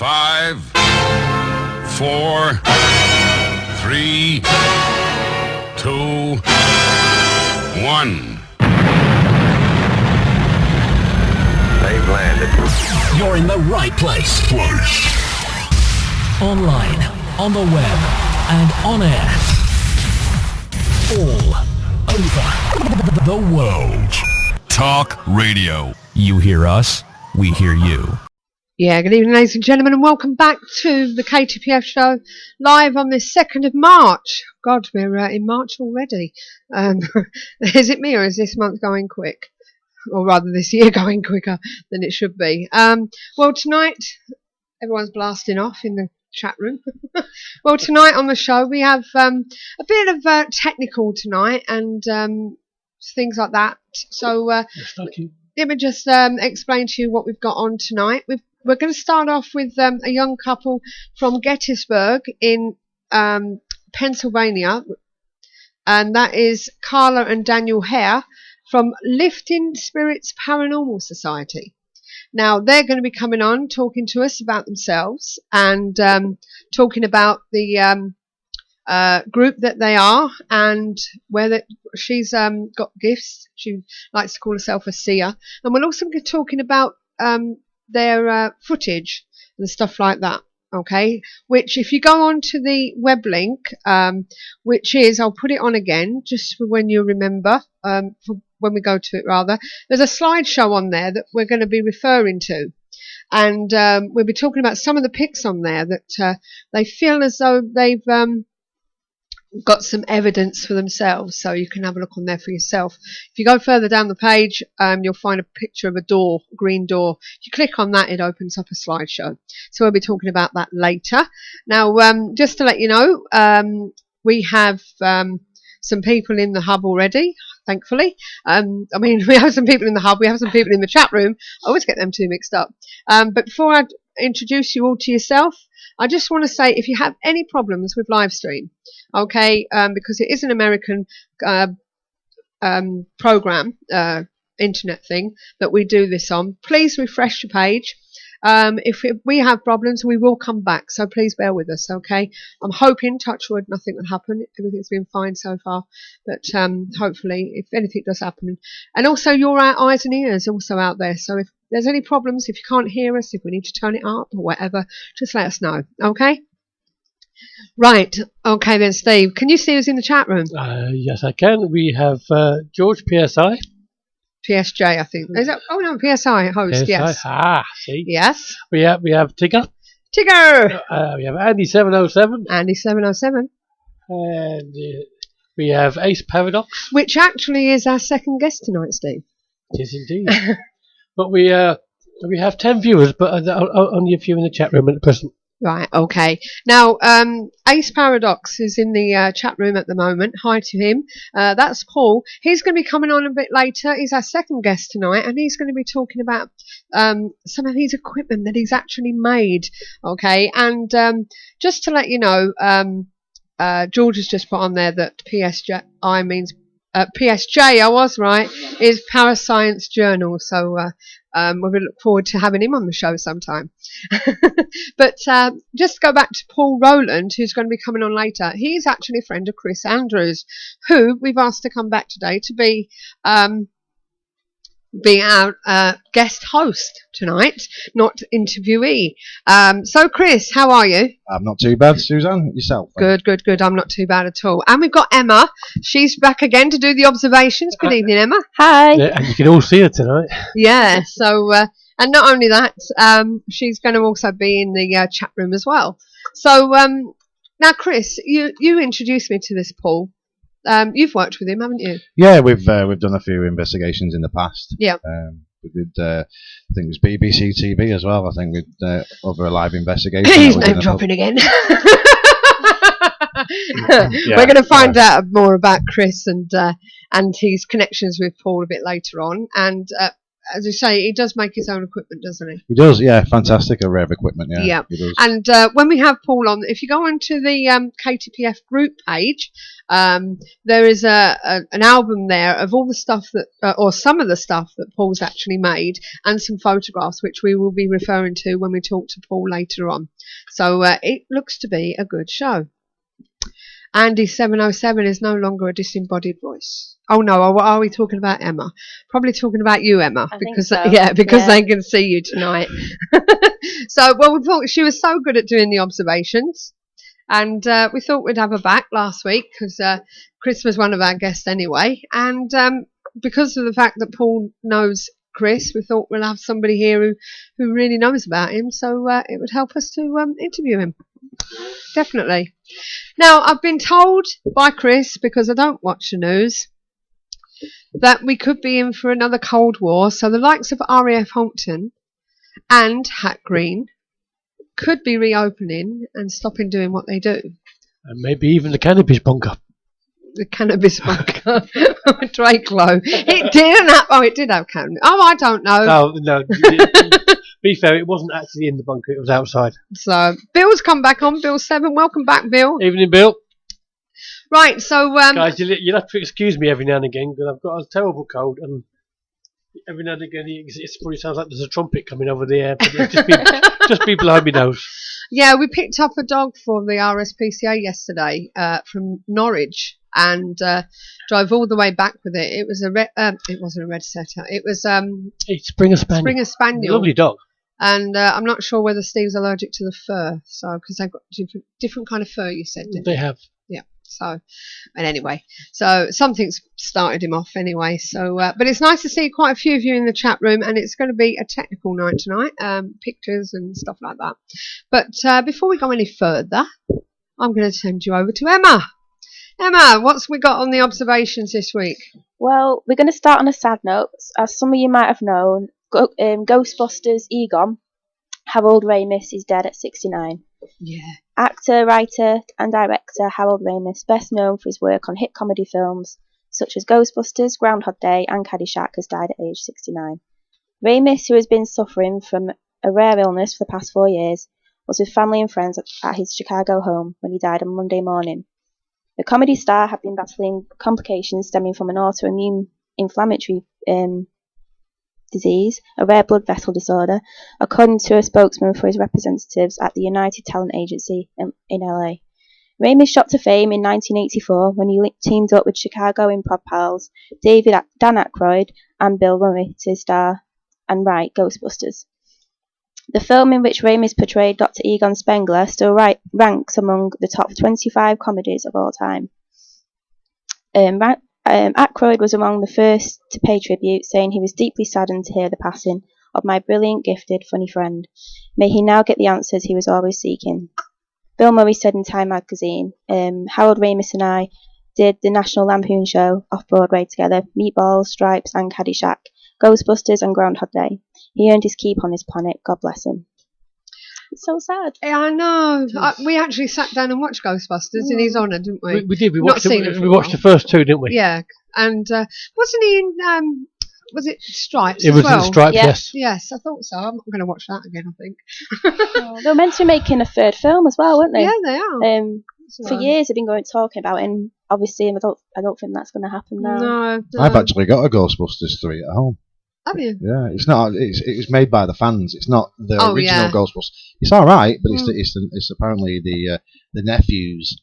5, 4, 3, 2, 1. They've landed. You're in the right place. Online, on the web, and on air. All over the world. Talk radio. You hear us, we hear you. Yeah, good evening, ladies and gentlemen, and welcome back to the KTPF show, live on this 2nd of March. God, we're in March already. Is it me, or is this month going quick? Or rather, this year going quicker than it should be. Well, tonight, everyone's blasting off in the chat room. Well, tonight on the show, we have a bit of technical tonight and things like that. So let me just explain to you what we've got on tonight. We're going to start off with a young couple from Gettysburg in Pennsylvania, and that is Carla and Daniel Hehir from Lifting Spirits Paranormal Society. Now, they're going to be coming on, talking to us about themselves and talking about the group that they are and where she's got gifts. She likes to call herself a seer. And we'll also be talking about their footage and stuff like that. Okay, which if you go on to the web link, which is, I'll put it on again just for when you remember, for when we go to it rather, there's a slideshow on there that we're going to be referring to. And we'll be talking about some of the pics on there that they feel as though they've got some evidence for themselves, so you can have a look on there for yourself. If you go further down the page, you'll find a picture of a door, a green door. If you click on that, it opens up a slideshow. So we'll be talking about that later. Now, just to let you know, we have some people in the hub already, thankfully. I mean, we have some people in the hub, we have some people in the chat room. I always get them two mixed up. But before I introduce you all to yourself, I just want to say, if you have any problems with live stream, okay, because it is an American program, internet thing that we do this on, please refresh your page. If we have problems, we will come back, so please bear with us, okay? I'm hoping, touch wood, nothing will happen. Everything's been fine so far, but hopefully, if anything does happen. And also, your eyes and ears also out there, so if there's any problems, if you can't hear us, if we need to turn it up or whatever, just let us know, okay? Right, okay then, Steve, can you see us in the chat room? Yes, I can. We have George, PSI. PSJ, I think. Is that? Oh no, PSI host. PSI. Yes. Ah, see. Yes. We have Tigger. Tigger. We have Andy 707. Andy 707. And we have Ace Paradox, which actually is our second guest tonight, Steve. It is indeed. But we have 10 viewers, but only a few in the chat room at present. Right, okay. Now, Ace Paradox is in the chat room at the moment. Hi to him. That's Paul. He's going to be coming on a bit later. He's our second guest tonight, and he's going to be talking about some of his equipment that he's actually made. Okay, and just to let you know, George has just put on there that PSJ means PSJ, I was right, is Parascience Journal. So we look forward to having him on the show sometime. But just to go back to Paul Rowland, who's going to be coming on later, he's actually a friend of Chris Andrews, who we've asked to come back today to be our guest host tonight, not interviewee. So Chris, how are you? I'm not too bad, Suzanne. Yourself? Good. I'm not too bad at all. And we've got Emma. She's back again to do the observations. Good evening, Emma. Hi. Yeah, and you can all see her tonight. Yeah. So, and not only that, she's going to also be in the chat room as well. So now, Chris, you introduced me to this Paul. You've worked with him, haven't you? Yeah, we've done a few investigations in the past. Yeah. We did, I think it was BBC TV as well. I think with over a live investigation. He's name dropping again. We're going to find out more about Chris and his connections with Paul a bit later on. And as I say, he does make his own equipment, doesn't he? He does, yeah, fantastic array of equipment, yeah. He does. And when we have Paul on, if you go onto the KTPF group page, there is an album there of all the stuff that, or some of the stuff that Paul's actually made, and some photographs, which we will be referring to when we talk to Paul later on. So it looks to be a good show. Andy 707 is no longer a disembodied voice. Oh no, are we talking about Emma? Probably talking about you, Emma, because they can see you tonight. So, well, we thought she was so good at doing the observations, and we thought we'd have her back last week because Chris was one of our guests anyway, and because of the fact that Paul knows Chris, we thought we'll have somebody here who really knows about him, so it would help us to interview him. Definitely. Now, I've been told by Chris, because I don't watch the news, that we could be in for another Cold War, so the likes of RAF Hampton and Hat Green could be reopening and stopping doing what they do. And maybe even the cannabis bunker. The cannabis bunker. Drakelow. It didn't have... Oh, it did have cannabis. Oh, I don't know. No. Be fair, it wasn't actually in the bunker, it was outside. So, Bill's come back on, Bill 7. Welcome back, Bill. Evening, Bill. Right, so... guys, you'll have to excuse me every now and again, because I've got a terrible cold, and every now and again it probably sounds like there's a trumpet coming over the air, but it's just be below my nose. Yeah, we picked up a dog for the RSPCA yesterday from Norwich, and drove all the way back with it. It was it wasn't a red setter. It was a Springer Spaniel. Springer Spaniel. Lovely dog. And I'm not sure whether Steve's allergic to the fur, so because they've got different kind of fur. You said, didn't they have? Yeah. So, and anyway, so something's started him off anyway. So, but it's nice to see quite a few of you in the chat room, and it's going to be a technical night tonight, pictures and stuff like that. But before we go any further, I'm going to send you over to Emma. Emma, what's we got on the observations this week? Well, we're going to start on a sad note. As some of you might have known, Ghostbusters Egon, Harold Ramis, is dead at 69. Yeah. Actor, writer and director Harold Ramis, best known for his work on hit comedy films such as Ghostbusters, Groundhog Day and Caddyshack, has died at age 69. Ramis, who has been suffering from a rare illness for the past 4 years, was with family and friends at his Chicago home when he died on Monday morning. The comedy star had been battling complications stemming from an autoimmune inflammatory disease, a rare blood vessel disorder, according to a spokesman for his representatives at the United Talent Agency in LA. Ramis shot to fame in 1984 when he teamed up with Chicago improv pals Dan Aykroyd and Bill Murray to star and write Ghostbusters. The film, in which Ramis portrayed Dr. Egon Spengler, still ranks among the top 25 comedies of all time. Aykroyd was among the first to pay tribute, saying he was deeply saddened to hear the passing of my brilliant, gifted, funny friend. May he now get the answers he was always seeking. Bill Murray said in Time magazine, Harold Ramis and I did the National Lampoon show off-Broadway together, Meatballs, Stripes and Caddyshack, Ghostbusters and Groundhog Day. He earned his keep on this planet, God bless him. It's so sad. Yeah, I know. We actually sat down and watched Ghostbusters in his honour, didn't we? We did. We watched the first two, didn't we? Yeah. And wasn't he in... was it Stripes It as was well? in Stripes, Yeah. yes. Yes, I thought so. I'm not going to watch that again, I think. They were meant to be making a third film as well, weren't they? Yeah, they are. For years they've been talking about it, and obviously I don't think that's going to happen now. No. I've actually got a Ghostbusters 3 at home. Have you? Yeah, it's not. It was made by the fans. It's not the original yeah. Ghostbusters. It's all right, but it's apparently the nephews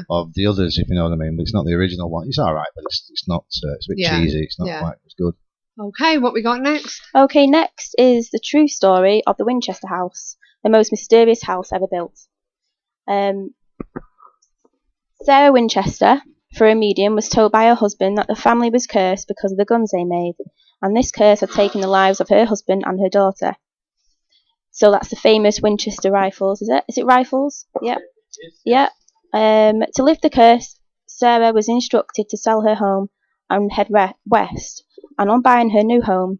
of the others, if you know what I mean. But it's not the original one. It's all right, but it's not. It's a bit cheesy. It's not quite as good. Okay, what we got next? Okay, next is the true story of the Winchester House, the most mysterious house ever built. Sarah Winchester, for a medium, was told by her husband that the family was cursed because of the guns they made, and this curse had taken the lives of her husband and her daughter. So that's the famous Winchester rifles, is it? Is it rifles? Yep. Yeah. To lift the curse, Sarah was instructed to sell her home and head west, and on buying her new home,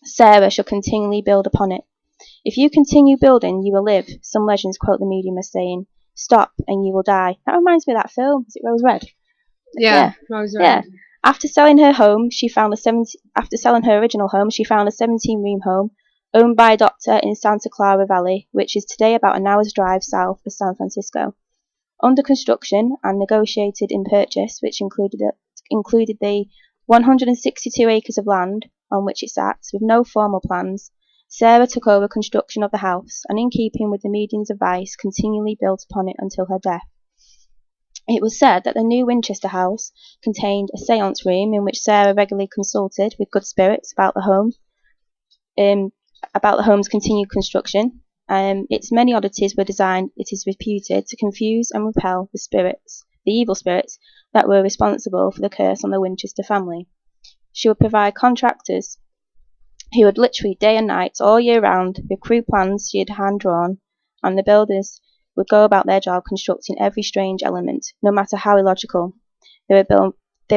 Sarah shall continually build upon it. If you continue building, you will live. Some legends quote the medium as saying, "Stop and you will die." That reminds me of that film. Is it Rose Red? Yeah. Rose Red. Yeah. After selling her home, after selling her original home, she found a 17-room home owned by a doctor in Santa Clara Valley, which is today about an hour's drive south of San Francisco. Under construction and negotiated in purchase, which included the 162 acres of land on which it sat, with no formal plans, Sarah took over construction of the house, and in keeping with the medium's advice, continually built upon it until her death. It was said that the new Winchester house contained a seance room in which Sarah regularly consulted with good spirits about the home's continued construction. Its many oddities were designed, it is reputed, to confuse and repel the evil spirits that were responsible for the curse on the Winchester family. She would provide contractors who would literally day and night all year round with crude plans she had hand drawn, and the builders would go about their job constructing every strange element, no matter how illogical. They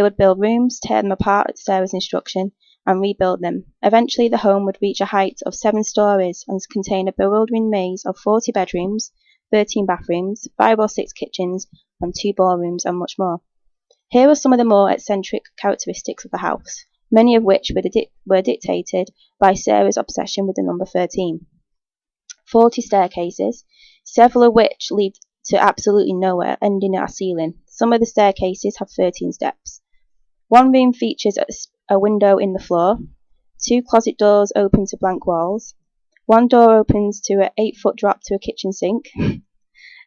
would build rooms, tear them apart at Sarah's instruction, and rebuild them. Eventually the home would reach a height of 7 stories and contain a bewildering maze of 40 bedrooms, 13 bathrooms, 5 or 6 kitchens, and 2 ballrooms, and much more. Here are some of the more eccentric characteristics of the house, many of which were dictated by Sarah's obsession with the number 13. 40 staircases, several of which lead to absolutely nowhere, ending at a ceiling. Some of the staircases have 13 steps. One room features a window in the floor, 2 closet doors open to blank walls, 1 door opens to an 8-foot drop to a kitchen sink,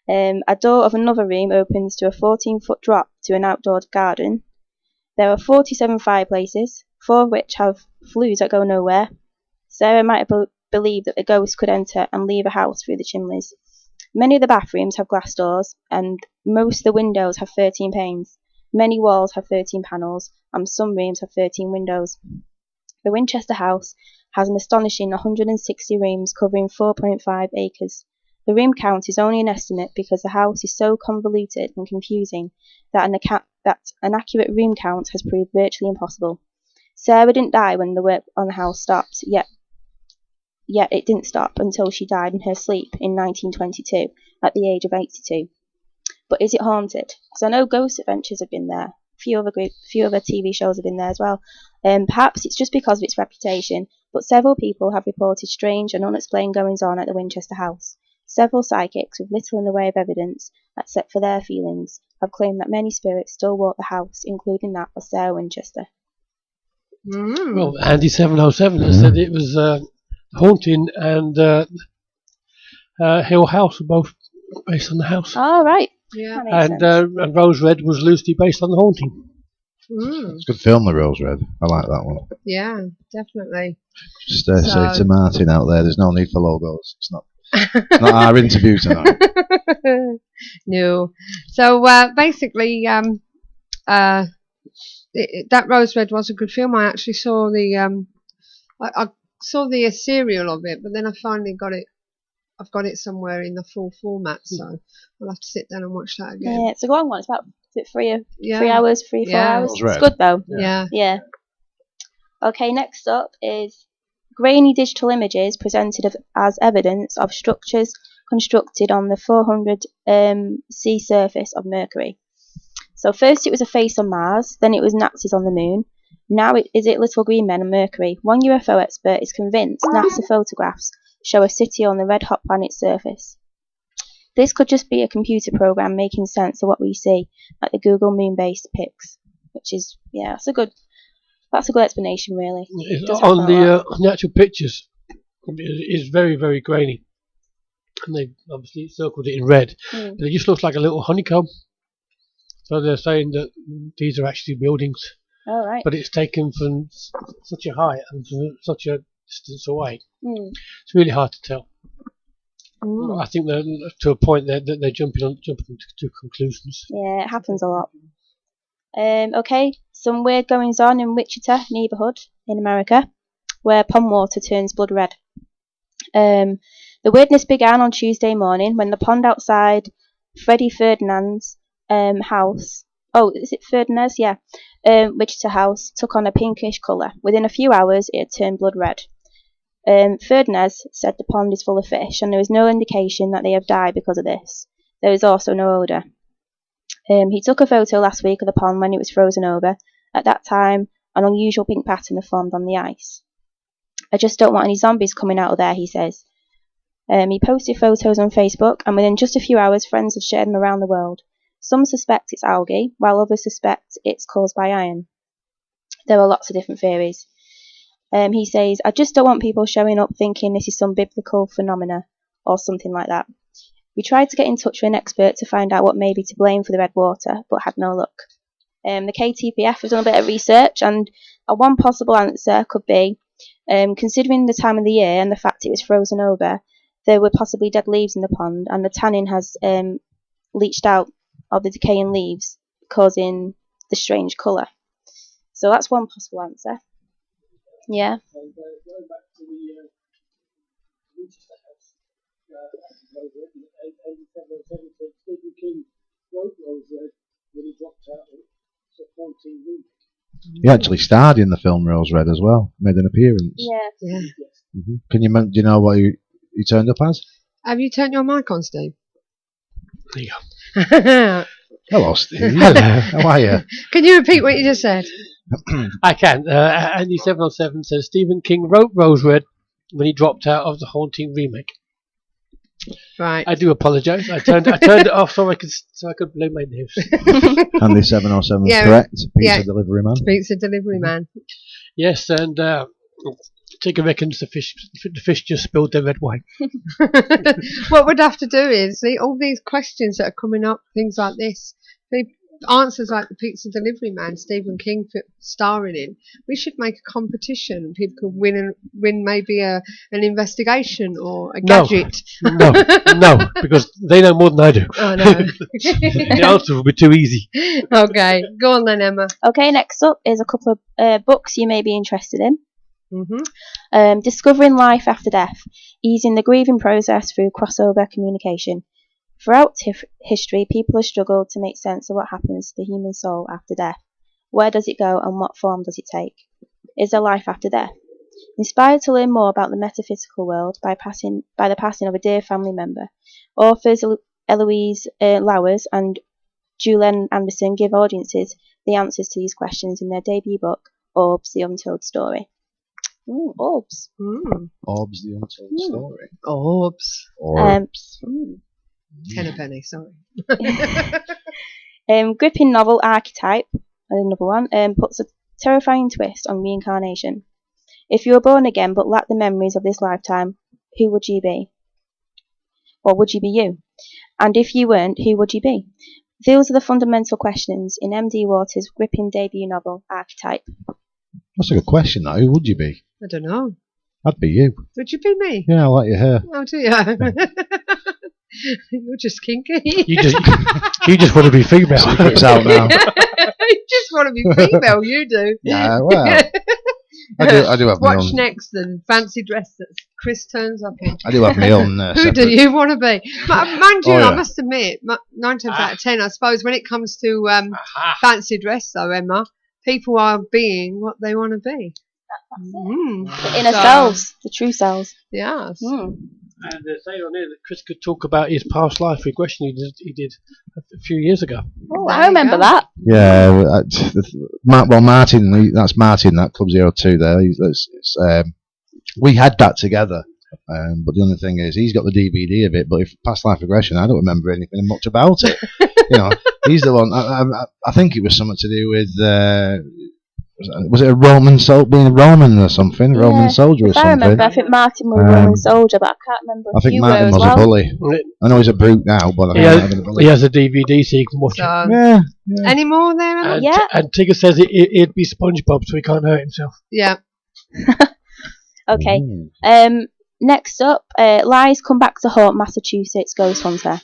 a door of another room opens to a 14-foot drop to an outdoor garden. There are 47 fireplaces, 4 of which have flues that go nowhere. Sarah might have believed that the ghost could enter and leave a house through the chimneys. Many of the bathrooms have glass doors, and most of the windows have 13 panes. Many walls have 13 panels, and some rooms have 13 windows. The Winchester house has an astonishing 160 rooms covering 4.5 acres. The room count is only an estimate because the house is so convoluted and confusing that an accurate room count has proved virtually impossible. Sarah didn't die when the work on the house stopped, yet it didn't stop until she died in her sleep in 1922 at the age of 82. But is it haunted? Because I know Ghost Adventures have been there. A few other TV shows have been there as well. Perhaps it's just because of its reputation, but several people have reported strange and unexplained goings-on at the Winchester house. Several psychics, with little in the way of evidence, except for their feelings, have claimed that many spirits still walk the house, including that of Sarah Winchester. Well, Andy 707 has said it was Haunting and Hill House were both based on the house. Oh, right. Yeah. And Rose Red was loosely based on The Haunting. It's a good film, The Rose Red. I like that one. Yeah, definitely. Just say to Martin out there, there's no need for logos. It's not our interview tonight. No. So basically, that Rose Red was a good film. I actually saw I saw the serial of it, but then I finally got it. I've got it somewhere in the full format, so I'll have to sit down and watch that again. Yeah, it's a long one. It's about 3 hours, 4 hours. It's good though. Yeah. Okay, next up is grainy digital images presented as evidence of structures constructed on the 400 sea surface of Mercury. So first it was a face on Mars, then it was Nazis on the moon. Now it little green men on Mercury. One UFO expert is convinced NASA photographs show a city on the red-hot planet's surface. This could just be a computer program making sense of what we see, like the Google moon-based pics, which is, that's a good explanation, really. On the actual pictures, it is very, very grainy. And they obviously circled it in red. But it just looks like a little honeycomb. So they're saying that these are actually buildings. Oh, right. But it's taken from such a height and from such a distance away. It's really hard to tell. I think they're to a point that they're jumping to conclusions. Yeah, it happens a lot. Okay, some weird goings on in Wichita neighborhood in America, where pond water turns blood red. The weirdness began on Tuesday morning when the pond outside Freddie Ferdinand's house. Oh, is it Ferdinand's? Yeah. Wichita house took on a pinkish colour. Within a few hours, it had turned blood red. Ferdinand said the pond is full of fish, and there was no indication that they have died because of this. There was also no odour. He took a photo last week of the pond when it was frozen over, At that time, an unusual pink pattern had formed on the ice. I just don't want any zombies coming out of there, he says. He posted photos on Facebook, and within just a few hours, friends had shared them around the world. Some suspect it's algae, while others suspect it's caused by iron. There are lots of different theories. He says, I just don't want people showing up thinking this is some biblical phenomena, or something like that. We tried to get in touch with an expert to find out what may be to blame for the red water, but had no luck. The KTPF has done a bit of research, and one possible answer could be, considering the time of the year and the fact it was frozen over, there were possibly dead leaves in the pond, and the tannin has leached out of the decaying leaves, causing the strange colour. So that's one possible answer. Yeah. And going back to the Winchester House, and Stephen King wrote Rose Red when he dropped out of the 14 remake. He actually starred in the film Rose Red as well, made an appearance. Yeah. Mm-hmm. Do you know what he turned up as? Have you turned your mic on, Steve? There you go. Hello, Steve. Hello. How are you? Can you repeat what you just said? I can. Andy707 says Stephen King wrote Rose Red when he dropped out of the Haunting remake. Right. I do apologise. I turned it off so I could blame my nose. Andy707 is correct. Pizza delivery man. Pizza delivery man. Yes, and Tigger reckons the fish just spilled their red wine. What we'd have to do is see all these questions that are coming up, things like this. The answers like the pizza delivery man, Stephen King starring in. We should make a competition. People could win maybe an investigation or a gadget. No, because they know more than I do. Oh no. The answer will be too easy. Okay, go on then, Emma. Okay, next up is a couple of books you may be interested in. Mm-hmm. Discovering Life After Death, easing the grieving process through crossover communication. Throughout history, people have struggled to make sense of what happens to the human soul after death. Where does it go and what form does it take? Is there life after death? Inspired to learn more about the metaphysical world by the passing of a dear family member, authors Eloise Lowers and Julian Anderson give audiences the answers to these questions in their debut book, Orbs, the Untold Story. Ooh, Orbs. Orbs, the Untold Story. Orbs. 10 a penny, sorry. Gripping novel Archetype, another one, puts a terrifying twist on reincarnation. If you were born again but lacked the memories of this lifetime, who would you be? Or would you be you? And if you weren't, who would you be? Those are the fundamental questions in M.D. Waters' gripping debut novel Archetype. That's a good question, though. Who would you be? I don't know. I'd be you. Would you be me? Yeah, I like your hair. Oh, do you? You're just kinky. You just want to be female. Secret's out now. You just want to be female, you do. Yeah, well, I do have my own. Watch next then. Fancy dress that Chris turns up in. I do have my own. Who do you want to be? Mind you, yeah. I must admit, 9 times out of 10, I suppose, when it comes to fancy dress, though, Emma, people are being what they want to be. That's it. The inner selves, the true selves. Yes. And they're saying on here that Chris could talk about his past life regression he did a few years ago. Oh, I remember that. Yeah, Martin, that's Martin, that Club 02 there. We had that together, but the only thing is, he's got the DVD of it, but if past life regression, I don't remember anything much about it. He's the one, I think it was something to do with... was it a Roman being a Roman or something? Yeah, Roman soldier or something? I remember, I think Martin was a Roman soldier, but I can't remember. I think Martin was a bully. I know he's a brute now, but I think he's a bully. He has a DVD so you can watch it. Yeah. Any more there, Emma? Yeah. And Tigger says it'd be SpongeBob, so he can't hurt himself. Yeah. Okay. Next up, lies come back to haunt Massachusetts ghost hunter.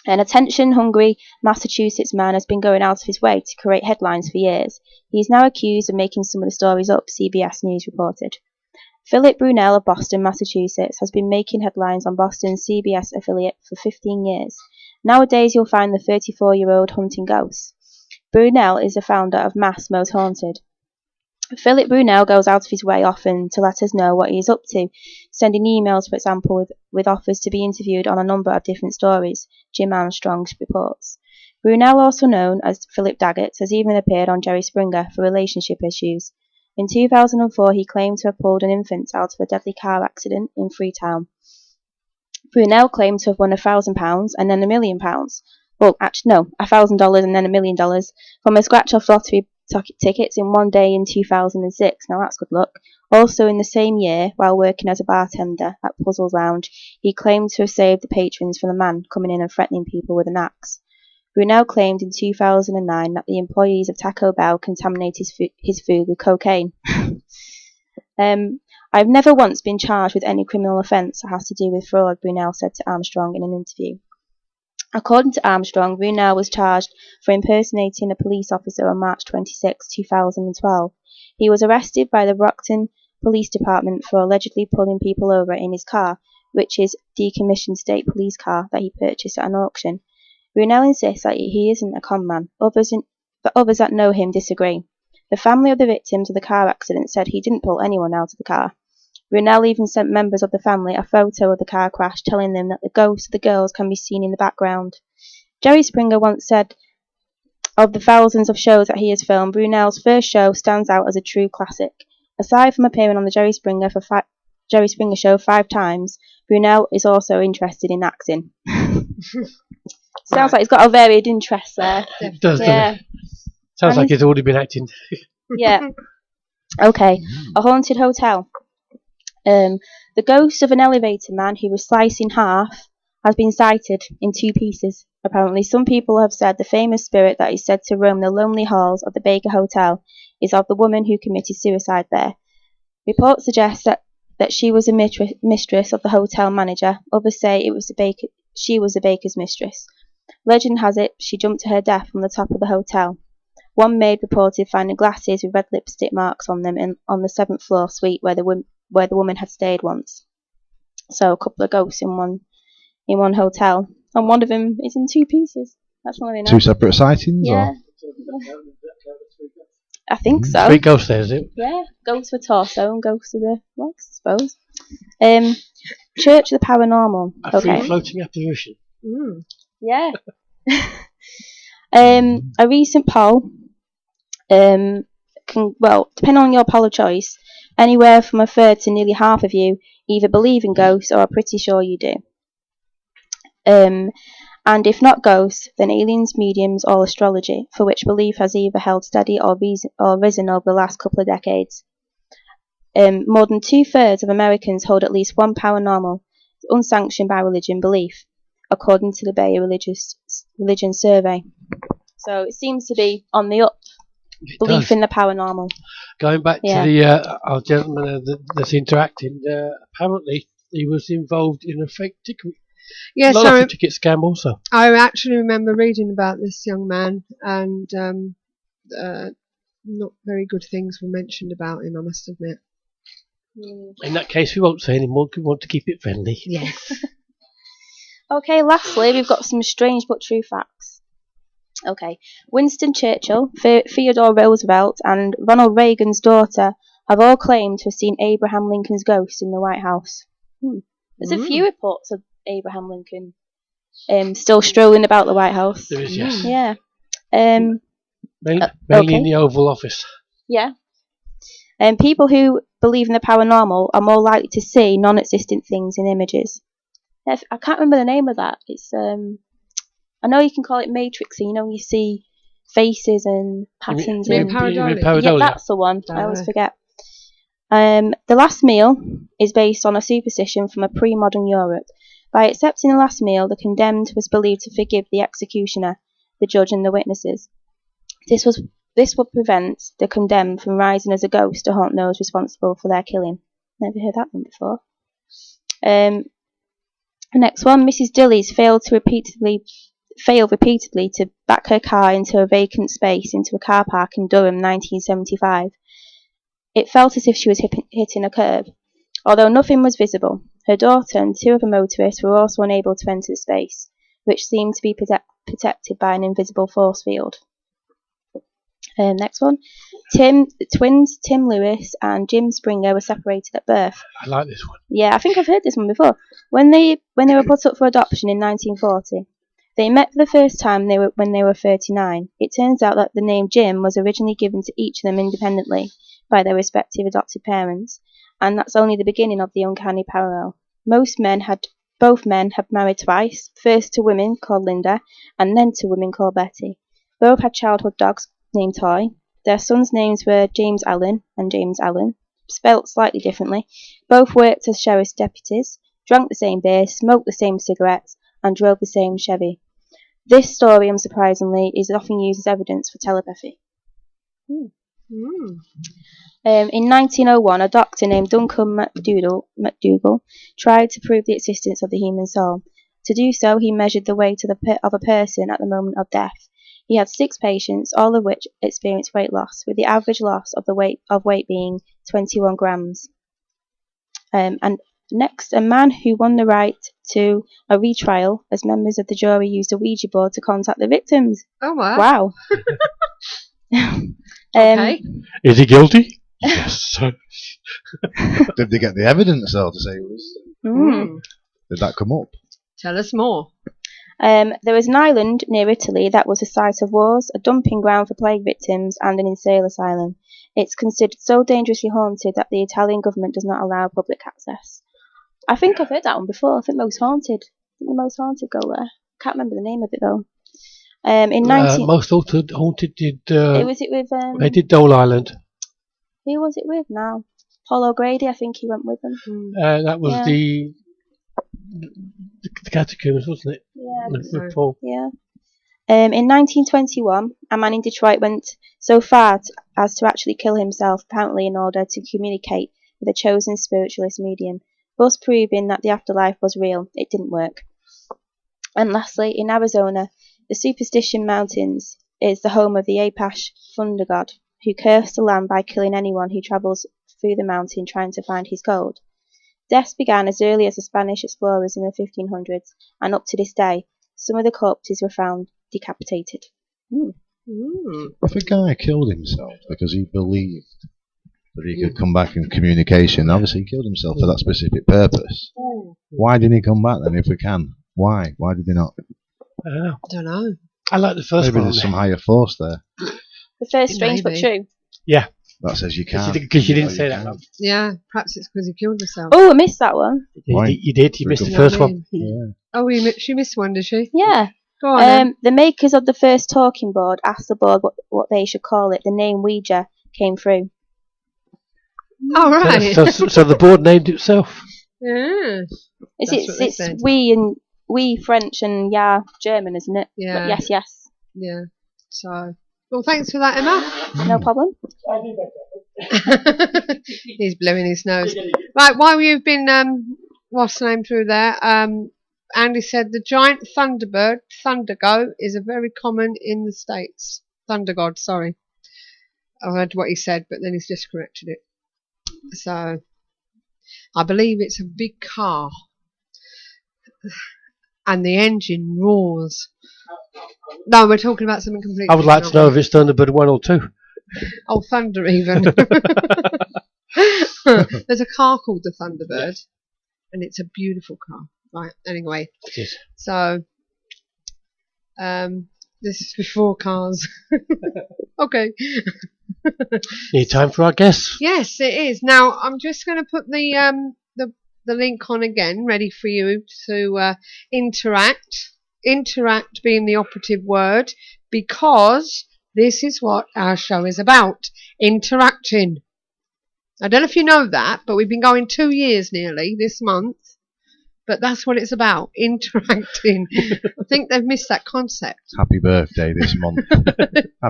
An attention-hungry Massachusetts man has been going out of his way to create headlines for years. He is now accused of making some of the stories up, CBS News reported. Philip Brunel of Boston, Massachusetts, has been making headlines on Boston's CBS affiliate for 15 years. Nowadays, you'll find the 34-year-old hunting ghosts. Brunel is the founder of Mass Most Haunted. Philip Brunel goes out of his way often to let us know what he is up to, sending emails, for example, with offers to be interviewed on a number of different stories, Jim Armstrong reports. Brunel, also known as Philip Daggett, has even appeared on Jerry Springer for relationship issues. In 2004, he claimed to have pulled an infant out of a deadly car accident in Freetown. Brunel claimed to have won £1,000 and then £1 million. Well, actually, no, $1,000 and then $1 million from a scratch-off lottery tickets in one day in 2006. Now that's good luck. Also in the same year, while working as a bartender at Puzzles Lounge, he claimed to have saved the patrons from a man coming in and threatening people with an axe. Brunel claimed in 2009 that the employees of Taco Bell contaminated his food with cocaine. I've never once been charged with any criminal offence that has to do with fraud, Brunel said to Armstrong in an interview. According to Armstrong, Brunel was charged for impersonating a police officer on March 26, 2012. He was arrested by the Brockton Police Department for allegedly pulling people over in his car, which is a decommissioned state police car that he purchased at an auction. Brunel insists that he isn't a con man, but others that know him disagree. The family of the victims of the car accident said he didn't pull anyone out of the car. Brunel even sent members of the family a photo of the car crash, telling them that the ghosts of the girls can be seen in the background. Jerry Springer once said of the thousands of shows that he has filmed, Brunel's first show stands out as a true classic. Aside from appearing on the Jerry Springer Show 5 times, Brunel is also interested in acting. Sounds like he's got a varied interest there. It does, Yeah. doesn't it? Sounds like he's already been acting. Yeah. Okay. A haunted hotel. The ghost of an elevator man who was sliced in half has been sighted in 2 pieces. Apparently, some people have said the famous spirit that is said to roam the lonely halls of the Baker Hotel is of the woman who committed suicide there. Reports suggest that she was a mistress of the hotel manager. Others say she was the baker's mistress. Legend has it she jumped to her death from the top of the hotel. One maid reported finding glasses with red lipstick marks on them on the 7th floor suite where the woman had stayed once. So a couple of ghosts in one hotel, and one of them is in 2 pieces. That's really nice. 2 separate sightings? Yeah. Or? I think so. 3 ghosts there, is it? Yeah, ghosts for torso and ghosts of the legs, I suppose. Church of the Paranormal. A free floating apparition. Yeah. A recent poll, depending on your poll of choice, anywhere from a third to nearly half of you either believe in ghosts or are pretty sure you do. And if not ghosts, then aliens, mediums, or astrology, for which belief has either held steady or risen over the last couple of decades. More than 2/3 of Americans hold at least one paranormal, unsanctioned by religion belief, according to the Bay Religion Survey. So it seems to be on the up, belief in the paranormal. Going back to our gentleman that's interacting, apparently he was involved in a fake ticket. Yes, a lot of ticket scam also. I actually remember reading about this young man, and not very good things were mentioned about him, I must admit. In that case, we won't say any more. We want to keep it friendly. Yes. Okay, lastly, we've got some strange but true facts. Okay, Winston Churchill, Theodore Roosevelt, and Ronald Reagan's daughter have all claimed to have seen Abraham Lincoln's ghost in the White House. There's a few reports of Abraham Lincoln still strolling about the White House. There is, yes. Yeah. Mainly in the Oval Office. Yeah. People who believe in the paranormal are more likely to see non-existent things in images. I can't remember the name of that. It's I know you can call it matrixing. You know, when you see faces and patterns. Pareidolia. Yeah, that's the one. I always forget. The last meal is based on a superstition from a pre-modern Europe. By accepting the last meal, the condemned was believed to forgive the executioner, the judge, and the witnesses. This would prevent the condemned from rising as a ghost to haunt those responsible for their killing. Never heard that one before. The next one, Mrs. Dillies failed repeatedly to back her car into a vacant space into a car park in Durham, 1975. It felt as if she was hitting a curb. Although nothing was visible, her daughter and 2 other motorists were also unable to enter the space, which seemed to be protected by an invisible force field. Next one. Twins Tim Lewis and Jim Springer were separated at birth. I like this one. Yeah, I think I've heard this one before. When they were put up for adoption in 1940, They met for the first time when they were 39. It turns out that the name Jim was originally given to each of them independently by their respective adopted parents, and that's only the beginning of the uncanny parallel. Both men had married twice, first to women called Linda, and then to women called Betty. Both had childhood dogs named Toy. Their sons' names were James Allen and James Allen, spelt slightly differently. Both worked as sheriff's deputies, drank the same beer, smoked the same cigarettes, and drove the same Chevy. This story, unsurprisingly, is often used as evidence for telepathy. In 1901, a doctor named Duncan McDougall tried to prove the existence of the human soul. To do so, he measured the weight of a person at the moment of death. He had 6 patients, all of which experienced weight loss, with the average loss of weight being 21 grams. And next, a man who won the right to a retrial, as members of the jury used a Ouija board to contact the victims. Oh, wow. Wow. Okay. Is he guilty? Yes. Did they get the evidence though to say it was? Did that come up? Tell us more. There was an island near Italy that was a site of wars, a dumping ground for plague victims, and an insane asylum. It's considered so dangerously haunted that the Italian government does not allow public access. I think I've heard that one before. I think the Most Haunted go there. Can't remember the name of it though. Most haunted did. Was it with? They did Dole Island. Who was it with now? Paul O'Grady, I think he went with them. That was the catacombs, wasn't it? Yeah. With Paul. Yeah. In 1921, a man in Detroit went so far as to actually kill himself, apparently in order to communicate with a chosen spiritualist medium, thus proving that the afterlife was real. It didn't work. And lastly, in Arizona, the Superstition Mountains is the home of the Apache thunder god, who cursed the land by killing anyone who travels through the mountain trying to find his gold. Deaths began as early as the Spanish explorers in the 1500s, and up to this day, some of the corpses were found decapitated. If a guy killed himself because he believed that he could come back in communication, obviously he killed himself for that specific purpose. Why didn't he come back then if we can? Why? Why did he not? I don't know. I like the first Maybe one. there's some higher force there. The first strange but true. Yeah. That says you can't. Because you didn't say that. Love. Yeah, perhaps it's because he killed herself. Oh, I missed that one. You did. You missed the first one. Yeah. Oh, she missed one, did she? Yeah. Go on then. The makers of the first talking board asked the board what they should call it. The name Ouija came through. Oh, right. So the board named itself. Yeah. It's we French and German, isn't it? Yeah. But yes. Yeah. So, well, thanks for that, Emma. No problem. He's blowing his nose. Right, while you've been what's the name through there, Andy said the giant thunderbird, Thundergo, is a very common in the States. Thunder God, sorry. I heard what he said, but then he's just corrected it. So, I believe it's a big car. And the engine roars. No, we're talking about something completely I would like to know if it's Thunderbird 1 or 2. Oh, Thunder even. There's a car called the Thunderbird, and it's a beautiful car. Right, anyway. It is. So, this is before cars. Okay. Need time for our guests? Yes, it is. Now, I'm just going to put the link on again, ready for you to interact. Interact being the operative word, because this is what our show is about. Interacting. I don't know if you know that, but we've been going 2 years nearly this month. But that's what it's about, interacting. I think they've missed that concept. Happy birthday this month. Happy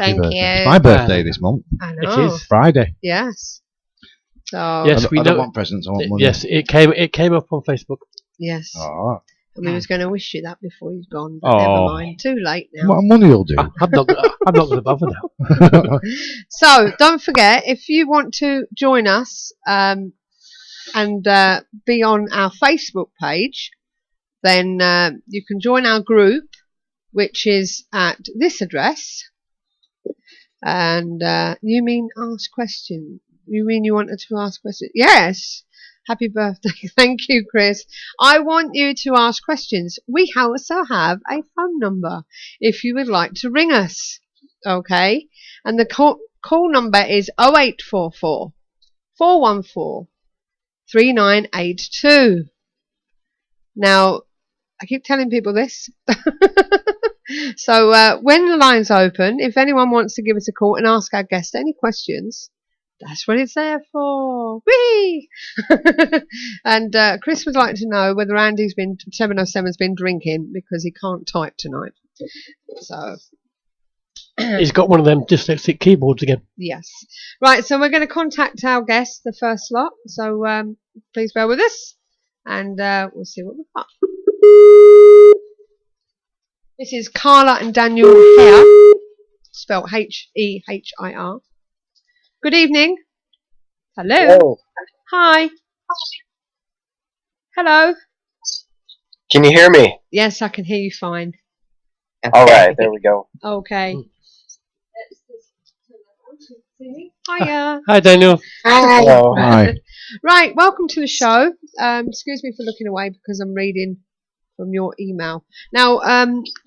Thank birthday. you. It's my birthday this month. I know. It is. Friday. Yes. So Yes, I don't want presents, I want money. Yes, it came up on Facebook. yes. Oh. And we was going to wish you that before you've gone, but never mind. Too late now. What money will do. I'm not going to bother now. So don't forget, if you want to join us and be on our Facebook page, then you can join our group, which is at this address. And you mean ask questions? You mean you wanted to ask questions? Yes. Happy birthday. Thank you, Chris. I want you to ask questions. We also have a phone number if you would like to ring us. Okay? And the call number is 0844 414 3982. Now, I keep telling people this. So when the line's open, if anyone wants to give us a call and ask our guest any questions, that's what it's there for. Whee! And Chris would like to know whether Andy's 707's been drinking because he can't type tonight. So He's got one of them dyslexic keyboards again. yes. Right, so we're going to contact our guest, the first slot. So please bear with us and we'll see what we've got. This is Carla and Daniel Hehir, spelled Hehir. Good evening. Hello. Hello. Hi. Hello. Can you hear me? Yes, I can hear you fine. All right, there we go. Okay. Hiya. Hi, Daniel. Hello. Hi. Right, welcome to the show. Excuse me for looking away because I'm reading from your email. Now,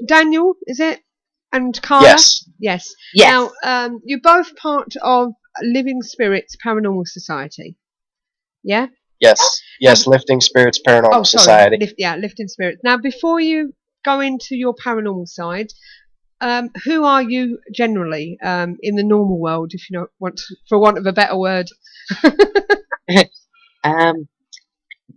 Daniel, is it? And Carla? Yes. Yes. Yes. Now, you're both part of Living Spirits Paranormal Society. Yeah? Yes. Yes, Lifting Spirits Paranormal Society. Lifting Spirits. Now, before you go into your paranormal side, who are you generally in the normal world, if you don't want to, for want of a better word?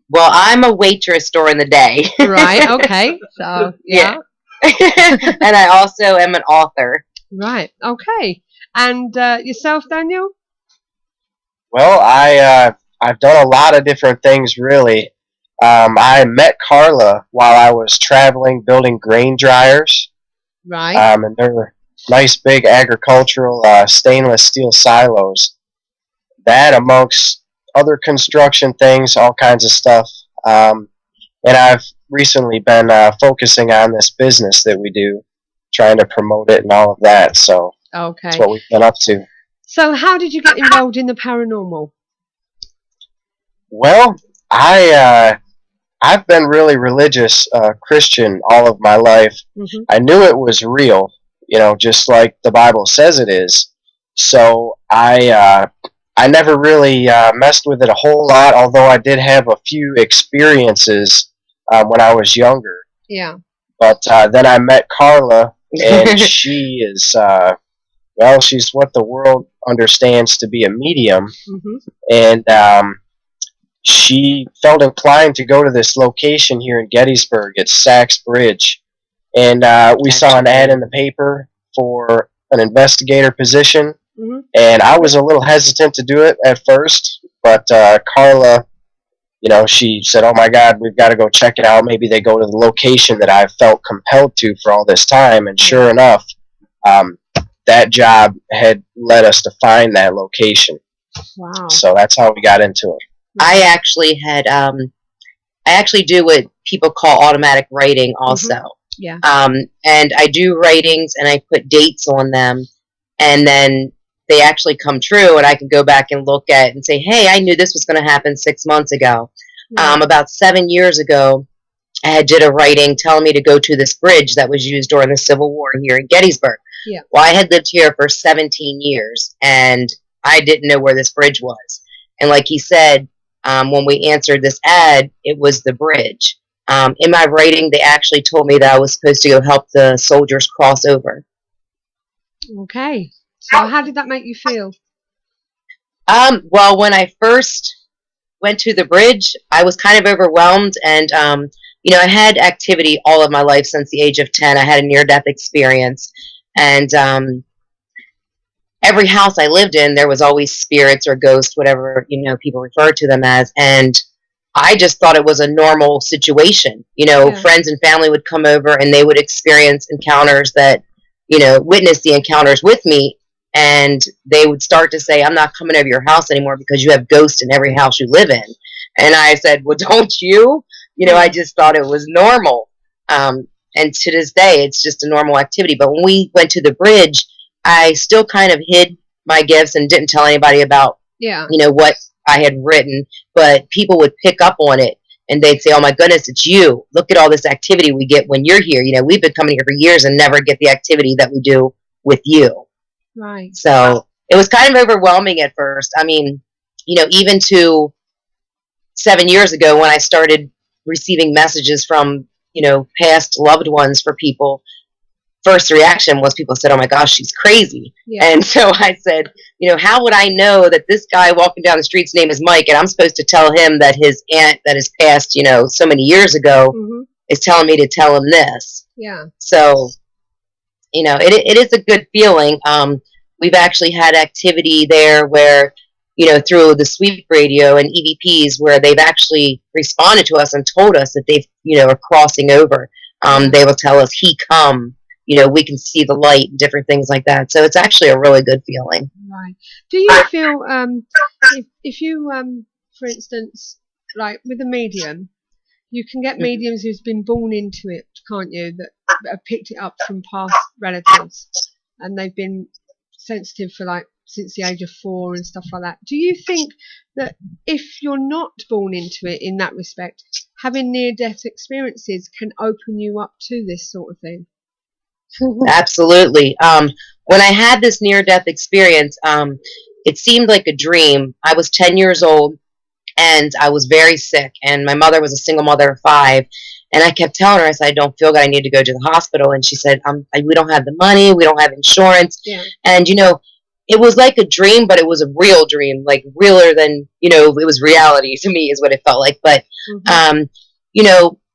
Well, I'm a waitress during the day. Right, okay. So, yeah. And I also am an author. Right, okay. And yourself, Daniel? Well, I've done a lot of different things, really. I met Carla while I was traveling building grain dryers. Right. And they're nice big agricultural stainless steel silos. That amongst other construction things, all kinds of stuff. And I've recently been focusing on this business that we do, trying to promote it and all of that. So Okay. that's what we've been up to. So how did you get involved in the paranormal? Well, I've been really religious Christian all of my life. Mm-hmm. I knew it was real, just like the Bible says it is. So I never really messed with it a whole lot, although I did have a few experiences when I was younger. Yeah. But then I met Carla, and she is, she's what the world understands to be a medium. Mm-hmm. And she felt inclined to go to this location here in Gettysburg at Sachs Bridge. And we saw an ad in the paper for an investigator position. Mm-hmm. And I was a little hesitant to do it at first, but Carla, she said, "Oh my God, we've got to go check it out. Maybe they go to the location that I felt compelled to for all this time." And sure enough, that job had led us to find that location. Wow. So that's how we got into it. I actually do what people call automatic writing also. Mm-hmm. Yeah. And I do writings and I put dates on them, and then they actually come true, and I can go back and look at it and say, hey, I knew this was going to happen 6 months ago. Yeah. About 7 years ago, I did a writing telling me to go to this bridge that was used during the Civil War here in Gettysburg. Yeah. Well, I had lived here for 17 years, and I didn't know where this bridge was. And like he said, when we answered this ad, it was the bridge. In my writing, they actually told me that I was supposed to go help the soldiers cross over. Okay. So how did that make you feel? Well, when I first went to the bridge, I was kind of overwhelmed, and I had activity all of my life since the age of 10. I had a near-death experience, and every house I lived in, there was always spirits or ghosts, whatever people refer to them as, and I just thought it was a normal situation. Yeah. Friends and family would come over, and they would experience encounters that, witness the encounters with me. And they would start to say, I'm not coming over your house anymore because you have ghosts in every house you live in. And I said, well, don't you? I just thought it was normal. And to this day, it's just a normal activity. But when we went to the bridge, I still kind of hid my gifts and didn't tell anybody about, Yeah. what I had written, but people would pick up on it and they'd say, "Oh my goodness, it's you. Look at all this activity we get when you're here. We've been coming here for years and never get the activity that we do with you." Right. So it was kind of overwhelming at first. I mean, even to 7 years ago when I started receiving messages from, past loved ones for people, first reaction was people said, "Oh my gosh, she's crazy." Yeah. And so I said, how would I know that this guy walking down the street's name is Mike and I'm supposed to tell him that his aunt that is passed, so many years ago is telling me to tell him this. Yeah. So, it is a good feeling. We've actually had activity there where, through the sweep radio and EVPs where they've actually responded to us and told us that they've, are crossing over. They will tell us, "He come." We can see the light and different things like that. So it's actually a really good feeling. Right. Do you feel, if you, for instance, like with a medium, you can get mediums who's been born into it, can't you, that have picked it up from past relatives and they've been sensitive for like since the age of 4 and stuff like that. Do you think that if you're not born into it in that respect, having near-death experiences can open you up to this sort of thing? Absolutely. When I had this near-death experience, it seemed like a dream. I was 10 years old, and I was very sick, and my mother was a single mother of 5, and I kept telling her, I said, "I don't feel good, I need to go to the hospital," and she said, "We don't have the money, we don't have insurance," and, it was like a dream, but it was a real dream, like realer than, it was reality to me is what it felt like, but,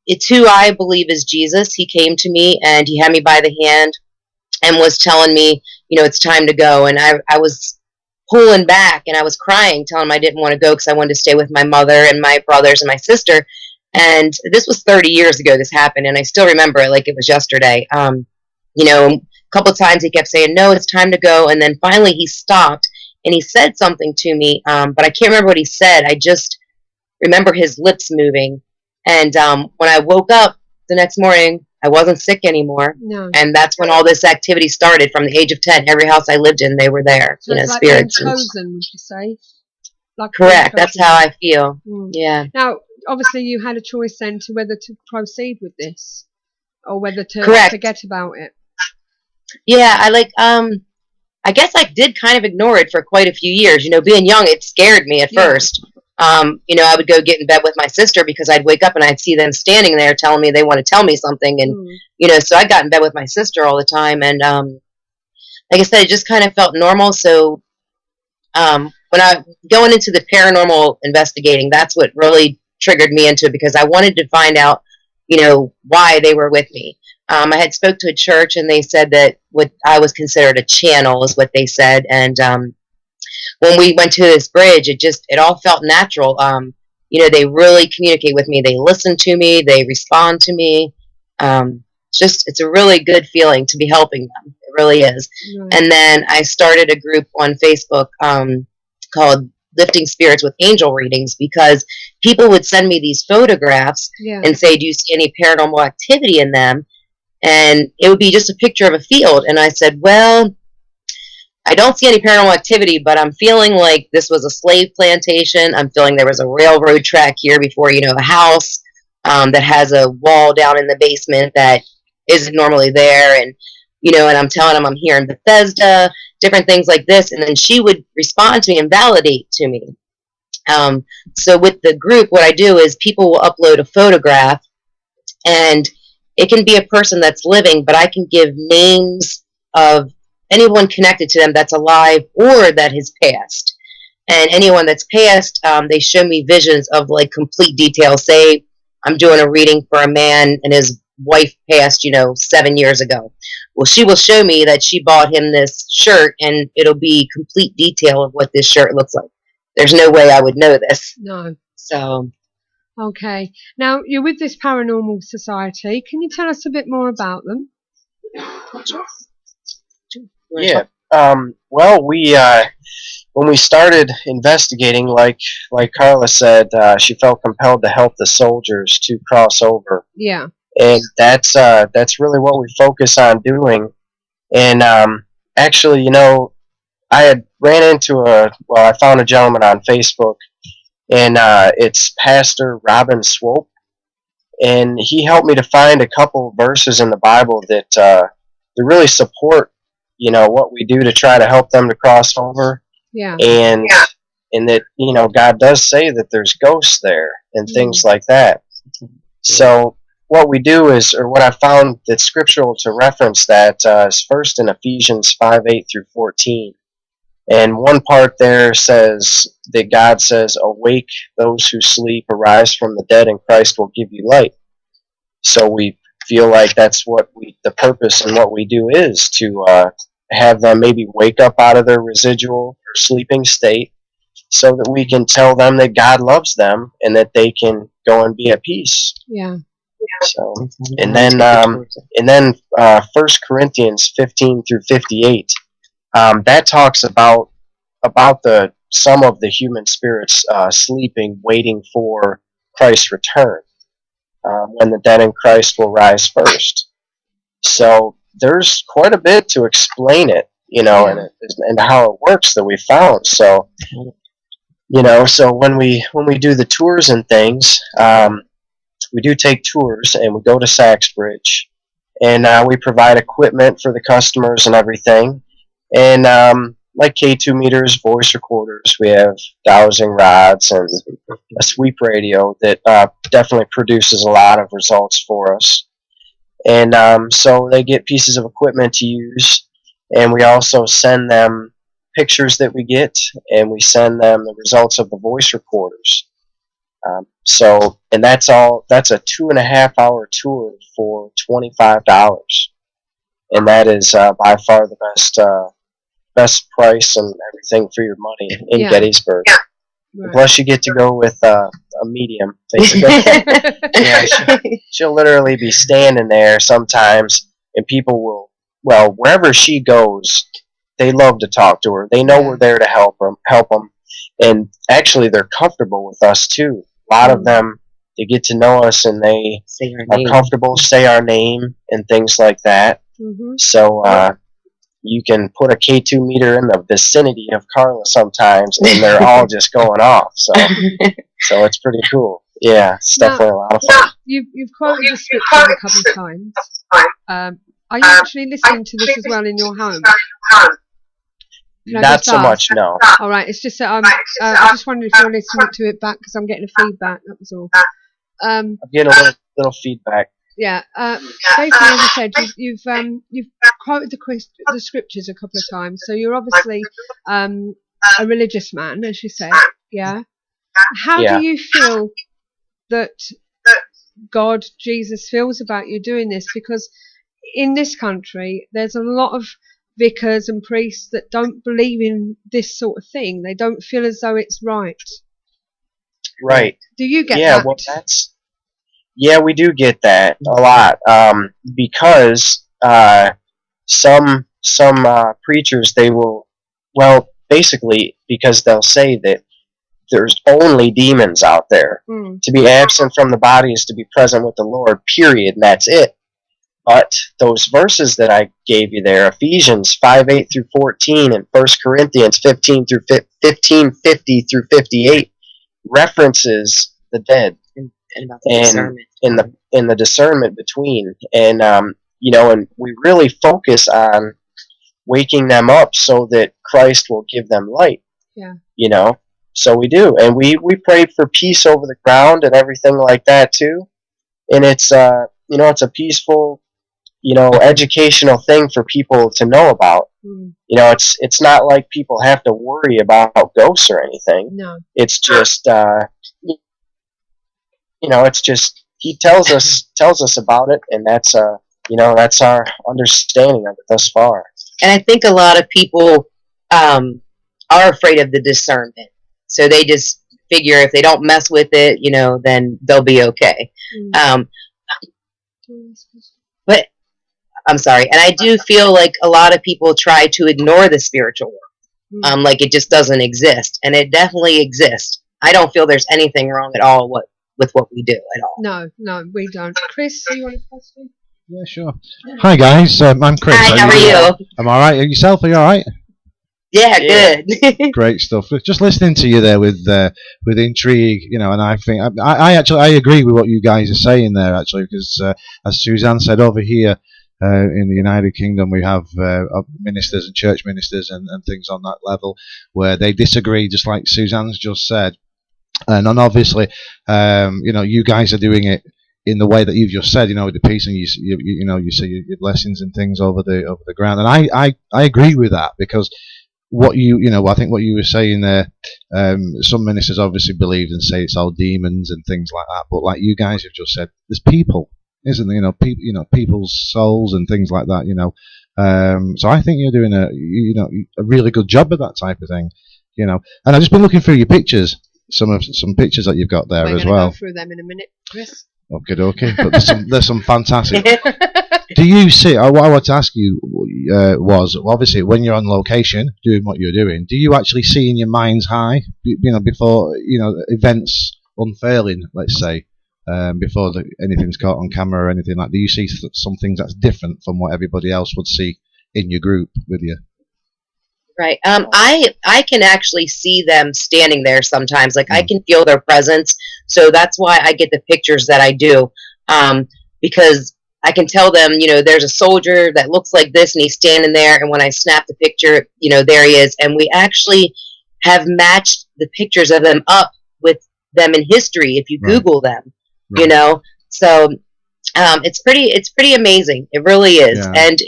it's who I believe is Jesus. He came to me and he had me by the hand and was telling me, it's time to go. And I was pulling back and I was crying, telling him I didn't want to go because I wanted to stay with my mother and my brothers and my sister. And this was 30 years ago this happened, and I still remember it like it was yesterday. A couple of times he kept saying, "No, it's time to go." And then finally he stopped and he said something to me, but I can't remember what he said. I just remember his lips moving. And when I woke up the next morning, I wasn't sick anymore. No. And that's when all this activity started from the age of 10. Every house I lived in, they were there. So it's like spirits. being chosen, would you say? Like correct. That's how I feel. Yeah. Now, obviously, you had a choice then to whether to proceed with this or whether to forget about it. Yeah, I guess I did kind of ignore it for quite a few years. Being young, it scared me at first. I would go get in bed with my sister because I'd wake up and I'd see them standing there telling me they want to tell me something. And, so I got in bed with my sister all the time. And, like I said, it just kind of felt normal. So, when I going into the paranormal investigating, that's what really triggered me into it because I wanted to find out, why they were with me. I had spoke to a church and they said that what I was considered a channel is what they said. And, when we went to this bridge, it all felt natural. They really communicate with me. They listen to me. They respond to me. It's a really good feeling to be helping them. It really is. Right. And then I started a group on Facebook called Lifting Spirits with Angel Readings because people would send me these photographs and say, "Do you see any paranormal activity in them?" And it would be just a picture of a field. And I said, "Well, I don't see any paranormal activity, but I'm feeling like this was a slave plantation. I'm feeling there was a railroad track here before, a house that has a wall down in the basement that isn't normally there. And, and I'm telling them I'm here in Bethesda, different things like this." And then she would respond to me and validate to me. So with the group, what I do is people will upload a photograph and it can be a person that's living, but I can give names of anyone connected to them that's alive or that has passed. And anyone that's passed, they show me visions of like complete detail. Say I'm doing a reading for a man and his wife passed, 7 years ago. Well, she will show me that she bought him this shirt and it'll be complete detail of what this shirt looks like. There's no way I would know this. No. So. Okay. Now, you're with this Paranormal Society. Can you tell us a bit more about them? Yeah. Well, when we started investigating, like Carla said, she felt compelled to help the soldiers to cross over. Yeah. And that's really what we focus on doing. And actually, I had ran into I found a gentleman on Facebook, and it's Pastor Robin Swope, and he helped me to find a couple verses in the Bible that really support, what we do to try to help them to cross over. Yeah. And that, God does say that there's ghosts there and things like that. So what we do is, or what I found that's scriptural to reference that is first in Ephesians 5:8 through 14. And one part there says that God says, "Awake those who sleep, arise from the dead, and Christ will give you light." So we feel like that's what the purpose and what we do is to have them maybe wake up out of their residual or sleeping state, so that we can tell them that God loves them and that they can go and be at peace. Yeah. So, and then 1 Corinthians 15 through 58, that talks about some of the human spirits sleeping, waiting for Christ's return, when the dead in Christ will rise first. So there's quite a bit to explain it, and how it works that we found. So, so when we do the tours and things, we do take tours, and we go to Saxbridge, and we provide equipment for the customers and everything, and like K2 meters, voice recorders, we have dowsing rods, and a sweep radio that definitely produces a lot of results for us. And so they get pieces of equipment to use, and we also send them pictures that we get, and we send them the results of the voice recorders. And that's a 2.5 hour tour for $25, and that is by far the best price and everything for your money in Gettysburg. Yeah. Right. Plus, you get to go with a medium, basically. She'll literally be standing there sometimes, and people will, wherever she goes, they love to talk to her. They know we're there to help them, and actually, they're comfortable with us too. A lot of them, they get to know us, and they are comfortable, say our name, and things like that. Mm-hmm. So you can put a K2 meter in the vicinity of Carla sometimes, and they're all just going off. So it's pretty cool. Yeah, it's definitely a lot of fun. You've quoted the scripture a couple of times. Are you actually listening to this as well in your home? Not so much, no. All right, it's just that I just wondered if you're listening to it back, because I'm getting a feedback. That was all. I'm getting a little feedback. Yeah, basically, as I said, you've quoted the scriptures a couple of times, so you're obviously a religious man, as you said. Yeah. How do you feel that God, Jesus, feels about you doing this? Because in this country, there's a lot of vicars and priests that don't believe in this sort of thing. They don't feel as though it's right. Right. Do you get that? Yeah, we do get that a lot, because some preachers, they will, basically because they'll say that there's only demons out there. To be absent from the body is to be present with the Lord, period, and that's it. But those verses that I gave you there, Ephesians 5:8 through 14 and 1 Corinthians 15:50 through 58, references the dead. And in the discernment between, and and we really focus on waking them up so that Christ will give them light. Yeah. So we do, and we pray for peace over the ground and everything like that too. And it's it's a peaceful, educational thing for people to know about. It's not like people have to worry about ghosts or anything. No. It's just it's just he tells us about it, and that's that's our understanding of it thus far. And I think a lot of people are afraid of the discernment, so they just figure if they don't mess with it, then they'll be okay. But I'm sorry, and I do feel like a lot of people try to ignore the spiritual world, like it just doesn't exist, and it definitely exists. I don't feel there's anything wrong at all with what we do at all. No, we don't. Chris, do you want a question? Yeah, sure. Hi guys, I'm Chris. Hi, how are you? I'm alright. Yourself, are you alright? Yeah, good. Great stuff. Just listening to you there with intrigue, you know, and I think I actually I agree with what you guys are saying there actually, because as Suzanne said, over here in the United Kingdom we have ministers and church ministers and things on that level where they disagree, just like Suzanne's just said, and obviously you know, you guys are doing it in the way that you've just said, you know, with the peace, and you know, you say your blessings and things over the ground, and I agree with that, because what you know, I think what you were saying there, some ministers obviously believe and say it's all demons and things like that, but like you guys have just said, there's people, isn't there? You know, people's souls and things like that, you know. So I think you're doing a really good job of that type of thing, you know. And I've just been looking through your pictures, some pictures that you've got there as well. Go through them in a minute, Chris. Okay. But there's some fantastic. Do you see? What I want to ask you was, obviously, when you're on location doing what you're doing, do you actually see in your mind's eye, you know, before, you know, events unfurling, let's say, before anything's caught on camera or anything like that? Do you see some things that's different from what everybody else would see in your group with you? Right. I can actually see them standing there sometimes. Like I can feel their presence. So that's why I get the pictures that I do. Because I can tell them, you know, there's a soldier that looks like this and he's standing there. And when I snap the picture, you know, there he is. And we actually have matched the pictures of them up with them in history if you Google them, you know. So it's pretty amazing. It really is. Yeah. And,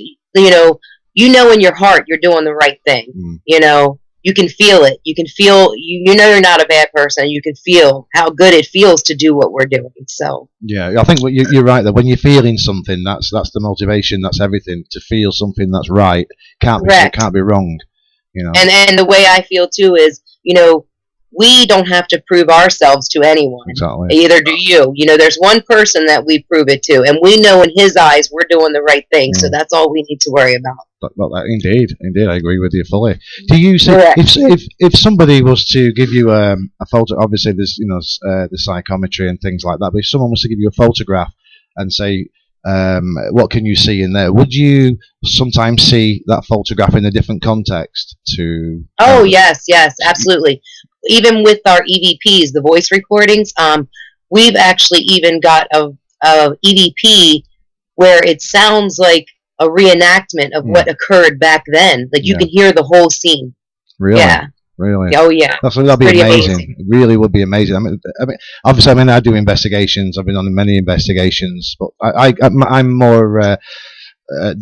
you know in your heart you're doing the right thing. You know, you can feel it. You can feel, you know, you're not a bad person. You can feel how good it feels to do what we're doing. So yeah, I think you're right that when you're feeling something, that's the motivation. That's everything. To feel something that's right can't be wrong. You know, and the way I feel too is, you know, we don't have to prove ourselves to anyone. Exactly. Either do you. You know, there's one person that we prove it to, and we know in his eyes we're doing the right thing. So that's all we need to worry about. Well, indeed, I agree with you fully. Do you see if somebody was to give you a photo? Obviously, there's, you know, the psychometry and things like that. But if someone was to give you a photograph and say, what can you see in there? Would you sometimes see that photograph in a different context to? Oh yes, absolutely. Even with our EVPs, the voice recordings, we've actually even got a EVP where it sounds like a reenactment of what occurred back then. Like you can hear the whole scene. Really? Yeah. Really? Oh yeah. That'd be amazing. It really would be amazing. I mean, obviously, I do investigations. I've been on many investigations, but I'm more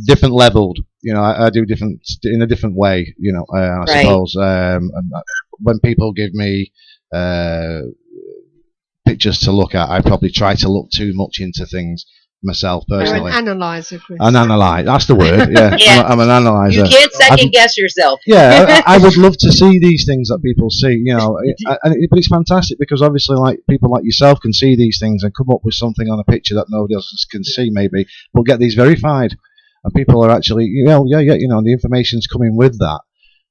different leveled. You know, I do different in a different way. You know, I suppose. And when people give me pictures to look at, I probably try to look too much into things myself personally. You're an analyzer, Chris. An analyze. That's the word. Yeah. Yeah. I'm an analyzer. You can't second guess yourself. Yeah, I would love to see these things that people see. You know, but it's fantastic because obviously, like people like yourself can see these things and come up with something on a picture that nobody else can see. Maybe we'll get these verified, and people are actually, you know, the information's coming with that.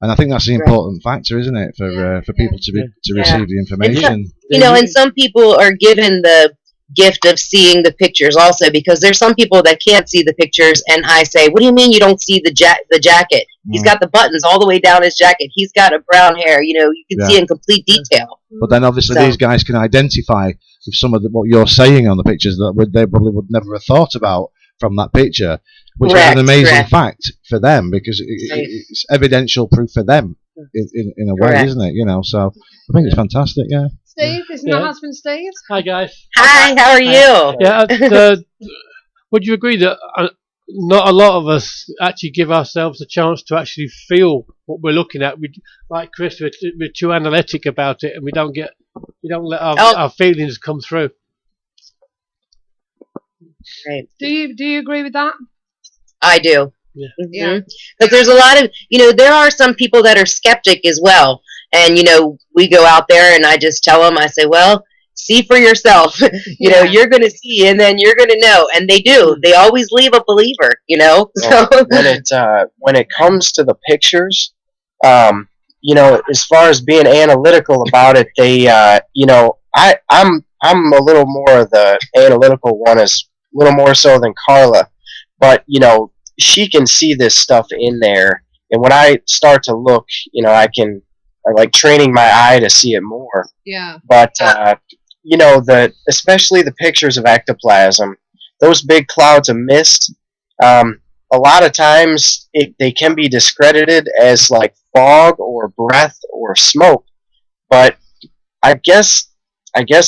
And I think that's the important factor, isn't it, for people to receive the information. You know, and some people are given the gift of seeing the pictures also, because there's some people that can't see the pictures, and I say, what do you mean you don't see the jacket? He's got the buttons all the way down his jacket. He's got a brown hair. You know, you can see in complete detail. But then obviously these guys can identify with some of what you're saying on the pictures that they probably would never have thought about from that picture, which is an amazing fact for them, because it's evidential proof for them in a way, isn't it? You know, so I think it's fantastic. Yeah. Steve, is my husband Steve? Hi guys. Hi, how are you? Yeah. Would you agree that not a lot of us actually give ourselves a chance to actually feel what we're looking at? We, like Chris, we're too analytic about it, and we don't let our feelings come through. Right. Do you agree with that? I do. Yeah. Mm-hmm. But there's a lot of, you know, there are some people that are skeptic as well. And, you know, we go out there and I just tell them, I say, well, see for yourself. you know, you're going to see and then you're going to know. And they do. They always leave a believer, you know. Well, when it comes to the pictures, you know, as far as being analytical about it, they, you know, I'm a little more of the analytical one, is a little more so than Carla. But, you know, she can see this stuff in there, And when I start to look, I like training my eye to see it more. Yeah. But especially the pictures of ectoplasm, those big clouds of mist. A lot of times they can be discredited as like fog or breath or smoke, but I guess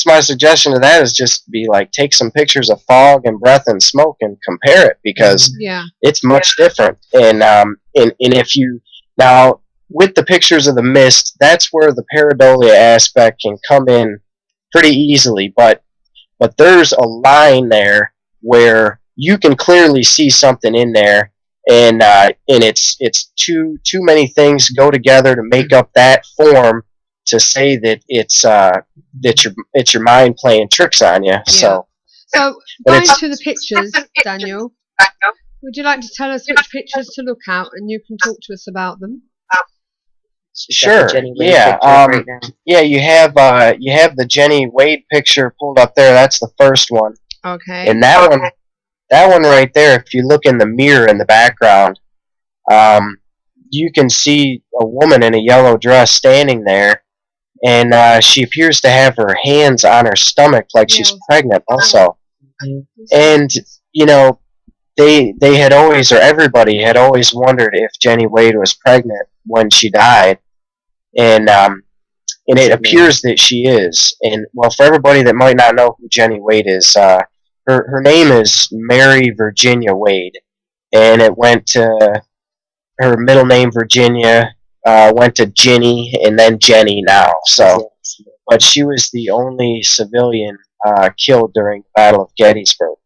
my suggestion to that is just be like take some pictures of fog and breath and smoke and compare it, because it's much different. And if you now with the pictures of the mist, that's where the pareidolia aspect can come in pretty easily. But there's a line there where you can clearly see something in there, and it's too many things go together to make up that form to say that it's your mind playing tricks on you. So going to the pictures, Daniel, would you like to tell us which pictures to look at, and you can talk to us about them? Sure. Yeah. Yeah. You have the Jenny Wade picture pulled up there. That's the first one. Okay. And that one right there, if you look in the mirror in the background, you can see a woman in a yellow dress standing there, and she appears to have her hands on her stomach like she's pregnant also. And they had always, or everybody had always wondered if Jenny Wade was pregnant when she died, and it appears that she is. And well, for everybody that might not know who Jenny Wade is, her name is Mary Virginia Wade, and it went to her middle name Virginia, went to Ginny, and then Jenny now. So, but she was the only civilian killed during the Battle of Gettysburg.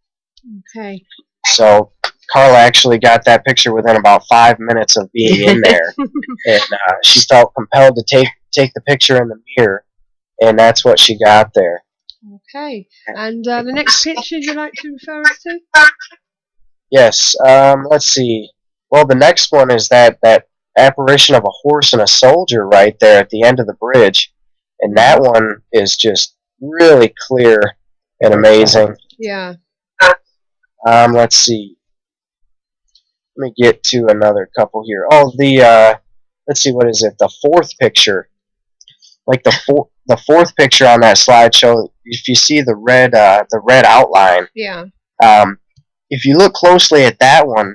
Okay. So Carla actually got that picture within about 5 minutes of being in there, and she felt compelled to take the picture in the mirror, and that's what she got there. Okay. And the next picture you'd like to refer us to? Yes. Let's see. Well, the next one is that apparition of a horse and a soldier right there at the end of the bridge, and that one is just really clear and amazing. Yeah. Let's see. Let me get to another couple here. Oh, let's see, what is it? The fourth picture. Like the fourth picture on that slideshow, if you see the red outline. Yeah. If you look closely at that one,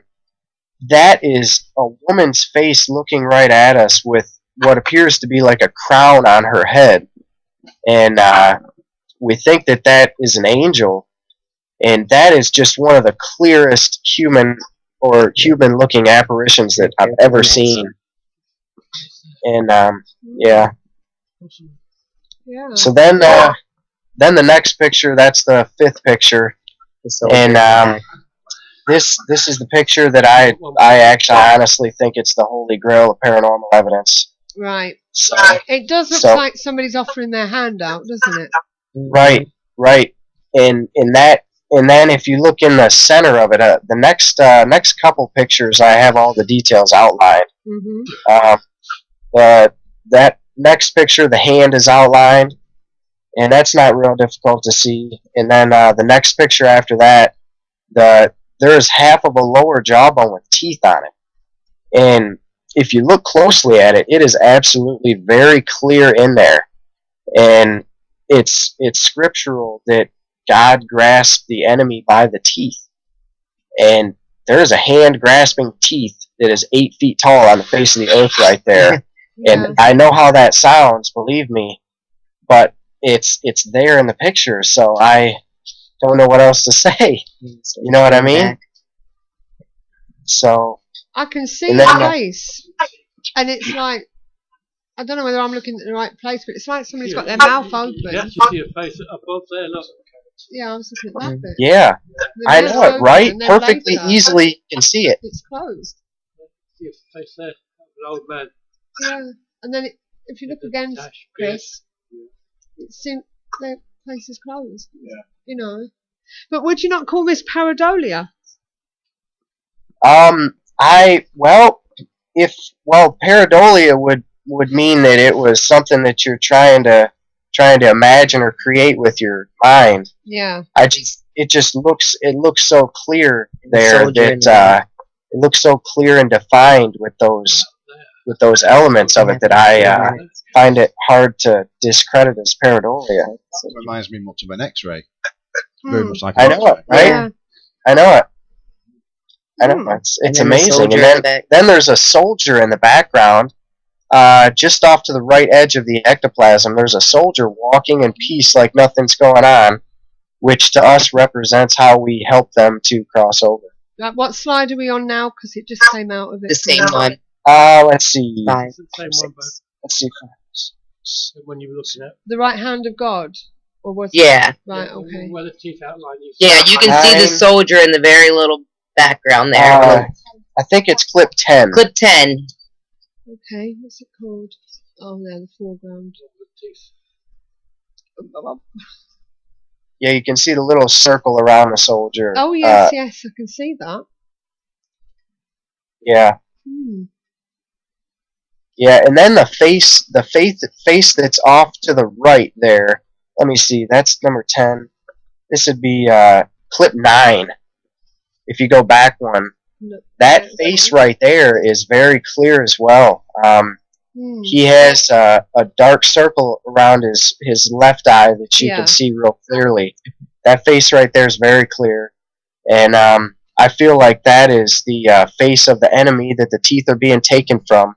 that is a woman's face looking right at us with what appears to be like a crown on her head, and we think that is an angel. And that is just one of the clearest human-looking apparitions that I've ever seen. And yeah. So then the next picture, that's the fifth picture, and this is the picture that I actually honestly think it's the holy grail of paranormal evidence. Right. So it does look like somebody's offering their hand out, doesn't it? Right. And then if you look in the center of it, the next couple pictures, I have all the details outlined. That next picture, the hand is outlined, and that's not real difficult to see. And then the next picture after that, there's half of a lower jawbone with teeth on it. And if you look closely at it, it is absolutely very clear in there. And it's scriptural that God grasped the enemy by the teeth. And there's a hand grasping teeth that is 8 feet tall on the face of the earth right there. And I know how that sounds, believe me, but it's there in the picture, so I don't know what else to say. You know what I mean? So I can see the face, and it's like, I don't know whether I'm looking at the right place, but it's like somebody's got their mouth open. You actually see a face above there, look. Yeah, I was looking at that bit. Yeah, I know it, right? Perfectly easily can see it. It's closed. See a face there, an old man. Yeah, and then if you look again, Chris, it seems the place is closed. Yeah. You know, but would you not call this pareidolia? Pareidolia would mean that it was something that you're trying to imagine or create with your mind. Yeah. It looks so clear there that it looks so clear and defined with those with those elements of it that I find it hard to discredit as pareidolia. It reminds me much of an X-ray. Very much like I an know it, X-ray. right? Yeah. I know it. I know it's And then the amazing. soldier And in the back. then there's a soldier in the background, just off to the right edge of the ectoplasm. There's a soldier walking in peace like nothing's going on, which to us represents how we help them to cross over. What slide are we on now? Because it just came out of it. The same one. Let's see. 5. It's the same one, but Let's see. the one you were looking at. The right hand of God, or was Yeah. it? Right. Yeah, Okay. where the teeth outline is. Yeah, you can see the 9. soldier in the very little background there. I think it's clip 10. Clip 10. Okay. What's it called? Oh, there, the foreground. Yeah, you can see the little circle around the soldier. Oh yes, yes, I can see that. Yeah. Yeah, and then the face that's off to the right there. Let me see. That's number 10. This would be clip 9. If you go back one, No. that face right there is very clear as well. He has a dark circle around his left eye that you can see real clearly. That face right there is very clear, and I feel like that is the face of the enemy that the teeth are being taken from.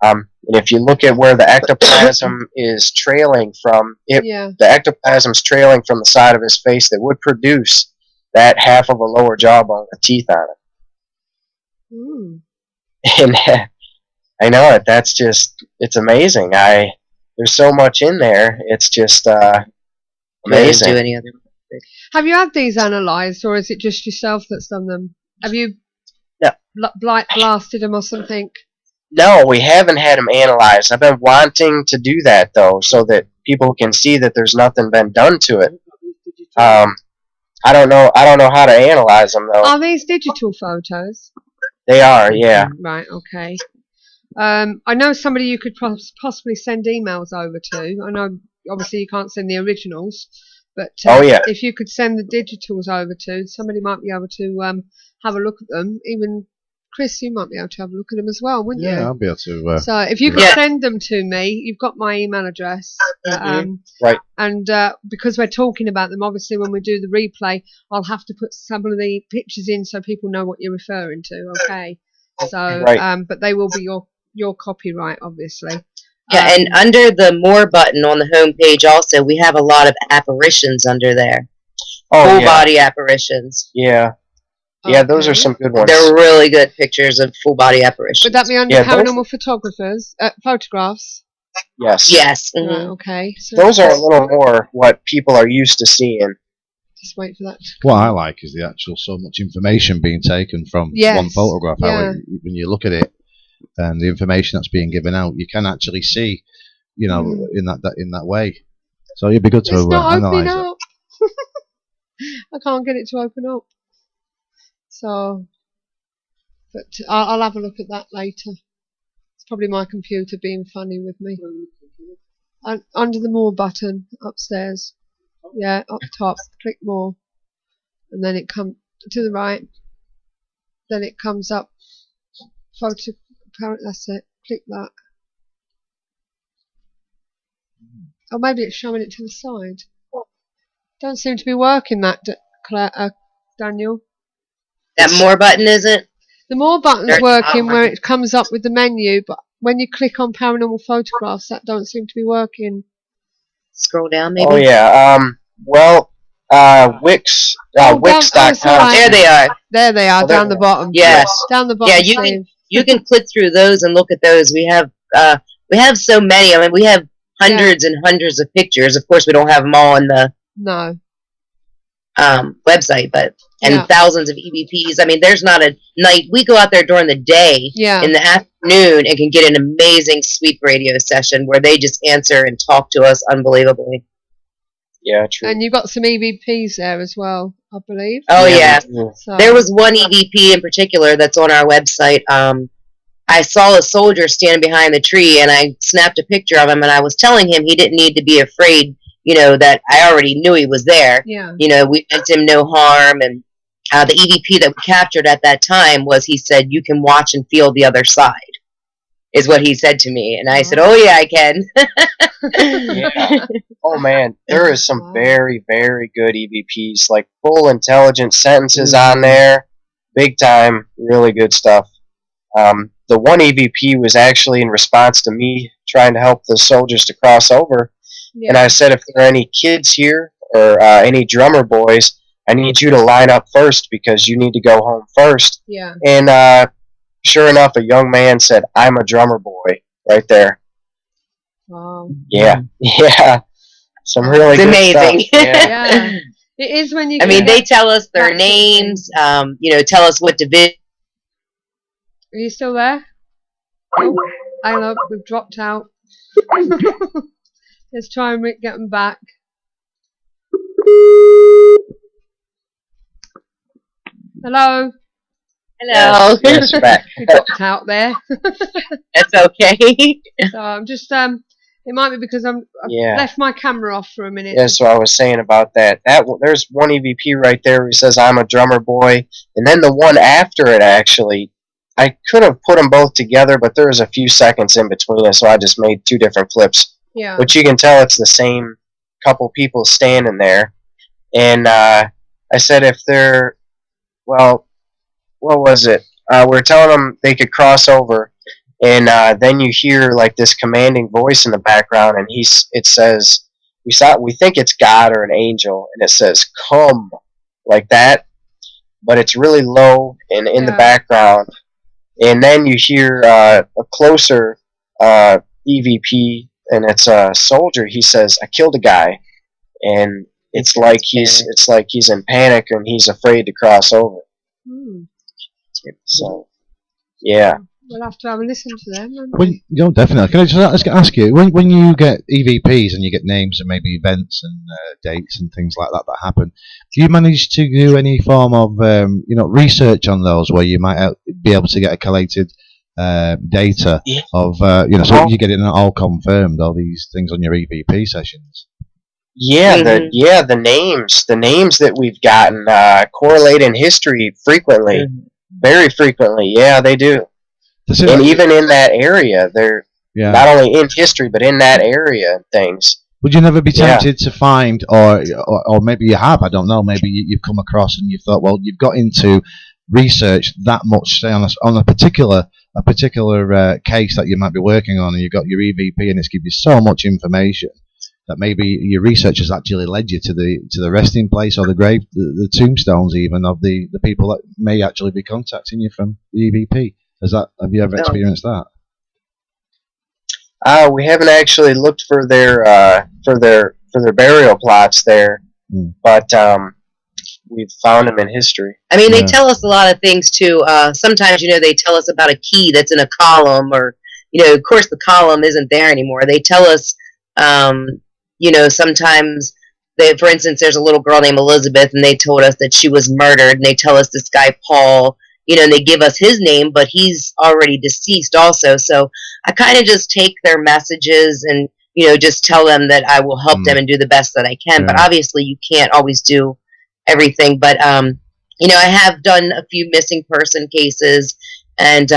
And if you look at where the ectoplasm is trailing from, the ectoplasm's trailing from the side of his face that would produce that half of a lower jawbone with teeth on it. And I know it. That's just, it's amazing. There's so much in there. It's just amazing. Do any other? Have you had these analysed, or is it just yourself that's done them? Have you blasted them or something? No, we haven't had them analyzed. I've been wanting to do that though, so that people can see that there's nothing been done to it. I don't know how to analyze them though. Are these digital photos? They are, yeah. Right. Okay. I know somebody you could possibly send emails over to. I know obviously you can't send the originals, but if you could send the digitals over to, somebody might be able to have a look at them. Even Chris, you might be able to have a look at them as well, wouldn't you? Yeah, I'll be able to. So if you could send them to me, you've got my email address. Right. And because we're talking about them, obviously when we do the replay, I'll have to put some of the pictures in so people know what you're referring to. Okay. So, but they will be your copyright, obviously. Yeah, and under the More button on the home page also, we have a lot of apparitions under there. Full body apparitions. Yeah. Yeah, those are some good ones. They're really good pictures of full body apparitions. Would that be under paranormal photographs? Yes. Yes. Right, okay. So those are a little more what people are used to seeing. Just wait for that. What I like is the actual so much information being taken from one photograph. How when you look at it and the information that's being given out, you can actually see, in that way. So it'd be good to analyse it. I can't get it to open up. So, but I'll have a look at that later. It's probably my computer being funny with me. Under the More button upstairs. Yeah, up top. Click More. And then it comes to the right. Then it comes up. Photo. That's it. Click that. Or maybe it's showing it to the side. Don't seem to be working that, Daniel. That More button isn't? The More button's working where it comes up with the menu, but when you click on paranormal photographs, that don't seem to be working. Scroll down, maybe. Oh yeah. Wix. Wix.com. There they are. There they are, down the bottom. Yes. Down the bottom. Yeah, you can click through those and look at those. We have so many. I mean, we have hundreds and hundreds of pictures. Of course, we don't have them all on the website, but thousands of EVPs. I mean, there's not a night. We go out there during the day in the afternoon and can get an amazing sweep radio session where they just answer and talk to us unbelievably. Yeah, true. And you've got some EVPs there as well, I believe. Oh, yeah. So. There was one EVP in particular that's on our website. I saw a soldier standing behind the tree, and I snapped a picture of him, and I was telling him he didn't need to be afraid, that I already knew he was there. Yeah. We meant him no harm, and the EVP that we captured at that time he said, you can watch and feel the other side. is what he said to me. And I said, oh, yeah, I can. Yeah. Oh, man. There is some very, very good EVPs, like full intelligent sentences on there. Big time. Really good stuff. The one EVP was actually in response to me trying to help the soldiers to cross over. Yeah. And I said, if there are any kids here or any drummer boys, I need you to line up first because you need to go home first. Yeah. And sure enough, a young man said, I'm a drummer boy right there. Wow. Yeah. Yeah. Some really It's good amazing. stuff. Yeah. Yeah. It is when you. I mean, they tell us their that sort of thing. names, tell us what division. Are you still there? Oh, I love. We've dropped out. Let's try and get them back. Hello. Hello. Yes, you're back. We dropped out there. That's okay. So I'm just it might be because I've Yeah. left my camera off for a minute. Yeah, so I was saying about that. There's one EVP right there who says, I'm a drummer boy. And then the one after it, actually, I could have put them both together, but there was a few seconds in between us, so I just made two different clips. Yeah. But you can tell it's the same couple people standing there. And I said if they're, well, what was it? We're telling them they could cross over. And then you hear like this commanding voice in the background, and it says, we think it's God or an angel, and it says, come, like that. But it's really low and in the background. And then you hear a closer EVP, and it's a soldier. He says, I killed a guy. And it's like he's in panic and he's afraid to cross over. So, yeah. We'll have to have a listen to them. Definitely. Can I just ask you, when you get EVPs and you get names and maybe events and dates and things like that happen, do you manage to do any form of research on those where you might be able to get a collated data of so you get it all confirmed, all these things on your EVP sessions? Yeah, the names that we've gotten correlate in history frequently, very frequently. Yeah, they do. And even in that area, they're not only in history, but in that area and things. Would you never be tempted to find, or maybe you have, I don't know, maybe you've come across and you've thought, well, you've got into research that much, say, on a particular case that you might be working on, and you've got your EVP and it's given you so much information that maybe your research has actually led you to the resting place or the grave, the tombstones even, of the people that may actually be contacting you from the EVP. Have you ever experienced that? We haven't actually looked for their burial plots there, but we've found them in history. I mean, they tell us a lot of things too. Sometimes, they tell us about a key that's in a column, or of course the column isn't there anymore. They tell us, sometimes. For instance, there's a little girl named Elizabeth, and they told us that she was murdered, and they tell us this guy Paul. And they give us his name, but he's already deceased also. So I kind of just take their messages and, just tell them that I will help them and do the best that I can. But obviously you can't always do everything. But, I have done a few missing person cases, and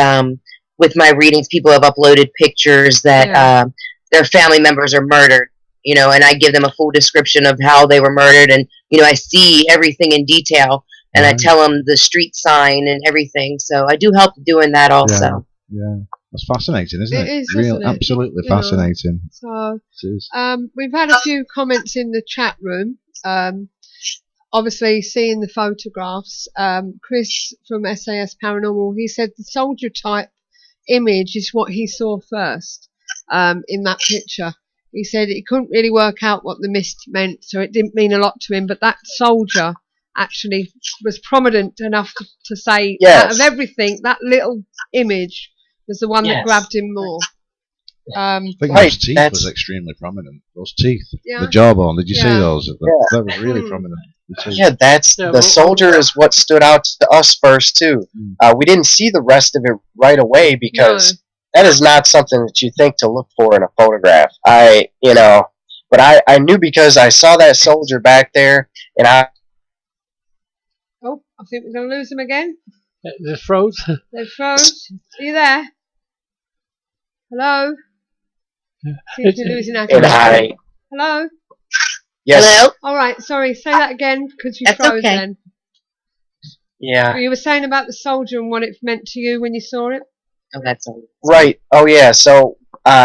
with my readings, people have uploaded pictures that their family members are murdered, and I give them a full description of how they were murdered. And, I see everything in detail. And I tell them the street sign and everything. So I do help doing that also. Yeah. That's fascinating, isn't it? It is, isn't it? Absolutely fascinating. So, we've had a few comments in the chat room. Obviously, seeing the photographs. Chris from SAS Paranormal, he said the soldier type image is what he saw first in that picture. He said he couldn't really work out what the mist meant, so it didn't mean a lot to him. But that soldier actually was prominent enough to say, out of everything, that little image was the one that grabbed him more. I think those teeth was extremely prominent. Those teeth, the jawbone. Did you see those? That was really prominent. Yeah, the soldier is what stood out to us first too. We didn't see the rest of it right away because that is not something that you think to look for in a photograph. But I knew because I saw that soldier back there, and Oh, I think we're going to lose them again. They froze. They froze. Are you there? Hello? Yeah. Seems to be losing our And connection. Hello? yes, Hello? All right, sorry, say that again because you That's froze okay. then. yeah, You were saying about the soldier and what it meant to you when you saw it? Oh, that's all. right. Oh, yeah. So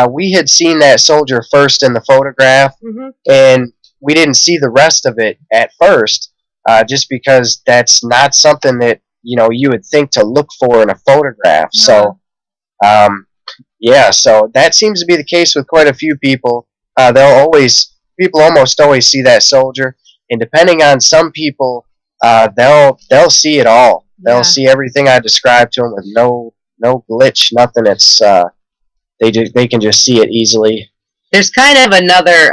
we had seen that soldier first in the photograph, Mm-hmm. and we didn't see the rest of it at first, just because that's not something that you would think to look for in a photograph. No. So, yeah. So that seems to be the case with quite a few people. People almost always see that soldier, and depending on some people, they'll see it all. They'll Yeah. see everything I described to them with no glitch, nothing. It's they can just see it easily. There's kind of another,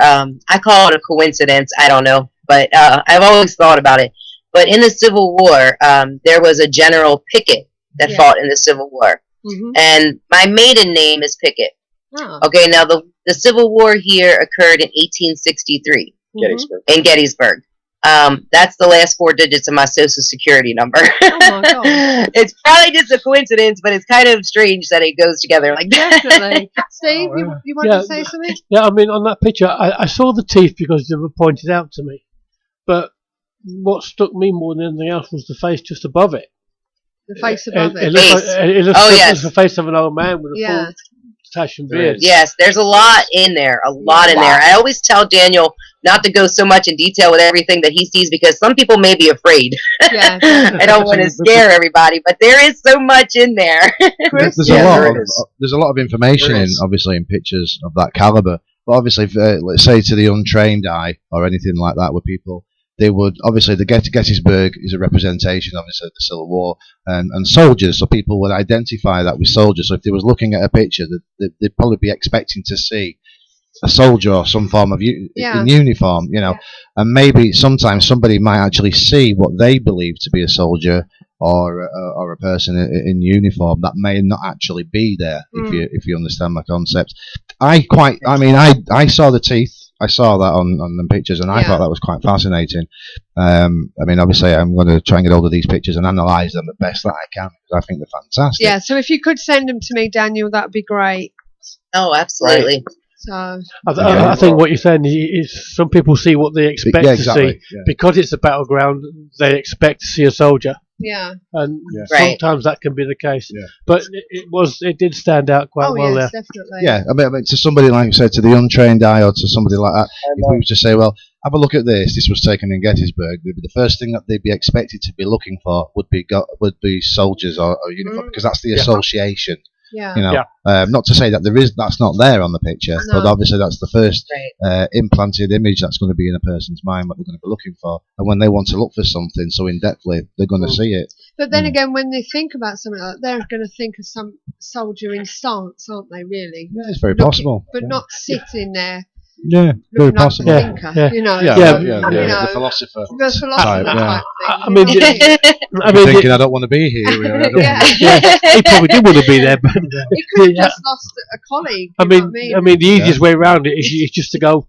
I call it a coincidence, I don't know, but I've always thought about it. But in the Civil War, there was a General Pickett that Yeah. fought in the Civil War. Mm-hmm. And my maiden name is Pickett. Oh. Okay, now the Civil War here occurred in 1863 Gettysburg. in Gettysburg. That's the last 4 digits of my social security number. Oh my God. It's probably just a coincidence, but it's kind of strange that it goes together like that. Definitely. Steve, you want to say something? Yeah, I mean, on that picture, I saw the teeth because they were pointed out to me. But what struck me more than anything else was the face just above it. The face above It it. looks Face. like, it looks Oh, like yes. the face of an old man with a Yeah. full tash and There beard. is. Yes, there's a lot in there, a lot in there. I always tell Daniel not to go so much in detail with everything that he sees because some people may be afraid. Yeah. I don't want to scare everybody, but there is so much in there. Chris? There's Yeah, a lot. there is. There's a lot of information There in, is. obviously, in pictures of that caliber. But obviously, if, let's say to the untrained eye or anything like that, where people they would obviously the Gettysburg is a representation, obviously, of the Civil War and soldiers. So people would identify that with soldiers. So if they was looking at a picture, they'd probably be expecting to see a soldier or some form of in uniform, and maybe sometimes somebody might actually see what they believe to be a soldier or a person in uniform that may not actually be there. If you understand my concept, I saw the teeth. I saw that on the pictures, and I thought that was quite fascinating. I mean, obviously, I'm going to try and get hold of these pictures and analyse them the best that I can because I think they're fantastic. Yeah, so if you could send them to me, Daniel, that would be great. Oh, absolutely. So I think what you're saying is some people see what they expect to see. Yeah. Because it's a battleground, they expect to see a soldier. yeah. And Right. sometimes that can be the case. Yeah. But it did stand out quite Oh well yes, there. definitely. Yeah, I mean, to somebody like you said, to the untrained eye or to somebody like that, if we were to say, well, have a look at this. This was taken in Gettysburg. The first thing that they'd be expected to be looking for would be soldiers or uniform because that's the association. Yeah. Not to say that that's not there on the picture, but obviously that's the first implanted image that's going to be in a person's mind what they're going to be looking for, and when they want to look for something so in depthly, they're going to see it. But then again, when they think about something like that, they're going to think of some soldier in stance, aren't they? Really? Yeah, it's very possible. But not sitting there. Yeah, very looking like possible. a thinker, Yeah. you know. The philosopher. The philosopher Type, type I thing. mean, you know what I mean? Thinking I don't want to be here. Really. I don't Yeah. he probably did want to be there, but He could have just lost a colleague. I you know mean, what I mean? the easiest way around it is just to go.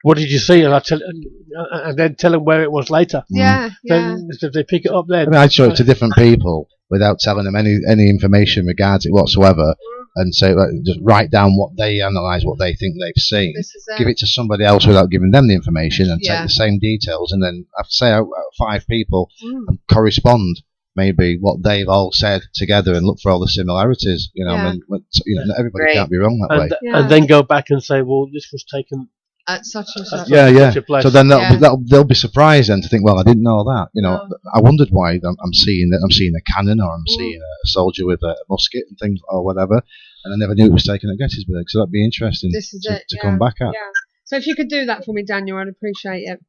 What did you see? And then tell them where it was later. Yeah, yeah. Then if they pick it up, then I mean, I'd show it to different people without telling them any information regards it whatsoever, and say just write down what they analyse, what they think they've seen. This is Give it to somebody else without giving them the information, and Yeah. take the same details, and then have to say out 5 people and correspond maybe what they've all said together and look for all the similarities. Yeah. Not everybody Right. can't be wrong that way. Yeah. and then go back and say, well, this was taken. At such and such. Yeah. such a place. So then Yeah. they'll be surprised then to think, well, I didn't know that. No. I wondered why I'm seeing a cannon or I'm seeing a soldier with a musket and things or whatever, and I never knew it was taken at Gettysburg. So that'd be interesting This is it. to come back at. Yeah. So if you could do that for me, Daniel, I'd appreciate it.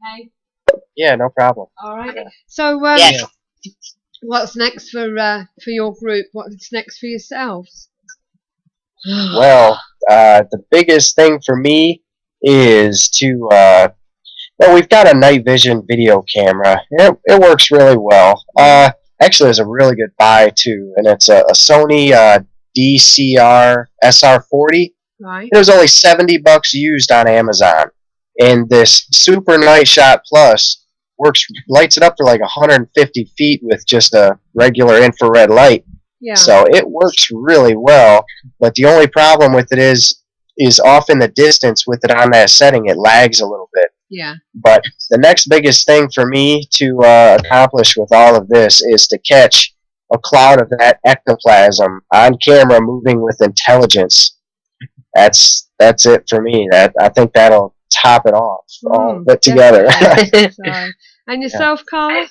Okay. Yeah, no problem. All right. So Yes. what's next for your group? What's next for yourselves? Well, the biggest thing for me is to, we've got a night vision video camera. It works really well. Actually, it's a really good buy, too, and it's a Sony DCR SR40. Right. It was only $70 used on Amazon. And this Super Night Shot Plus lights it up to like 150 feet with just a regular infrared light. Yeah. So it works really well. But the only problem with it is off in the distance with it on that setting. It lags a little bit. Yeah. But the next biggest thing for me to accomplish with all of this is to catch a cloud of that ectoplasm on camera moving with intelligence. That's it for me. I think that'll top it off, all put together. So, and yourself, Carla?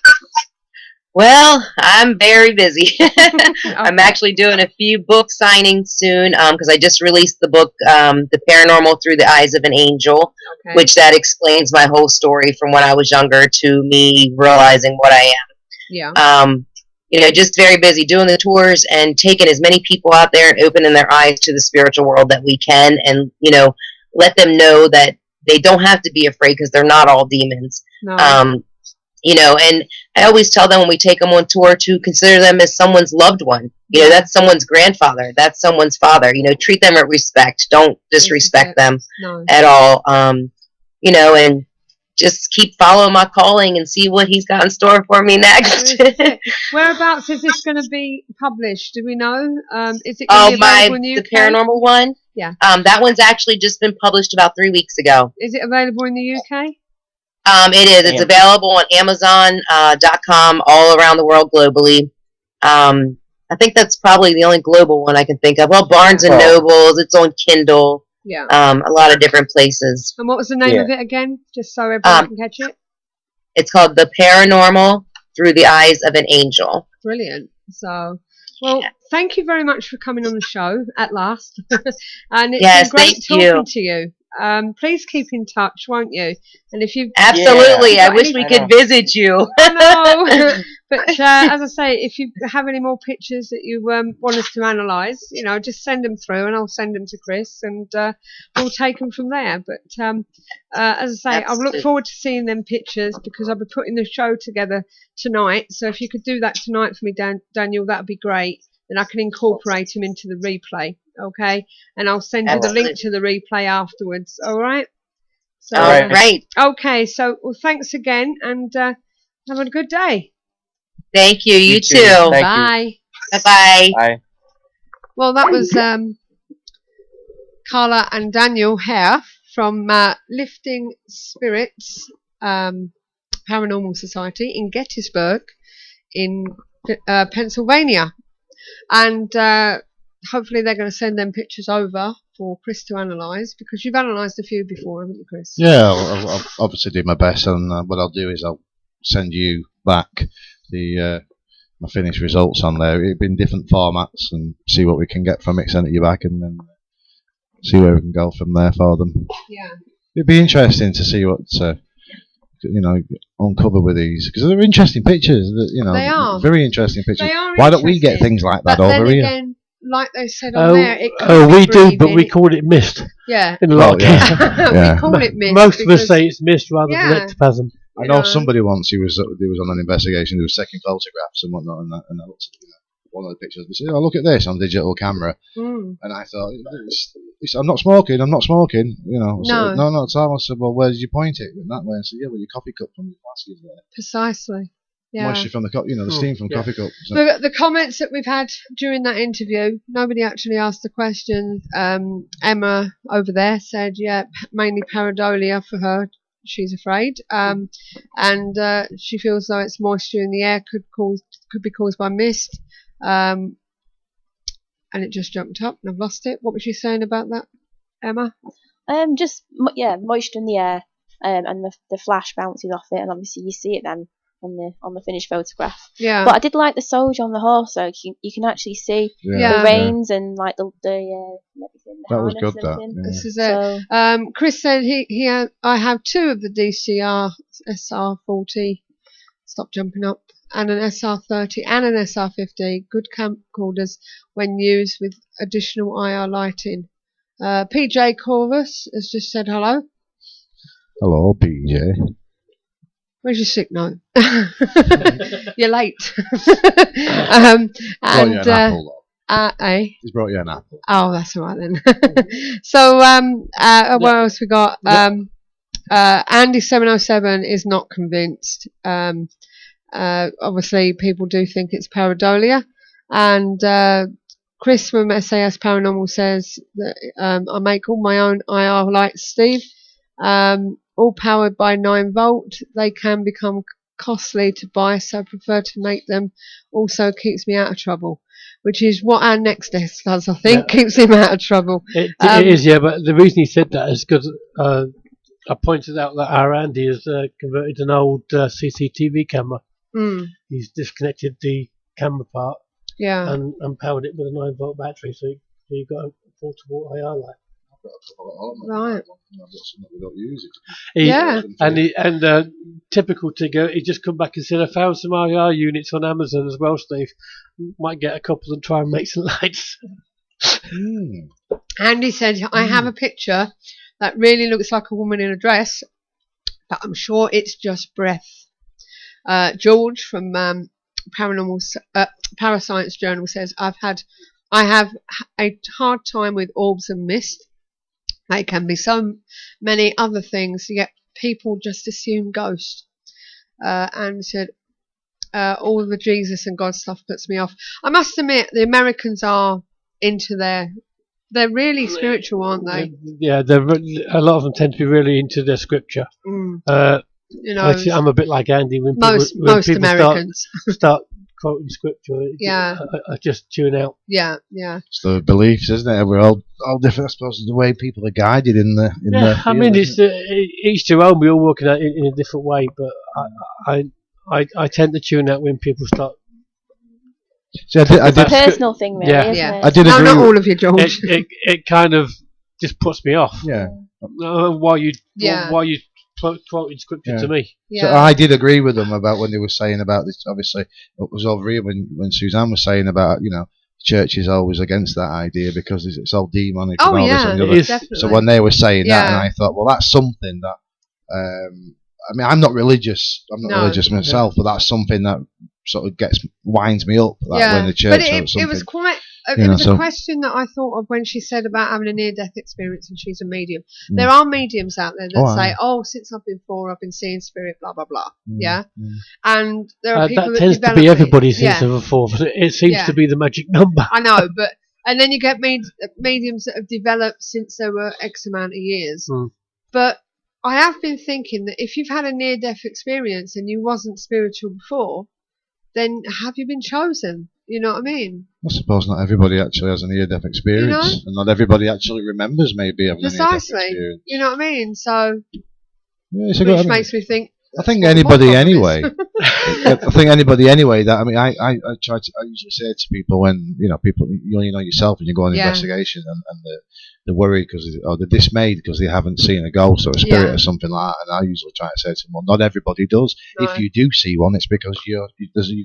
Well, I'm very busy. I'm actually doing a few book signings soon because I just released the book, The Paranormal Through the Eyes of an Angel, which that explains my whole story from when I was younger to me realizing what I am. Yeah. You know, just very busy doing the tours and taking as many people out there and opening their eyes to the spiritual world that we can, and, you know, let them know that they don't have to be afraid because they're not all demons. No. You know, and I always tell them when we take them on tour to consider them as someone's loved one. You know, that's someone's grandfather. That's someone's father. You know, treat them with respect. Don't disrespect them at all. You know, and just keep following my calling and see what he's got in store for me next. Whereabouts is this going to be published? Do we know? Is it going to be available in the UK? The paranormal one? Yeah. That one's actually just been published about 3 weeks ago. Is it available in the UK? It is. It's available on Amazon.com all around the world globally. I think that's probably the only global one I can think of. Well, Barnes and Nobles. It's on Kindle. Yeah. A lot of different places. And what was the name of it again? Just so everyone can catch it. It's called The Paranormal Through the Eyes of an Angel. Brilliant. So, well, thank you very much for coming on the show at last. And it's been great talking to you. Please keep in touch, won't you? And if you absolutely, I wish we could visit you. I know, but as I say, if you have any more pictures that you want us to analyse, you know, just send them through, and I'll send them to Chris, and we'll take them from there. But as I say, I look forward to seeing them pictures because I'll be putting the show together tonight. So if you could do that tonight for me, Daniel, that'd be great. Then I can incorporate them into the replay. Okay, and I'll send you the link to the replay afterwards. All right. So, all right. Okay. So, well, thanks again, and have a good day. Thank you. You too. Bye. Bye. Bye. Well, that was Carla and Daniel Hehir from Lifting Spirits Paranormal Society in Gettysburg in Pennsylvania, and hopefully they're going to send them pictures over for Chris to analyse, because you've analysed a few before, haven't you, Chris? Yeah, I'll obviously do my best, and what I'll do is I'll send you back the my finished results on there. It'll be in different formats, and see what we can get from it, send it you back, and then see where we can go from there for them. Yeah. It'd be interesting to see what you know, uncover with these, because they're interesting pictures. You know, they are very interesting pictures. They are. Why don't we get things like that over here? Again, like they said on there, it we do, but we call it mist. Yeah. In a lot of cases. We call it mist. Most of us say it's mist rather than ectoplasm. I know somebody once, he was on an investigation, he was taking photographs and whatnot, and I looked at one of the pictures, they said, "Oh, look at this on digital camera," and I thought, "I'm not smoking, you know." So, no, not at all. I said, "Well, where did you point it?" And that way, I said, "Yeah, well, your coffee cup from your flask is there." Precisely. Yeah. Moisture from the cup, you know, the steam from coffee cup. So. The comments that we've had during that interview, nobody actually asked the question. Emma over there said, "Yeah, mainly pareidolia for her. She's afraid, and she feels though it's moisture in the air could be caused by mist." And it just jumped up and I've lost it. What was you saying about that, Emma? Just moisture in the air, and the flash bounces off it, and obviously you see it then on the finished photograph. Yeah. But I did like the soldier on the horse, so you can actually see the reins and like the everything. That was good. That. This is it. Chris said I have 2 of the DCR SR40. Stop jumping up. And an SR30 and an SR50, good camcorders when used with additional IR lighting. PJ Corvus has just said hello. Hello, PJ. Where's your sick note? You're late. And you an apple, He's brought you an apple. Oh, that's all right then. So, what else we got? Andy707 is not convinced. Obviously, people do think it's pareidolia. And Chris from SAS Paranormal says that I make all my own IR lights, Steve. All powered by 9-volt. They can become costly to buy, so I prefer to make them. Also keeps me out of trouble, which is what our next guest does, I think. Keeps him out of trouble. It is, yeah, but the reason he said that is because I pointed out that our Andy has converted an old CCTV camera. He's disconnected the camera part and powered it with a 9-volt battery, so you got a portable IR light. Right. And typical Tigger, he just come back and said, I found some IR units on Amazon as well, Steve. Might get a couple and try and make some lights. Andy said, I have a picture that really looks like a woman in a dress, but I'm sure it's just breath. George from Parascience Journal says, I have a hard time with orbs and mist. They can be so many other things, yet people just assume ghost. And said, all the Jesus and God stuff puts me off. I must admit, the Americans are into they're really spiritual, aren't they? Yeah, a lot of them tend to be really into their scripture. You know, I'm a bit like Andy when people Americans start quoting scripture. I just tune out. Yeah. It's the beliefs, isn't it? We're all different. I suppose the way people are guided in the. I mean, it's each their own. We all work in a different way, but I tend to tune out when people start. See, I did a personal thing, really. Isn't it? I did agree. Not all of you, George. It kind of just puts me off. Yeah. Why you quoting scripture to me? So I did agree with them about when they were saying about this. Obviously, it was over here when Suzanne was saying about church is always against that idea because it's all demonic. Oh and all yeah, this and so when they were saying that, and I thought, well, that's something that. I mean, I'm not religious. I'm not religious myself, but that's something that sort of winds me up. When the church. But it was quite. It was a question that I thought of when she said about having a near-death experience and she's a medium. There are mediums out there that say, since I've been 4, I've been seeing spirit, blah, blah, blah. And there are people that tends to be everybody since of a 4, but it seems to be the magic number. I know, and then you get mediums that have developed since there were X amount of years. But I have been thinking that if you've had a near-death experience and you wasn't spiritual before, then have you been chosen? You know what I mean? I suppose not everybody actually has a near-death experience, and not everybody actually remembers maybe having a near-death experience. You know what I mean? So, which makes me think. I think anybody anyway. I think anybody anyway. That I usually say to people when people you know yourself and you go on investigation and they're worried or they're dismayed because they haven't seen a ghost or a spirit or something like that. And I usually try to say to them, well, not everybody does. No. If you do see one, it's because you've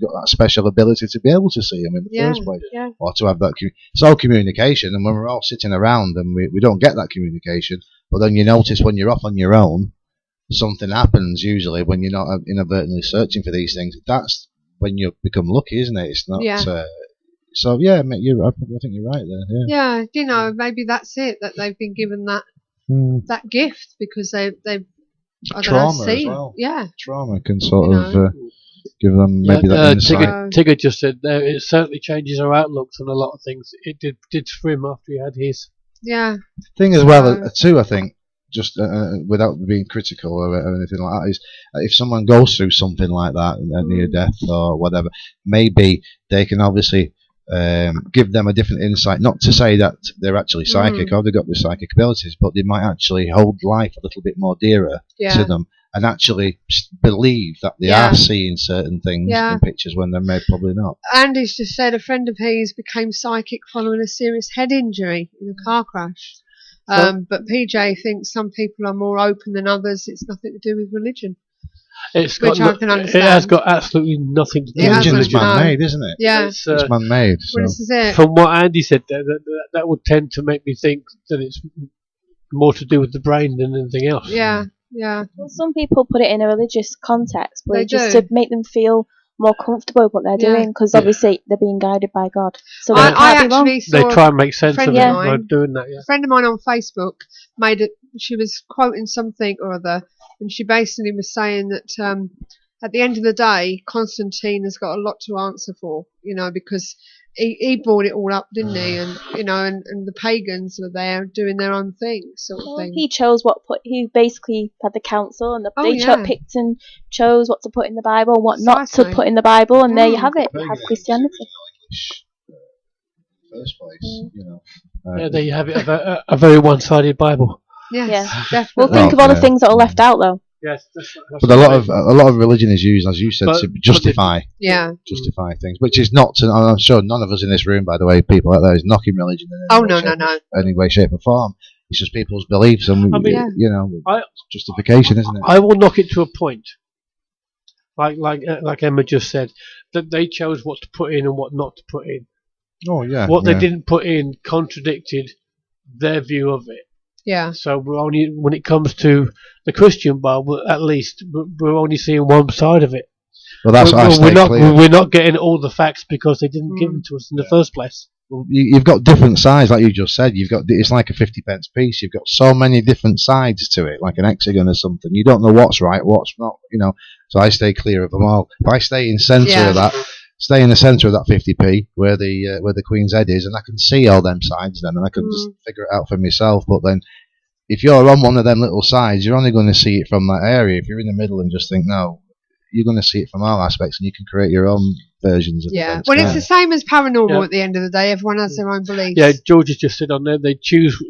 got that special ability to be able to see them in the first place, or to have that. It's all communication, and when we're all sitting around and we don't get that communication, but then you notice when you're off on your own. Something happens usually when you're not inadvertently searching for these things. That's when you become lucky, isn't it? It's not. So yeah, mate, I think you're right there. Yeah, maybe that's it. That they've been given that gift because they've trauma as well. Yeah, trauma can sort of give them maybe that insight. Tigger just said there. It certainly changes our outlooks on a lot of things. It did for him after he had his. Yeah. Thing as well too, I think. Just without being critical or anything like that, is if someone goes through something like that, near death or whatever, maybe they can obviously give them a different insight. Not to say that they're actually psychic or they've got the psychic abilities, but they might actually hold life a little bit more dearer to them and actually believe that they are seeing certain things in pictures when they're probably not. Andy's just said a friend of his became psychic following a serious head injury in a car crash. But PJ thinks some people are more open than others. It's nothing to do with religion. I can understand. It has got absolutely nothing to do with religion. It's man-made, isn't it? Yeah. It's man-made. So. Well, this is it. From what Andy said there, that would tend to make me think that it's more to do with the brain than anything else. Yeah. Well, some people put it in a religious context, but just to make them feel more comfortable with what they're doing, because obviously they're being guided by God. So I actually saw they try and make sense of it by doing that. A friend of mine on Facebook she was quoting something or other, and she basically was saying that at the end of the day, Constantine has got a lot to answer for, because he brought it all up, didn't he? And and the pagans were there doing their own thing, sort of thing. He chose he basically had the council, and they picked and chose what to put in the Bible and what not to put in the Bible, and there you have it. You have Christianity. First place, there you have it. A very one-sided Bible. Yes, definitely. Well, think of all the things that are left out, though. Yes, but a lot of religion is used, as you said, to justify things, which is not. I'm sure none of us in this room, by the way, people out there, is knocking religion in any way, shape, or form. It's just people's beliefs, and justification, isn't it? I will knock it to a point, like Emma just said, that they chose what to put in and what not to put in. Oh yeah. What they didn't put in contradicted their view of it. Yeah. So we're only, when it comes to the Christian Bible, at least we're only seeing one side of it. Well, that's we're not getting all the facts because they didn't give them to us in the first place. Well, you've got different sides, like you just said. It's like a 50p piece. You've got so many different sides to it, like an hexagon or something. You don't know what's right, what's not. So I stay clear of them all. If I stay in centre of that. Stay in the centre of that 50p where the Queen's head is, and I can see all them sides then, and I can just figure it out for myself. But then, if you're on one of them little sides, you're only going to see it from that area. If you're in the middle and just think, no, you're going to see it from all aspects, and you can create your own versions of it. Yeah, well, it's the same as paranormal at the end of the day. Everyone has their own beliefs. Yeah, George has just said on there, they choose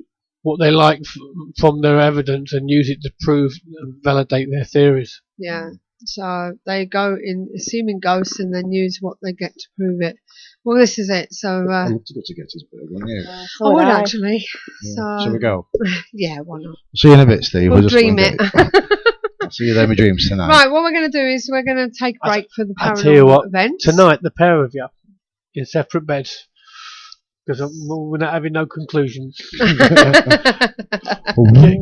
what they like from their evidence and use it to prove and validate their theories. Yeah. So they go in assuming ghosts and then use what they get to prove it. Well, this is it. So I'd love to go to Gettysburg, wouldn't you? I would actually. Yeah. So shall we go? Yeah, why not? See you in a bit, Steve. We'll dream it. I'll see you there in my dreams tonight. Right, what we're going to do is we're going to take a break for the I'll tell you what, event. Tonight, the pair of you in separate beds, because we're not having no conclusions.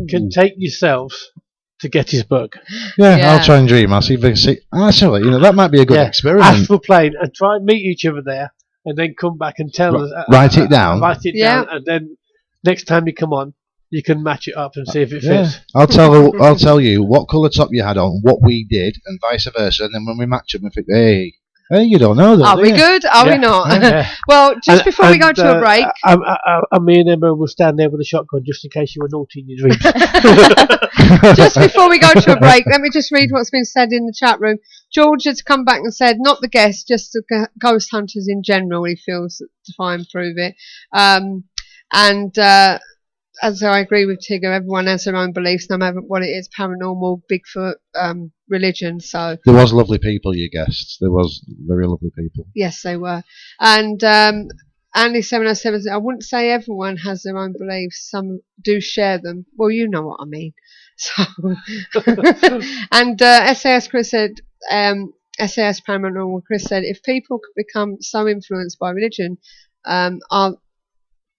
can take yourselves to Gettysburg. Yeah, I'll try and dream. I'll see if I can see. Actually, that might be a good experiment. Astral plane and try and meet each other there, and then come back and tell us. Write it down. Write it down, and then next time you come on, you can match it up and see if it fits. I'll tell you what colour top you had on, what we did, and vice versa. And then when we match them, we think, hey, you don't know that. Are we good? Are we not? Well, just before we go to a break, me and Emma will stand there with a shotgun just in case you were naughty in your dreams. Just before we go to a break, let me just read what's been said in the chat room. George has come back and said, not the guests, just the ghost hunters in general. He feels to try and prove it. As I agree with Tigger, everyone has their own beliefs, no matter what it is, paranormal, Bigfoot, religion. So there was lovely people, you guessed. There was very lovely people. Yes, they were. And Andy 707 said, I wouldn't say everyone has their own beliefs. Some do share them. Well, you know what I mean. So, and SAS Chris said, SAS Paranormal Chris said, if people could become so influenced by religion, are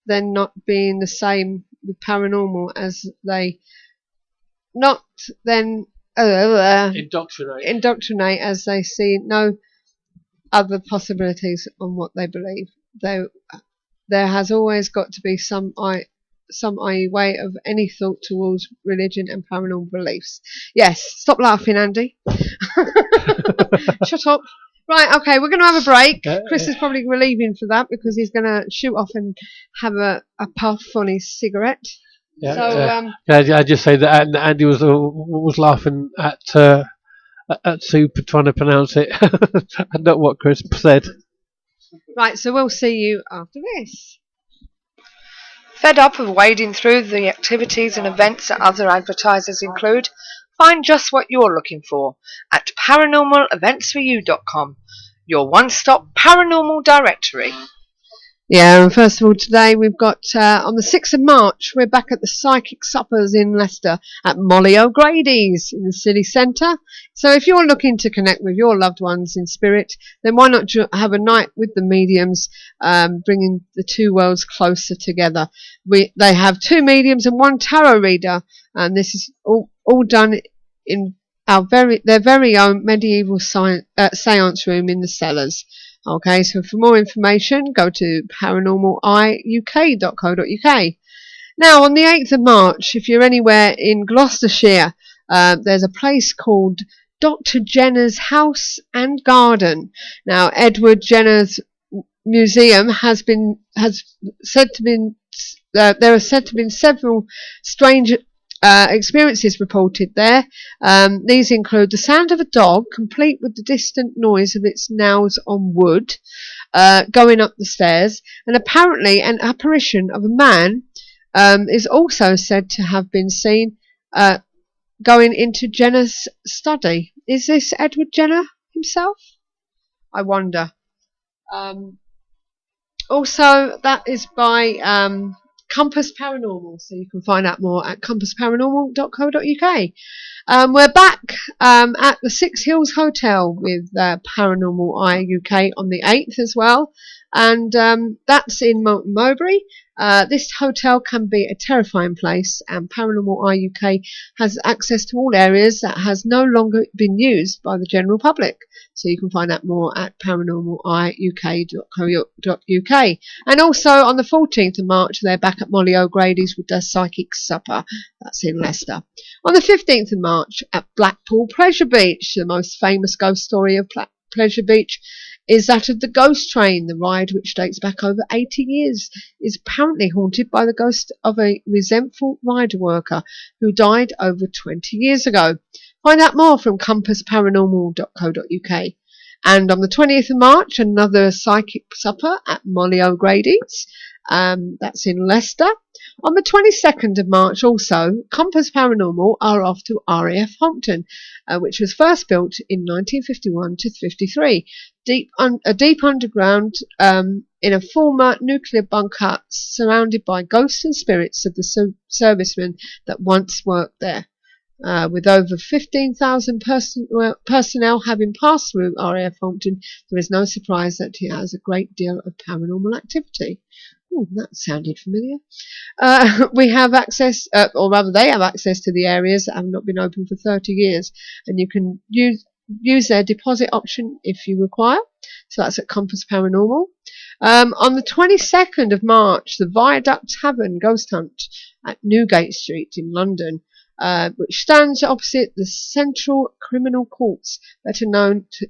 then not being the same with paranormal as they not then indoctrinate as they see no other possibilities on what they believe. There has always got to be some way of any thought towards religion and paranormal beliefs. Yes, stop laughing, Andy. Shut up. Right, okay, we're going to have a break. Chris is probably relieving for that because he's going to shoot off and have a puff on his cigarette. Yeah, so, I just say that Andy was laughing at Sue trying to pronounce it, and not what Chris said. Right, so we'll see you after this. Fed up of wading through the activities and events that other advertisers include? Find just what you're looking for at paranormaleventsforyou.com, your one-stop paranormal directory. Yeah, and first of all, today we've got, on the 6th of March, we're back at the Psychic Suppers in Leicester at Molly O'Grady's in the city centre. So if you're looking to connect with your loved ones in spirit, then why not have a night with the mediums, bringing the two worlds closer together. They have 2 mediums and 1 tarot reader, and this is all done in their very own medieval seance room in the cellars. Okay, so for more information, go to paranormaliuk.co.uk. Now, on the 8th of March, if you're anywhere in Gloucestershire, there's a place called Dr. Jenner's house and garden. Now, Edward Jenner's museum has said to been there are said to have been several strange experiences reported there. These include the sound of a dog, complete with the distant noise of its nails on wood, going up the stairs, and apparently an apparition of a man is also said to have been seen going into Jenner's study. Is this Edward Jenner himself? I wonder. Also, that is by Compass Paranormal, so you can find out more at compassparanormal.co.uk. We're back at the Six Hills Hotel with Paranormal Eye UK on the 8th as well, and that's in Moulton Mowbray. This hotel can be a terrifying place, and Paranormal Eye UK has access to all areas that has no longer been used by the general public. So you can find out more at paranormaleyeuk.co.uk. And also on the 14th of March, they're back at Molly O'Grady's with their Psychic Supper. That's in Leicester. On the 15th of March at Blackpool Pleasure Beach, the most famous ghost story of Pleasure Beach is that of the Ghost Train. The ride, which dates back over 80 years, is apparently haunted by the ghost of a resentful rider worker who died over 20 years ago. Find out more from compassparanormal.co.uk. And on the 20th of March, another Psychic Supper at Molly O'Grady's. That's in Leicester. On the 22nd of March also, Compass Paranormal are off to RAF Hompton, which was first built in 1951 to 53. Deep underground in a former nuclear bunker, surrounded by ghosts and spirits of the servicemen that once worked there. With over 15,000 personnel having passed through RAF Hompton, there is no surprise that he has a great deal of paranormal activity. Oh, that sounded familiar. We have access, or rather they have access to the areas that have not been open for 30 years, and you can use their deposit option if you require. So that's at Compass Paranormal. On the 22nd of March, the Viaduct Tavern Ghost Hunt at Newgate Street in London, which stands opposite the Central Criminal Courts, better known to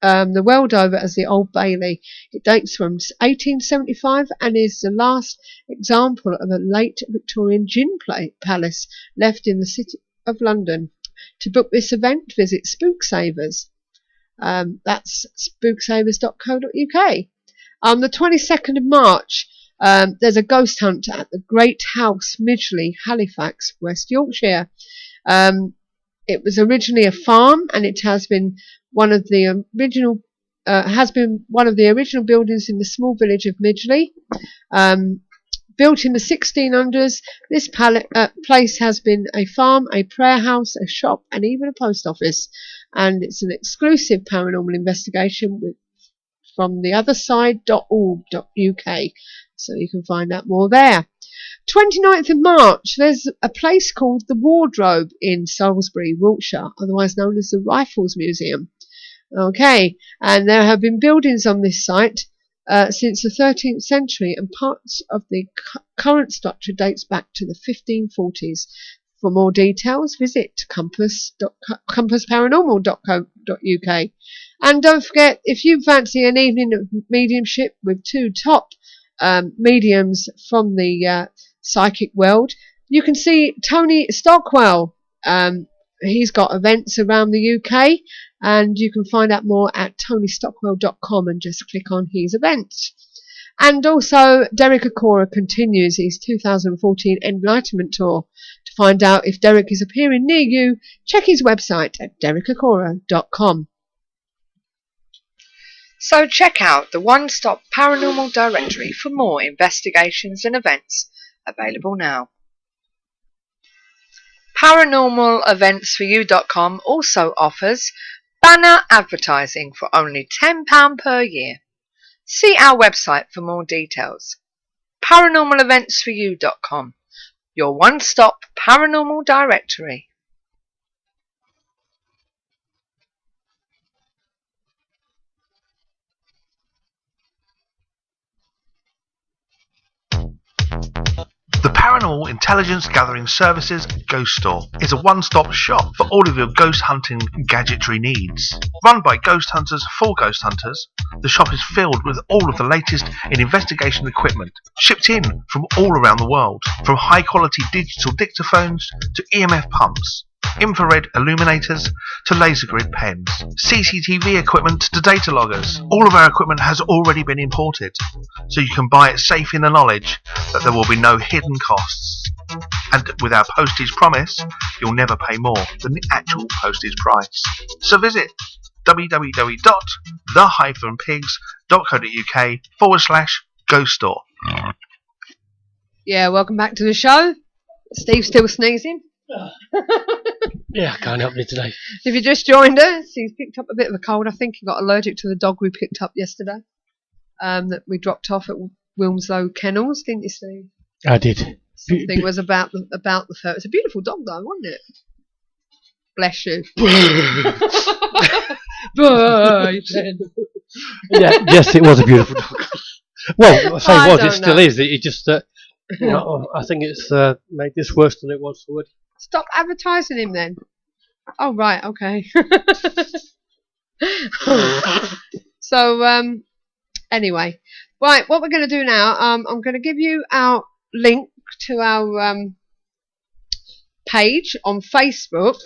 the world over as the Old Bailey. It dates from 1875 and is the last example of a late Victorian gin palace left in the City of London. To book this event, visit Spooksavers. That's spooksavers.co.uk. On the 22nd of March, there's a ghost hunt at the Great House, Midgley, Halifax, West Yorkshire. It was originally a farm, and it has been one of the original buildings in the small village of Midgley. Built in the 1600s, this place has been a farm, a prayer house, a shop, and even a post office. And it's an exclusive paranormal investigation from theotherside.org.uk. So you can find out more there. 29th of March, there's a place called the Wardrobe in Salisbury, Wiltshire, otherwise known as the Rifles Museum. Okay, and there have been buildings on this site since the 13th century, and parts of the current structure dates back to the 1540s. For more details, visit compassparanormal.co.uk. And don't forget, if you fancy an evening of mediumship with two top mediums from the psychic world, you can see Tony Stockwell. He's got events around the UK, and you can find out more at tonystockwell.com and just click on his events. And also, Derek Acora continues his 2014 Enlightenment Tour. To find out if Derek is appearing near you, check his website at derekacora.com. So check out the one-stop paranormal directory for more investigations and events, available now. ParanormalEventsForYou.com also offers banner advertising for only £10 per year. See our website for more details. ParanormalEventsForYou.com, your one-stop paranormal directory. The Paranormal Paranormal Intelligence Gathering Services Ghost Store is a one-stop shop for all of your ghost hunting gadgetry needs. Run by ghost hunters for ghost hunters, the shop is filled with all of the latest in investigation equipment, shipped in from all around the world, from high-quality digital dictaphones to EMF pumps, infrared illuminators to laser grid pens, CCTV equipment to data loggers. All of our equipment has already been imported, so you can buy it safe in the knowledge that there will be no hidden costs. And with our postage promise, you'll never pay more than the actual postage price. So visit www.the-pigs.co.uk/ghost store. Yeah, welcome back to the show. Steve's still sneezing. Yeah, I can't help it today. If you just joined us, he's picked up a bit of a cold. I think he got allergic to the dog we picked up yesterday. That we dropped off at Wilmslow Kennels, didn't you, Steve? I did. Something was about the fur. It's a beautiful dog, though, wasn't it? Bless you. Yeah, yes, it was a beautiful dog. Well, I say I was, don't it still know. is. It just, I think it's made this worse than it was already. Stop advertising him then. Oh, right, okay. So, anyway. Right, what we're going to do now, I'm going to give you our link to our page on Facebook,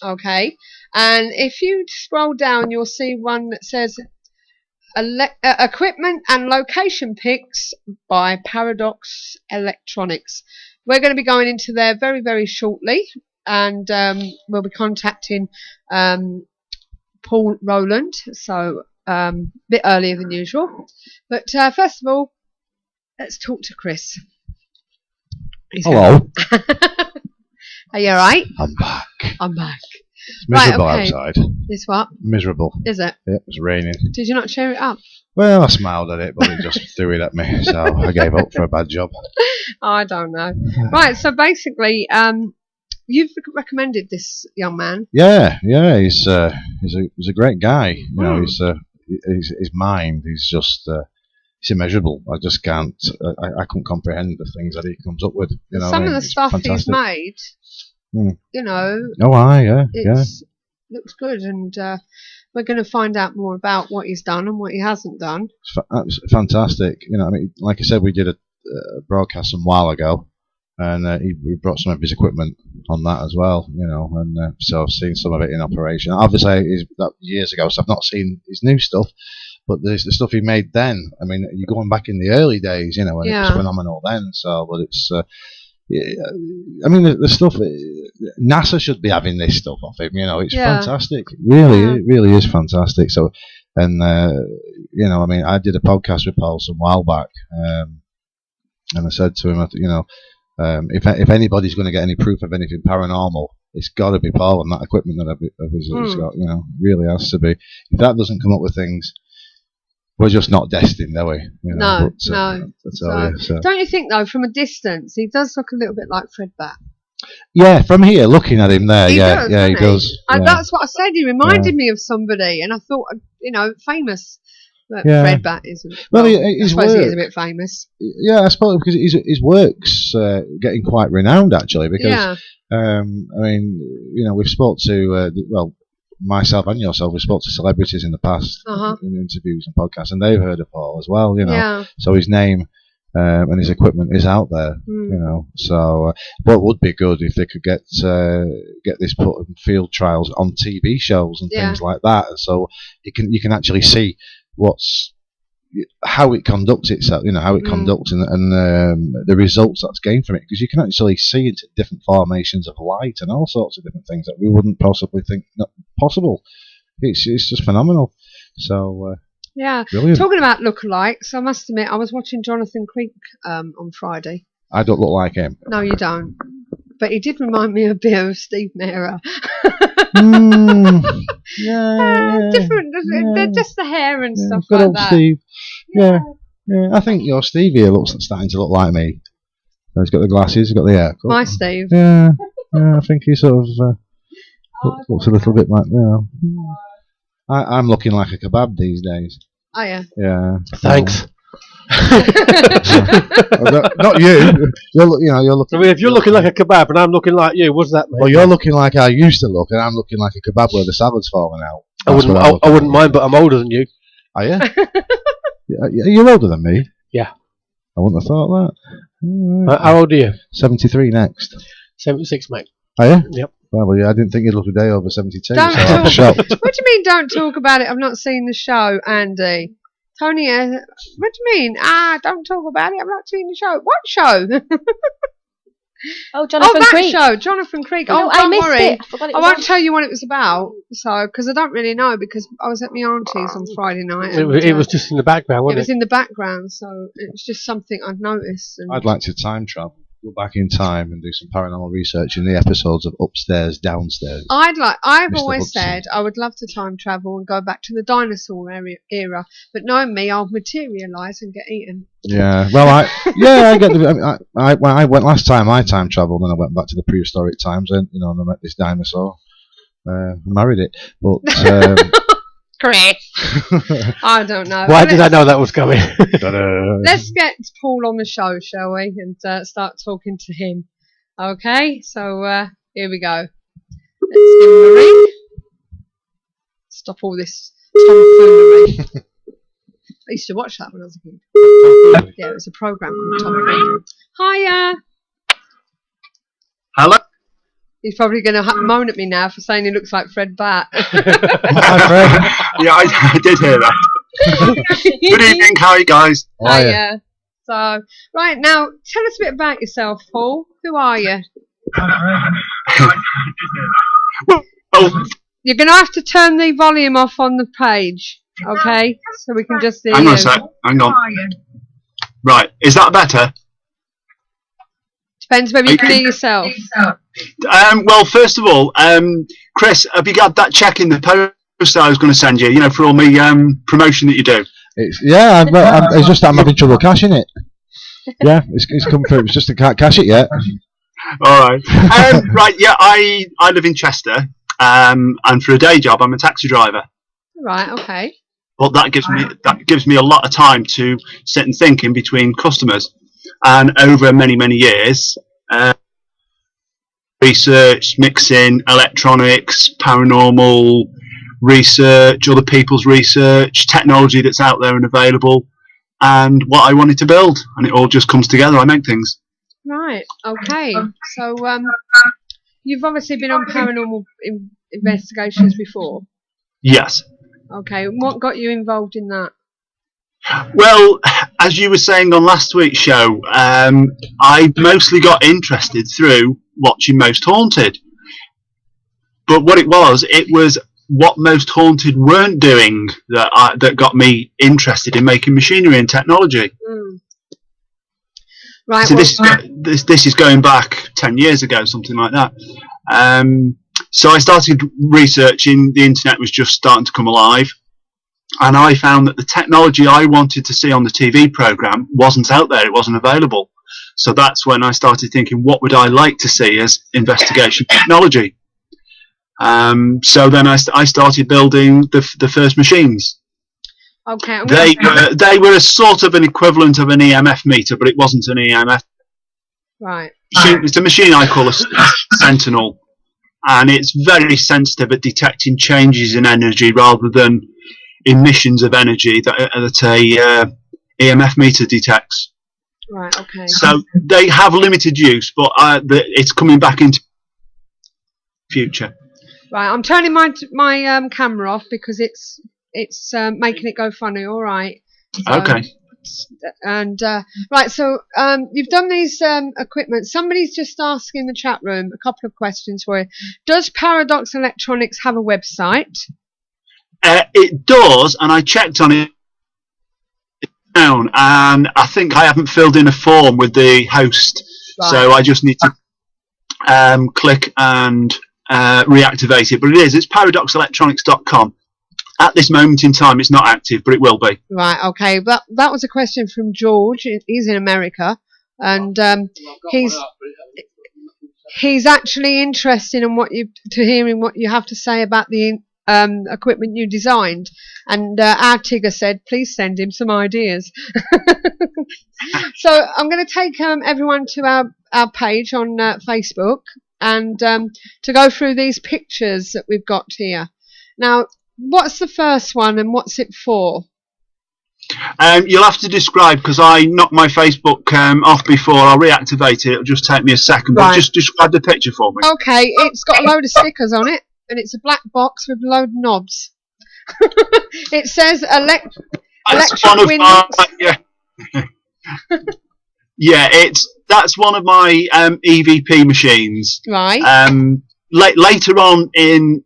okay? And if you scroll down, you'll see one that says Equipment and Location Pics by Paradox Electronics. We're going to be going into there very, very shortly, and we'll be contacting Paul Rowland, so a bit earlier than usual. But first of all, let's talk to Chris. Hello. Are you alright? I'm back. I'm back. It's miserable Right, okay. outside. It's what? Miserable. Is it? Yeah, it was raining. Did you not cheer it up? Well, I smiled at it, but it just threw it at me, so I gave up for a bad job. I don't know. Right, so basically, you've recommended this young man. Yeah, he's a great guy. You know, his mind is just it's immeasurable. I just can't. I couldn't comprehend the things that he comes up with. You know, Some of the stuff fantastic. he's made, you know. Oh, yeah. Looks good, and we're going to find out more about what he's done and what he hasn't done. It's fantastic. You know, I mean, like I said, we did a broadcast some while ago, and he brought some of his equipment on that as well. You know, and so I've seen some of it in operation. Obviously, that years ago, so I've not seen his new stuff. But there's the stuff he made then. I mean, you're going back in the early days, you know, and it was phenomenal then. So, but it's, I mean, the stuff. NASA should be having this stuff off him. You know, it's fantastic. It really is fantastic. So, and you know, I mean, I did a podcast with Paul some while back, and I said to him, you know, if anybody's going to get any proof of anything paranormal, it's got to be Paul and that equipment that of his has got. You know, really has to be. If that doesn't come up with things, we're just not destined, are we? You know, No. So. Don't you think, though, from a distance, he does look a little bit like Fred Bat? Yeah, from here, looking at him there, he does. And that's what I said. He reminded me of somebody, and I thought, you know, famous. But Fred Bat isn't. Well, I his suppose work, he is a bit famous. Yeah, I suppose because his work's getting quite renowned, actually. Because I mean, you know, we've spoke to myself and yourself, we spoke to celebrities in the past in interviews and podcasts, and they've heard of Paul as well, you know. So his name and his equipment is out there, you know. So what would be good if they could get this put in field trials on TV shows and things like that, so you can actually see how it conducts itself, you know, how it conducts and the results that's gained from it, because you can actually see into different formations of light and all sorts of different things that we wouldn't possibly think not possible. It's just phenomenal. So brilliant. Talking about lookalikes, I must admit I was watching Jonathan Creek on Friday. I don't look like him. No, you don't. But he did remind me a bit of Steve Mera. Different. They're just the hair and stuff good like old that. Steve. Yeah. I think your Steve here starting to look like me. He's got the glasses, he's got the haircut. My Steve. Yeah, I think he sort of looks a little bit like, you know. I'm looking like a kebab these days. Oh, yeah. Yeah. Thanks. Not you. You're looking. I mean, if you're looking like a kebab and I'm looking like you, what's that mean? Well, you're looking like I used to look, and I'm looking like a kebab where the salad's falling out. I wouldn't mind, but I'm older than you. Are you? You're older than me. Yeah. I wouldn't have thought that. How old are you? 73 next. 76, mate. Are you? Yep. Well, yeah, I didn't think you'd look a day over 72. Don't so I'm talk. shocked. What do you mean, don't talk about it? I've not seen the show, Andy. Tony, what do you mean? Don't talk about it. I've not seen the show. What show? Jonathan Creek. Show, Jonathan Creek. No, don't I missed worry. it. I forgot it I was won't on. tell you what it was about, because I don't really know, because I was at my auntie's on Friday night. It was just in the background, wasn't it? It was in the background, so it was just something I'd noticed. And I'd like to time travel, go back in time and do some paranormal research in the episodes of Upstairs, Downstairs. I've Mr. always Hudson. said I would love to time travel and go back to the dinosaur era, but knowing me, I'll materialise and get eaten. Yeah, well, I get the. When I went last time, I time travelled and I went back to the prehistoric times, and and I met this dinosaur, married it, but. Chris, I don't know. Why did I know that was coming? Let's get Paul on the show, shall we, and start talking to him. Okay, so here we go. Let's give him a ring. Stop all this tomfoolery. I used to watch that when I was a kid. Yeah, it was a program called Tomfoolery. Hiya. Hello. He's probably going to moan at me now for saying he looks like Fred Batt. Hi, Fred. Yeah, I did hear that. Good evening, how are you guys? Hiya. So, right now, tell us a bit about yourself, Paul. Who are you? Well, You're going to have to turn the volume off on the page, okay? So we can just hear hang on you. a sec. Hang on. Right, is that better? Depends whether you can hear yourself. Well, first of all, Chris, have you got that check in the post I was going to send you? For all my promotion that you do. It's just that I'm having trouble cashing it. Yeah, it's come through. It's just I can't cash it yet. All right. Right. Yeah, I live in Chester, and for a day job, I'm a taxi driver. Right. Okay. But that gives me a lot of time to sit and think in between customers, and over many years, research, mixing, electronics, paranormal research, other people's research, technology that's out there and available, and what I wanted to build, and it all just comes together. I make things. Right. Okay. So you've obviously been on paranormal investigations before. Yes. Okay. What got you involved in that? Well, as you were saying on last week's show, I mostly got interested through watching Most Haunted. But what it was what Most Haunted weren't doing that got me interested in making machinery and technology. Mm. Right. So this is going back 10 years ago, something like that. So I started researching. The internet was just starting to come alive. And I found that the technology I wanted to see on the TV program wasn't out there. It wasn't available. So that's when I started thinking, what would I like to see as investigation technology? So then I started building the first machines. Okay. They were a sort of an equivalent of an EMF meter, but it wasn't an EMF. Right. It's a machine I call a Sentinel, and it's very sensitive at detecting changes in energy rather than emissions of energy that a EMF meter detects. Right. Okay. So they have limited use, but it's coming back into the future. Right. I'm turning my camera off because it's making it go funny. All right. So, Okay. And right. So you've done these equipment. Somebody's just asking in the chat room a couple of questions for you. Does Paradox Electronics have a website? It does, and I checked on it down, and I think I haven't filled in a form with the host, Right. so I just need to click and reactivate it. But it's paradoxelectronics.com. At this moment in time, it's not active, but it will be. Right. Okay. But that was a question from George. He's in America, and he's actually interested in hearing what you have to say about the equipment you designed. And our Tigger said, please send him some ideas. So I'm going to take everyone to our page on Facebook and to go through these pictures that we've got here. Now, what's the first one and what's it for? You'll have to describe, because I knocked my Facebook off before. I'll reactivate it. It'll just take me a second. But just describe the picture for me. Okay, it's got a load of stickers on it, and it's a black box with a load of knobs. It says electric windows. Yeah, that's one of my EVP machines. Right. Later on in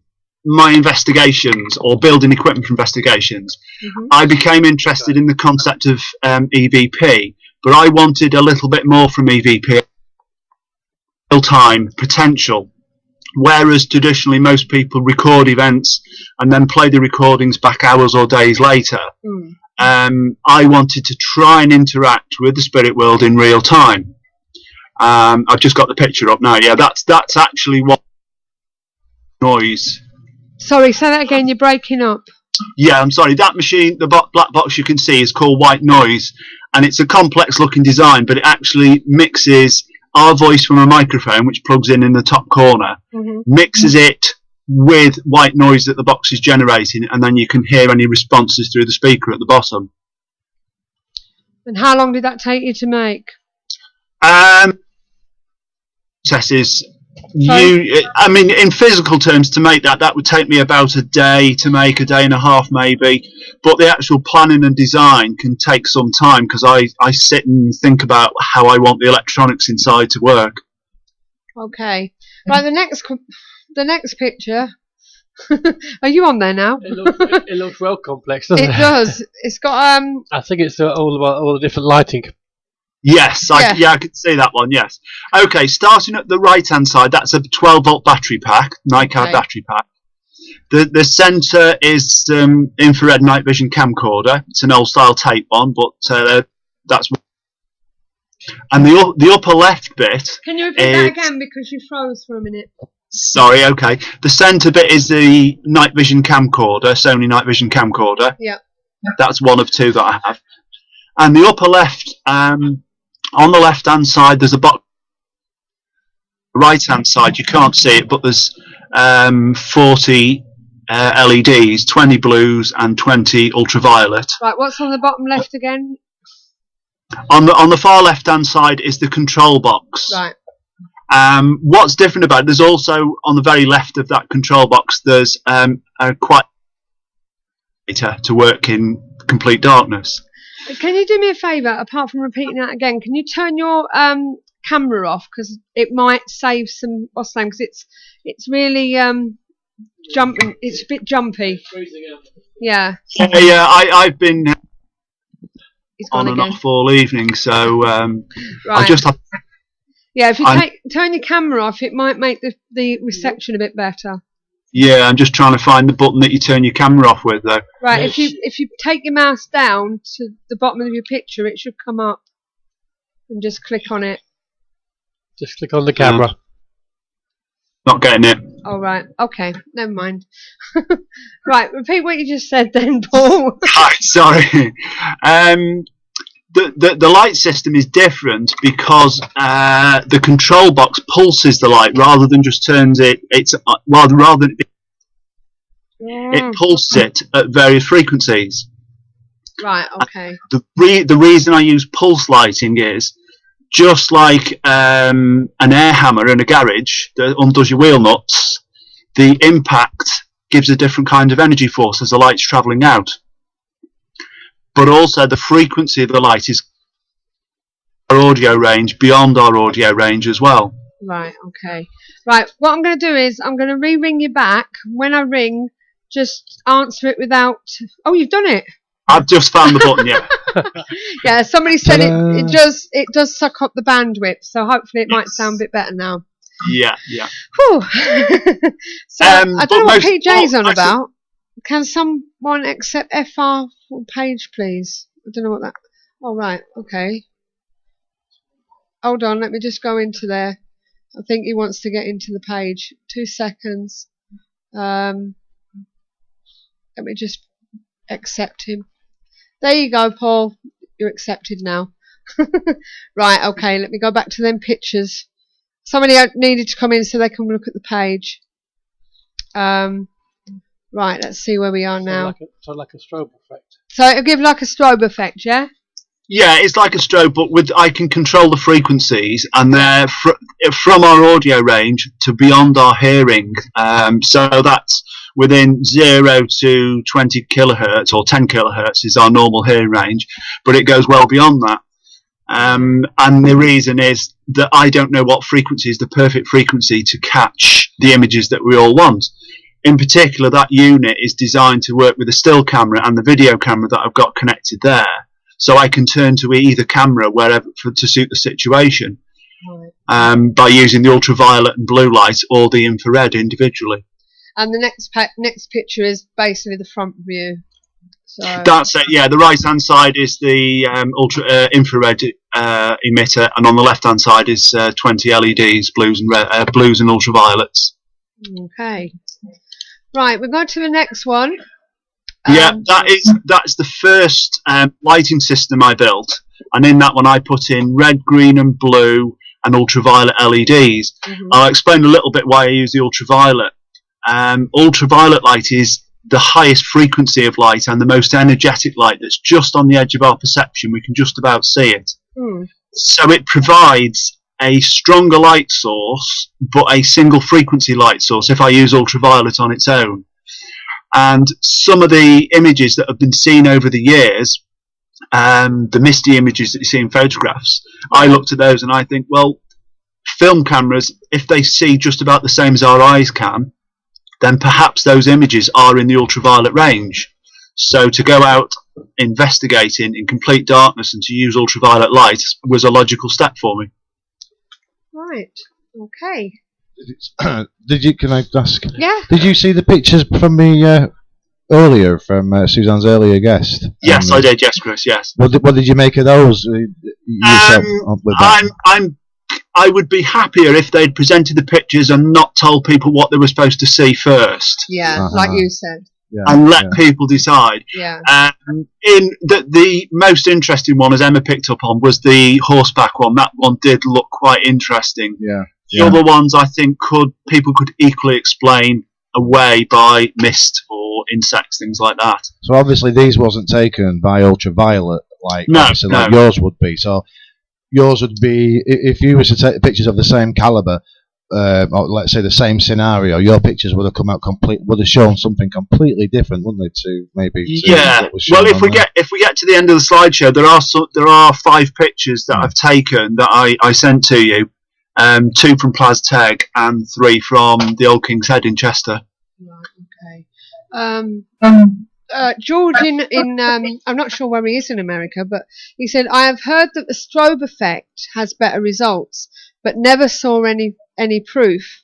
my investigations, or building equipment for investigations, I became interested in the concept of EVP, but I wanted a little bit more from EVP, real-time potential, whereas traditionally most people record events and then play the recordings back hours or days later. I wanted to try and interact with the spirit world in real time. I've just got the picture up now. Yeah, that's actually what noise. Sorry, say that again. You're breaking up. Yeah, I'm sorry. That machine, the black box you can see, is called White Noise, and it's a complex-looking design, but it actually mixes our voice from a microphone, which plugs in the top corner, mixes it with white noise that the box is generating, and then you can hear any responses through the speaker at the bottom. And how long did that take you to make? I mean, in physical terms, to make that would take me about a day to make, a day and a half maybe. But the actual planning and design can take some time, because I sit and think about how I want the electronics inside to work. Okay. Right, the next picture. Are you on there now? It looks well complex, doesn't it? It does. It's got I think it's all about all the different lighting. Yes, I can see that one, yes. Okay, starting at the right-hand side, that's a 12-volt battery pack, Knightas battery pack. The centre is infrared night vision camcorder. It's an old-style tape one, but that's... And the upper left bit... Can you repeat that again, because you froze for a minute? Sorry, okay. The centre bit is the night vision camcorder, Sony night vision camcorder. Yeah. That's one of two that I have. And the upper left... on the left-hand side, there's a box. Right-hand side, you can't see it, but there's 40 LEDs, 20 blues and 20 ultraviolet. Right, what's on the bottom left again? On the far left-hand side is the control box. Right. What's different about it, there's also, on the very left of that control box, there's a quite to work in complete darkness. Can you do me a favour, apart from repeating that again? Can you turn your camera off, because it might save some oscillating, because it's really jumping. It's a bit jumpy. Yeah. Yeah, I've been on and again. off all evening, so right. I just have. Yeah, if you turn your camera off, it might make the reception a bit better. Yeah, I'm just trying to find the button that you turn your camera off with, though. Right, if you take your mouse down to the bottom of your picture, it should come up, and just click on it. Just click on the camera. Not getting it. Oh, right. Okay, never mind. Right, repeat what you just said then, Paul. Sorry. The light system is different because the control box pulses the light rather than just turns it. Rather than it pulses it at various frequencies. Right. Okay. The reason I use pulse lighting is just like an air hammer in a garage that undoes your wheel nuts. The impact gives a different kind of energy force as the light's travelling out. But also the frequency of the light is our audio range, beyond our audio range as well. Right, okay. Right, what I'm going to do is I'm going to re-ring you back. When I ring, just answer it without... Oh, you've done it. I've just found the button, yeah. Yeah, somebody said it does suck up the bandwidth, so hopefully it might sound a bit better now. Yeah, yeah. Whew. So, I don't know what PJ's on about. Can someone accept FR page, please? I don't know what that... Oh, right, okay. Hold on, let me just go into there. I think he wants to get into the page. 2 seconds. Let me just accept him. There you go, Paul. You're accepted now. Right, okay, let me go back to them pictures. Somebody needed to come in so they can look at the page. Right, let's see where we are now. Like a strobe effect. So it'll give like a strobe effect, yeah? Yeah, it's like a strobe, but I can control the frequencies, and they're from our audio range to beyond our hearing. So that's within 0 to 20 kilohertz or 10 kilohertz is our normal hearing range, but it goes well beyond that. And the reason is that I don't know what frequency is the perfect frequency to catch the images that we all want. In particular, that unit is designed to work with the still camera and the video camera that I've got connected there. So I can turn to either camera wherever to suit the situation, by using the ultraviolet and blue light or the infrared individually. And the next picture is basically the front view. So that's it. Yeah, the right hand side is the infrared emitter, and on the left hand side is 20 LEDs, blues and ultraviolets. Okay. Right, we'll go to the next one. Yeah, that's the first lighting system I built, and in that one I put in red, green, and blue and ultraviolet LEDs. I'll explain a little bit why I use the ultraviolet. Ultraviolet light is the highest frequency of light and the most energetic light that's just on the edge of our perception. We can just about see it. So it provides a stronger light source, but a single frequency light source if I use ultraviolet on its own. And some of the images that have been seen over the years, the misty images that you see in photographs, I looked at those and I think, well, film cameras, if they see just about the same as our eyes can, then perhaps those images are in the ultraviolet range. So to go out investigating in complete darkness and to use ultraviolet light was a logical step for me. Right, okay. Can I ask? Yeah. Did you see the pictures from me earlier, from Suzanne's earlier guest? Yes, I did. Yes, Chris. Yes. What did you make of those? I would be happier if they'd presented the pictures and not told people what they were supposed to see first. Yeah, like you said. Yeah, and let people decide. Yeah. In the most interesting one, as Emma picked up on, was the horseback one. That one did look quite interesting. Yeah. The other ones, I think, people could equally explain away by mist or insects, things like that. So obviously these wasn't taken by ultraviolet, like like yours would be. So yours would be, if you were to take pictures of the same caliber, or let's say the same scenario, your pictures would have come out would have shown something completely different, wouldn't they? To maybe what was shown. Well, if we get to the end of the slideshow, there are 5 pictures that I've taken that I sent to you. 2 from Plasteg and 3 from the Old King's Head in Chester. Right, okay. George in I'm not sure where he is in America, but he said, I have heard that the strobe effect has better results, but never saw any proof.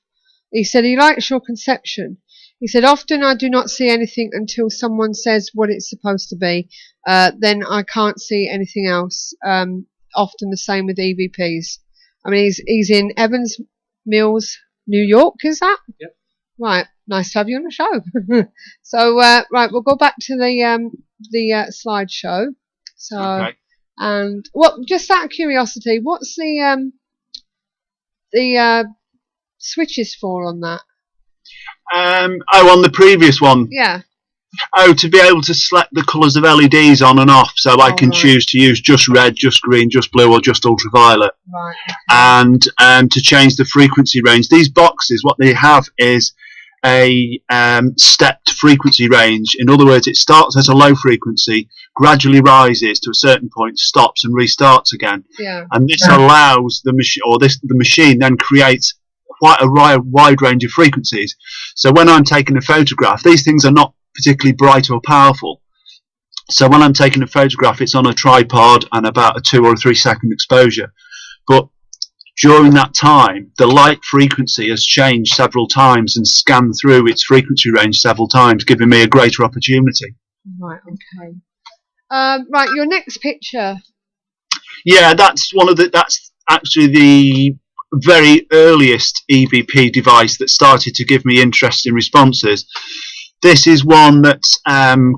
He said he likes your conception. He said, often I do not see anything until someone says what it's supposed to be. Then I can't see anything else. Often the same with EVPs. I mean, he's in Evans Mills, New York, is that? Yep. Right, nice to have you on the show. So, right, we'll go back to the slideshow. So, okay. And just out of curiosity, what's the switches for on that? On the previous one. Yeah. To be able to select the colours of LEDs on and off, so I can choose to use just red, just green, just blue, or just ultraviolet. Right. And to change the frequency range. These boxes, what they have is a stepped frequency range. In other words, it starts at a low frequency, gradually rises to a certain point, stops and restarts again. Yeah. And this allows the machine then creates quite a wide range of frequencies. So when I'm taking a photograph, these things are not particularly bright or powerful. So when I'm taking a photograph, it's on a tripod and about a 2 or 3 second exposure. But during that time, the light frequency has changed several times and scanned through its frequency range several times, giving me a greater opportunity. Right, okay. Right, your next picture. Yeah, that's actually the very earliest EVP device that started to give me interesting responses. This is one that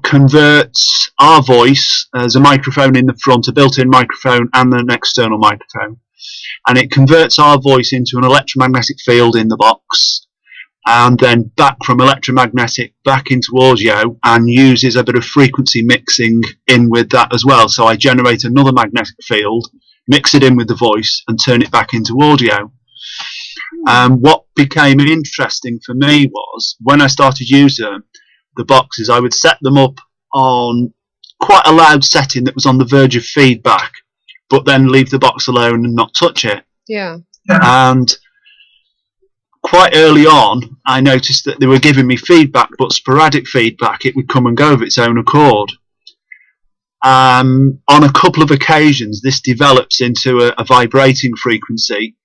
converts our voice. There's a microphone in the front, a built-in microphone and an external microphone. And it converts our voice into an electromagnetic field in the box, and then back from electromagnetic back into audio, and uses a bit of frequency mixing in with that as well. So I generate another magnetic field, mix it in with the voice, and turn it back into audio. What became interesting for me was when I started using the boxes, I would set them up on quite a loud setting that was on the verge of feedback, but then leave the box alone and not touch it. Yeah. And quite early on, I noticed that they were giving me feedback, but sporadic feedback. It would come and go of its own accord. On a couple of occasions, this develops into a vibrating frequency,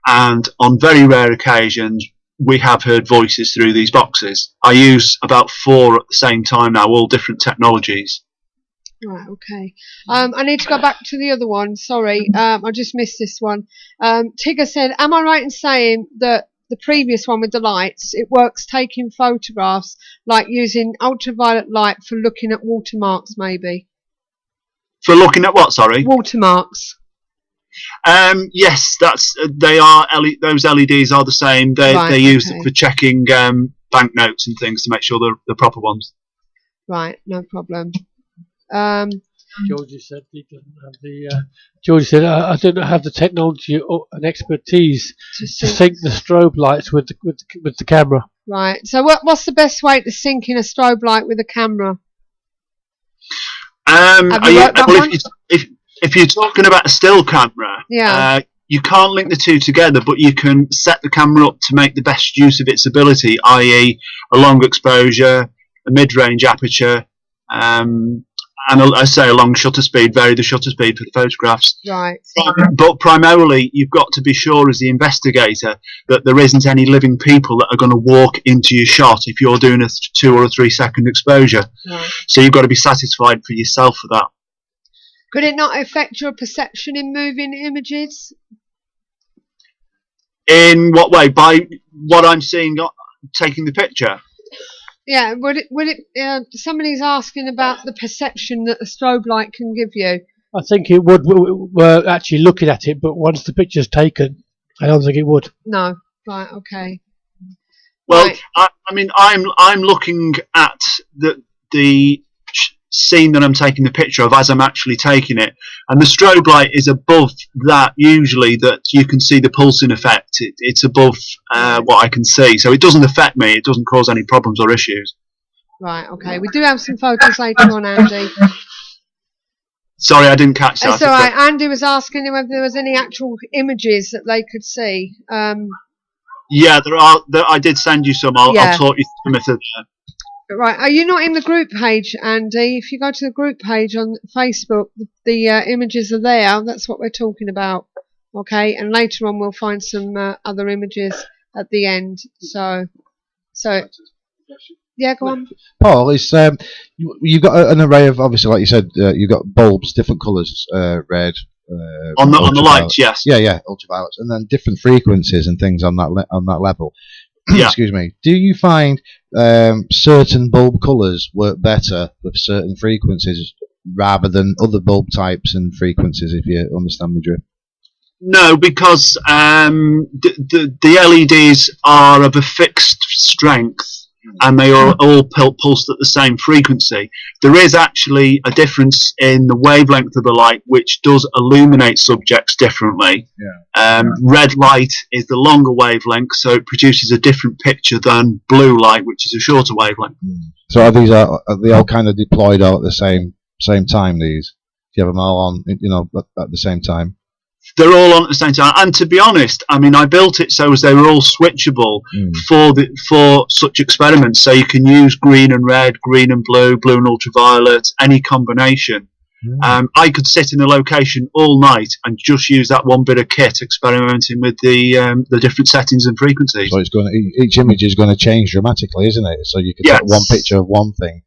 and on very rare occasions, we have heard voices through these boxes. I use about 4 at the same time now, all different technologies. Right, okay. I need to go back to the other one. Sorry, I just missed this one. Tigger said, am I right in saying that the previous one with the lights, it works taking photographs, like using ultraviolet light for looking at watermarks, maybe? For looking at what, sorry? Watermarks. Yes, that's those LEDs are the same. They're used for checking banknotes and things to make sure they're the proper ones. Right, no problem. Georgie said he doesn't have the. Georgie said, "I don't have the technology or an expertise to sync the strobe lights with the camera." Right. So, what's the best way to sync in a strobe light with a camera? If you're talking about a still camera, you can't link the two together, but you can set the camera up to make the best use of its ability, i.e., a long exposure, a mid-range aperture. And I say a long shutter speed, vary the shutter speed for the photographs. Right. But primarily, you've got to be sure as the investigator that there isn't any living people that are going to walk into your shot if you're doing a 2 or a 3 second exposure. Right. So you've got to be satisfied for yourself for that. Could it not affect your perception in moving images? In what way? By what I'm seeing, taking the picture? Yeah, would it? Somebody's asking about the perception that a strobe light can give you. I think it would. We're actually looking at it, but once the picture's taken, I don't think it would. No. Right. Okay. Well, right. I mean, I'm looking at the scene that I'm taking the picture of as I'm actually taking it, and the strobe light is above that usually, that you can see the pulsing effect. It's above what I can see, so it doesn't affect me. It doesn't cause any problems or issues. Right, okay. We do have some photos later on, Andy. Sorry, I didn't catch that. It's all right. Andy was asking whether there was any actual images that they could see. Yeah, there are. I did send you some. I'll talk you through the method. Right, are you not in the group page, Andy? If you go to the group page on Facebook, the images are there. That's what we're talking about. Okay, and later on we'll find some other images at the end. So yeah, go on. Paul, it's you've got an array of, obviously, like you said, you've got bulbs, different colours, red. On the lights, yes. Yeah, ultraviolets, and then different frequencies and things on that level. Yeah. Excuse me. Do you find certain bulb colours work better with certain frequencies rather than other bulb types and frequencies, if you understand me, Drew? No, because the LEDs are of a fixed strength and they are all pulsed at the same frequency. There is actually a difference in the wavelength of the light, which does illuminate subjects differently. Yeah. Red light is the longer wavelength, so it produces a different picture than blue light, which is a shorter wavelength. So are they all kind of deployed all at the same time? These, do you have them all on, at the same time? They're all on at the same time, and to be honest, I mean, I built it so as they were all switchable for such experiments. So you can use green and red, green and blue, blue and ultraviolet, any combination. I could sit in a location all night and just use that one bit of kit, experimenting with the different settings and frequencies. So each image is going to change dramatically, isn't it? So you could take one picture of one thing,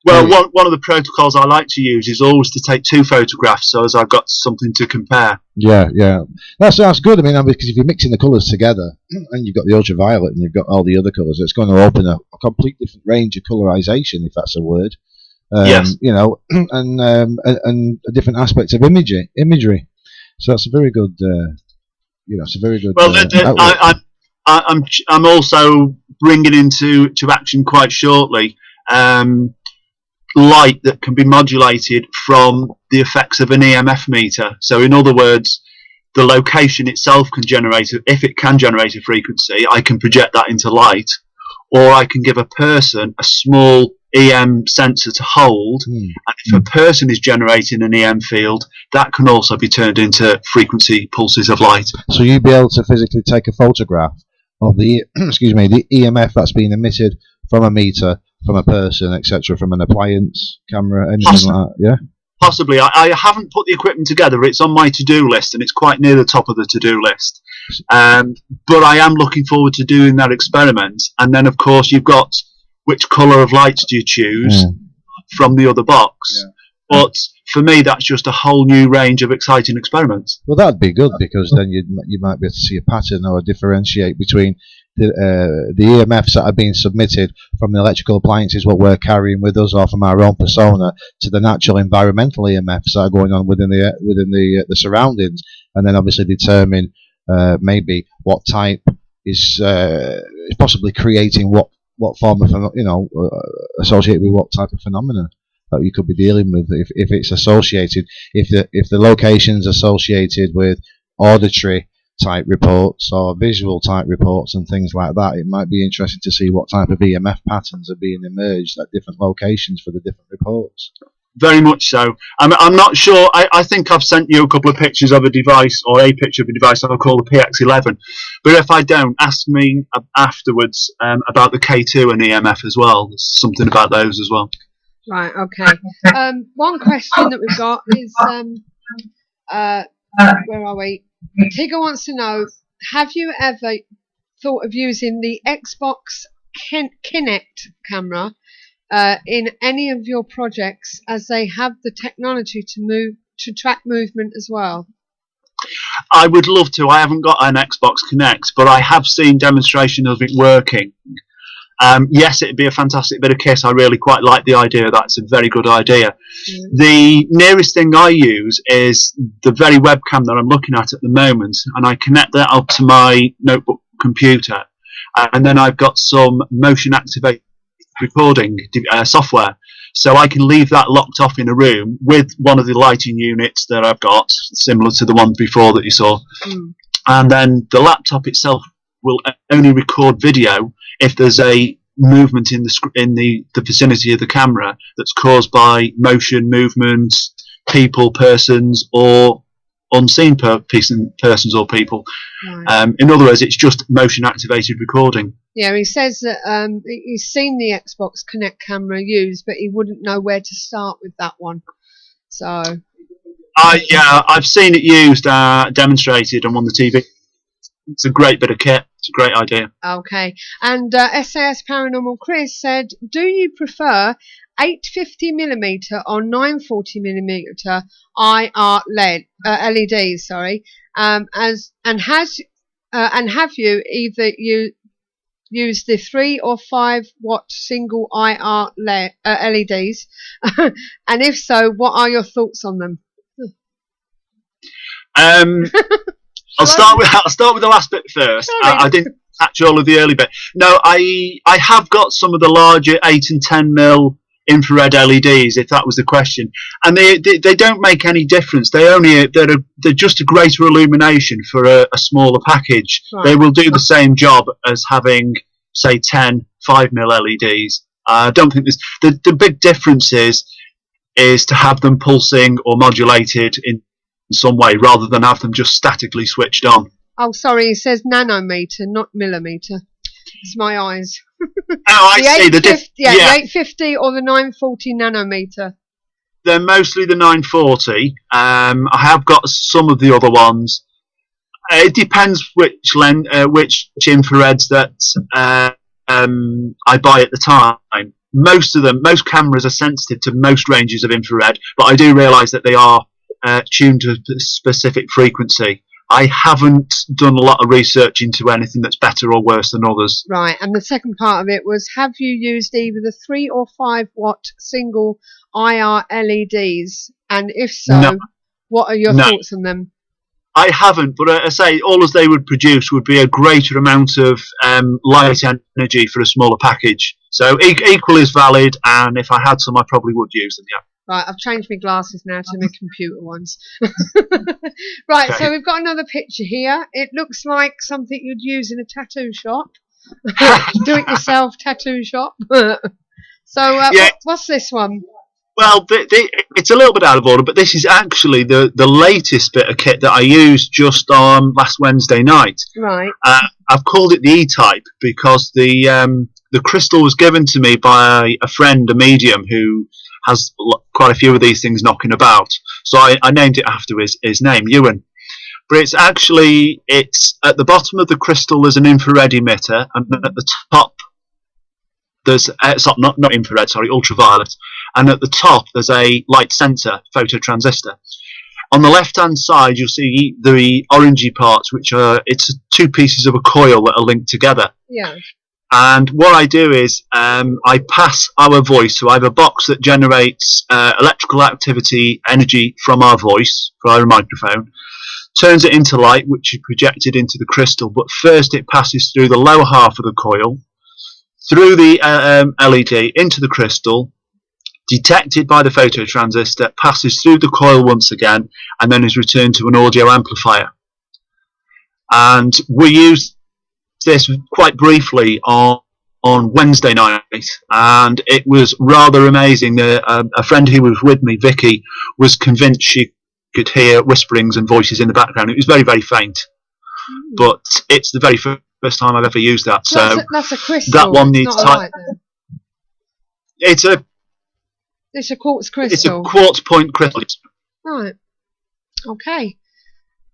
Well, one of the protocols I like to use is always to take 2 photographs, so as I've got something to compare. Yeah. That's good. I mean, because if you're mixing the colours together, and you've got the ultraviolet and you've got all the other colours, it's going to open a complete different range of colorization, if that's a word. Yes. You know, and different aspects of imagery. So that's a very good. It's a very good. Well, I'm also bringing into action quite shortly. Light that can be modulated from the effects of an EMF meter. So in other words, the location itself can generate, if it can generate a frequency, I can project that into light, or I can give a person a small EM sensor to hold, and if a person is generating an EM field, that can also be turned into frequency pulses of light. So you'd be able to physically take a photograph of the the EMF that's being emitted from a meter, from a person, etc., from an appliance, camera, anything like that, yeah? Possibly. I haven't put the equipment together. It's on my to-do list, and it's quite near the top of the to-do list. But I am looking forward to doing that experiment. And then, of course, you've got which colour of lights do you choose from the other box. Yeah. But for me, that's just a whole new range of exciting experiments. Well, that'd be good, because then you might be able to see a pattern or differentiate between the EMFs that are being submitted from the electrical appliances, what we're carrying with us, or from our own persona, to the natural environmental EMFs that are going on within the surroundings, and then obviously determine maybe what type is possibly creating what form of associated with what type of phenomenon that you could be dealing with. If it's associated, if the location's associated with auditory type reports or visual type reports and things like that, it might be interesting to see what type of EMF patterns are being emerged at different locations for the different reports. Very much so. I'm not sure. I think I've sent you a couple of pictures of a device, or a picture of a device I'll call the PX11. But if I don't, ask me afterwards about the K2 and EMF as well. There's something about those as well. Right, okay. One question that we've got is, where are we? Tigger wants to know, have you ever thought of using the Xbox Kinect camera in any of your projects, as they have the technology to track movement as well? I would love to. I haven't got an Xbox Kinect, but I have seen demonstration of it working. Yes, it'd be a fantastic bit of kit. I really quite like the idea. That's a very good idea. The nearest thing I use is the very webcam that I'm looking at the moment, and I connect that up to my notebook computer, and then I've got some motion activated recording software, so I can leave that locked off in a room with one of the lighting units that I've got, similar to the one before that you saw, and then the laptop itself will only record video if there's a movement in the vicinity of the camera that's caused by motion, movement, people, persons, or unseen persons or people. Right. In other words, it's just motion activated recording. Yeah, he says that he's seen the Xbox Kinect camera used, but he wouldn't know where to start with that one. So I've seen it used, demonstrated on the TV. It's a great bit of kit. It's a great idea. Okay. And SAS Paranormal Chris said, do you prefer 850mm or 940mm IR LEDs? Sorry. And have you either used the 3 or 5 watt single IR LEDs? And if so, what are your thoughts on them? I'll start with the last bit first. I didn't catch all of the early bit. No, I have got some of the larger 8 and 10mm infrared LEDs, if that was the question, and they don't make any difference. They're just a greater illumination for a smaller package. Right. They will do the same job as having, say, 10 5mm LEDs. I don't think the big difference is to have them pulsing or modulated in some way, rather than have them just statically switched on. Oh, sorry, it says nanometer, not millimeter. It's my eyes. Oh, I see. The 850 or the 940 nanometer. They're mostly the 940. I have got some of the other ones. It depends which infrareds that I buy at the time. most cameras are sensitive to most ranges of infrared, but I do realise that they are tuned to a specific frequency. I haven't done a lot of research into anything that's better or worse than others. Right, and the second part of it was, have you used either the 3 or 5 watt single IR LEDs? And if so, No. what are your thoughts on them? I haven't, but I say all as they would produce would be a greater amount of light energy for a smaller package. So equal is valid, and if I had some, I probably would use them, yeah. Right, I've changed my glasses now to my computer ones. Right, Okay. so we've got another picture here. It looks like something you'd use in a tattoo shop. Do-it-yourself tattoo shop. So Yeah. what's this one? Well, it's a little bit out of order, but this is actually the latest bit of kit that I used just on last Wednesday night. Right. I've called it the E-Type because the crystal was given to me by a friend, a medium, who has quite a few of these things knocking about. So I named it after his name, Ewan. But it's at the bottom of the crystal there's an infrared emitter, and at the top there's not infrared, sorry, ultraviolet, and at the top there's a light sensor, phototransistor. On the left hand side you'll see the orangey parts, which are two pieces of a coil that are linked together. Yeah. And what I do is I pass our voice. So I have a box that generates electrical activity energy from our voice, from our microphone, turns it into light, which is projected into the crystal. But first it passes through the lower half of the coil, through the LED, into the crystal, detected by the phototransistor, passes through the coil once again, and then is returned to an audio amplifier. And we use this quite briefly on Wednesday night, and it was rather amazing. A friend who was with me, Vicky, was convinced she could hear whisperings and voices in the background. It was very, very faint, but it's the very first time I've ever used that. So that's a crystal. that one needs time. It's a quartz crystal. It's a quartz point crystal. Right. Okay.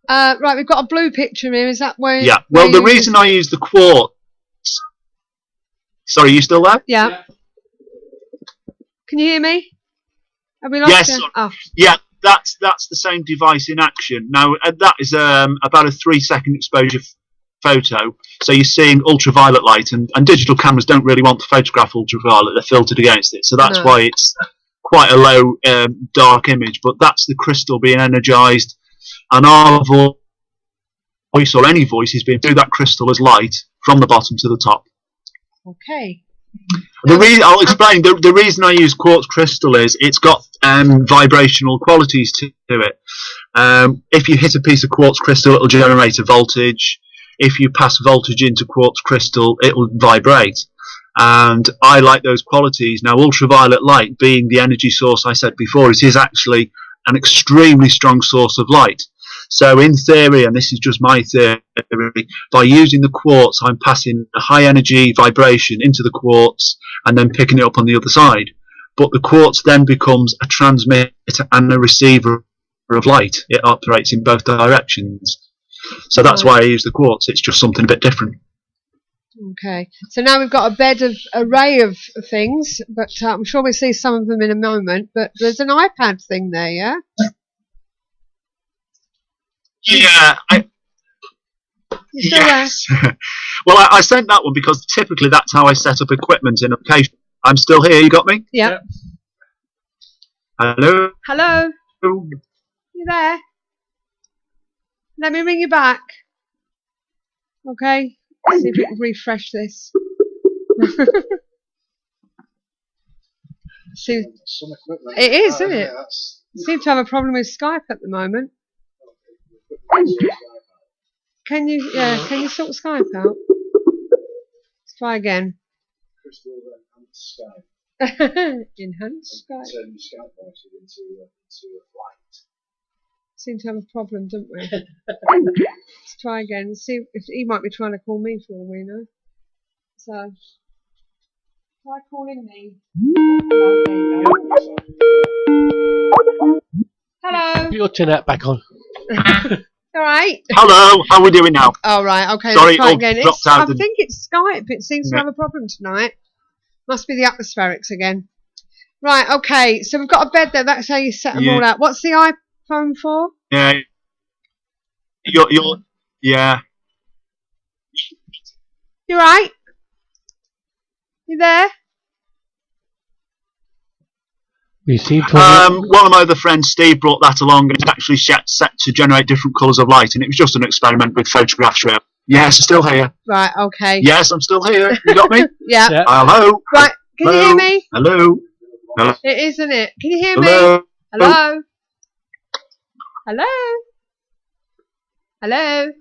Right, we've got a blue picture here. Is that where? Yeah. Well, the reason I use the quartz. Sorry, you still there? Yeah. Can you hear me? Have we lost Yes. you? Oh. Yeah, that's the same device in action. Now that is about a 3-second exposure photo. So you're seeing ultraviolet light, and digital cameras don't really want to photograph ultraviolet. They're filtered against it. So that's why it's quite a low dark image. But that's the crystal being energized. And our voice, or any voice, is being through that crystal as light from the bottom to the top. Okay. I'll explain. The reason I use quartz crystal is it's got vibrational qualities to it. If you hit a piece of quartz crystal, it'll generate a voltage. If you pass voltage into quartz crystal, it will vibrate. And I like those qualities. Now, ultraviolet light, being the energy source I said before, it is actually an extremely strong source of light. So in theory, and this is just my theory, by using the quartz, I'm passing a high energy vibration into the quartz and then picking it up on the other side. But the quartz then becomes a transmitter and a receiver of light. It operates in both directions. So that's why I use the quartz. It's just something a bit different. Okay. So now we've got a array of things, but I'm sure we'll see some of them in a moment. But there's an iPad thing there, yeah? Yeah. Yes. Well, I sent that one because typically that's how I set up equipment in a case. I'm still here. You got me? Yeah. Hello? Hello? You there? Let me ring you back. Okay. See if we can refresh this. See, it is, isn't it? Seem to have a problem with Skype at the moment. Can you sort Skype out? Let's try again. Enhance Skype. Seem to have a problem, don't we? Let's try again. See if he might be trying to call me for all we know. So try calling me. Hello. Put your internet back on. All right. Hello. How are we doing now? All right. Okay. Sorry, let's try again. dropped out. I think it's Skype. It seems to have a problem tonight. Must be the atmospherics again. Right, okay, so we've got a bed there. That's how you set them all out. What's the iPhone for? Yeah. Yeah. You right? You there? We seem to One of my other friends, Steve, brought that along, and it's actually set to generate different colours of light, and it was just an experiment with photographs. Yes, I'm still here. Right, okay. Yes, I'm still here. You got me? Yeah. Hello. Right, can you hear me? Hello. Hello. It is, isn't it? Can you hear Hello. me? Hello. Hello. Hello.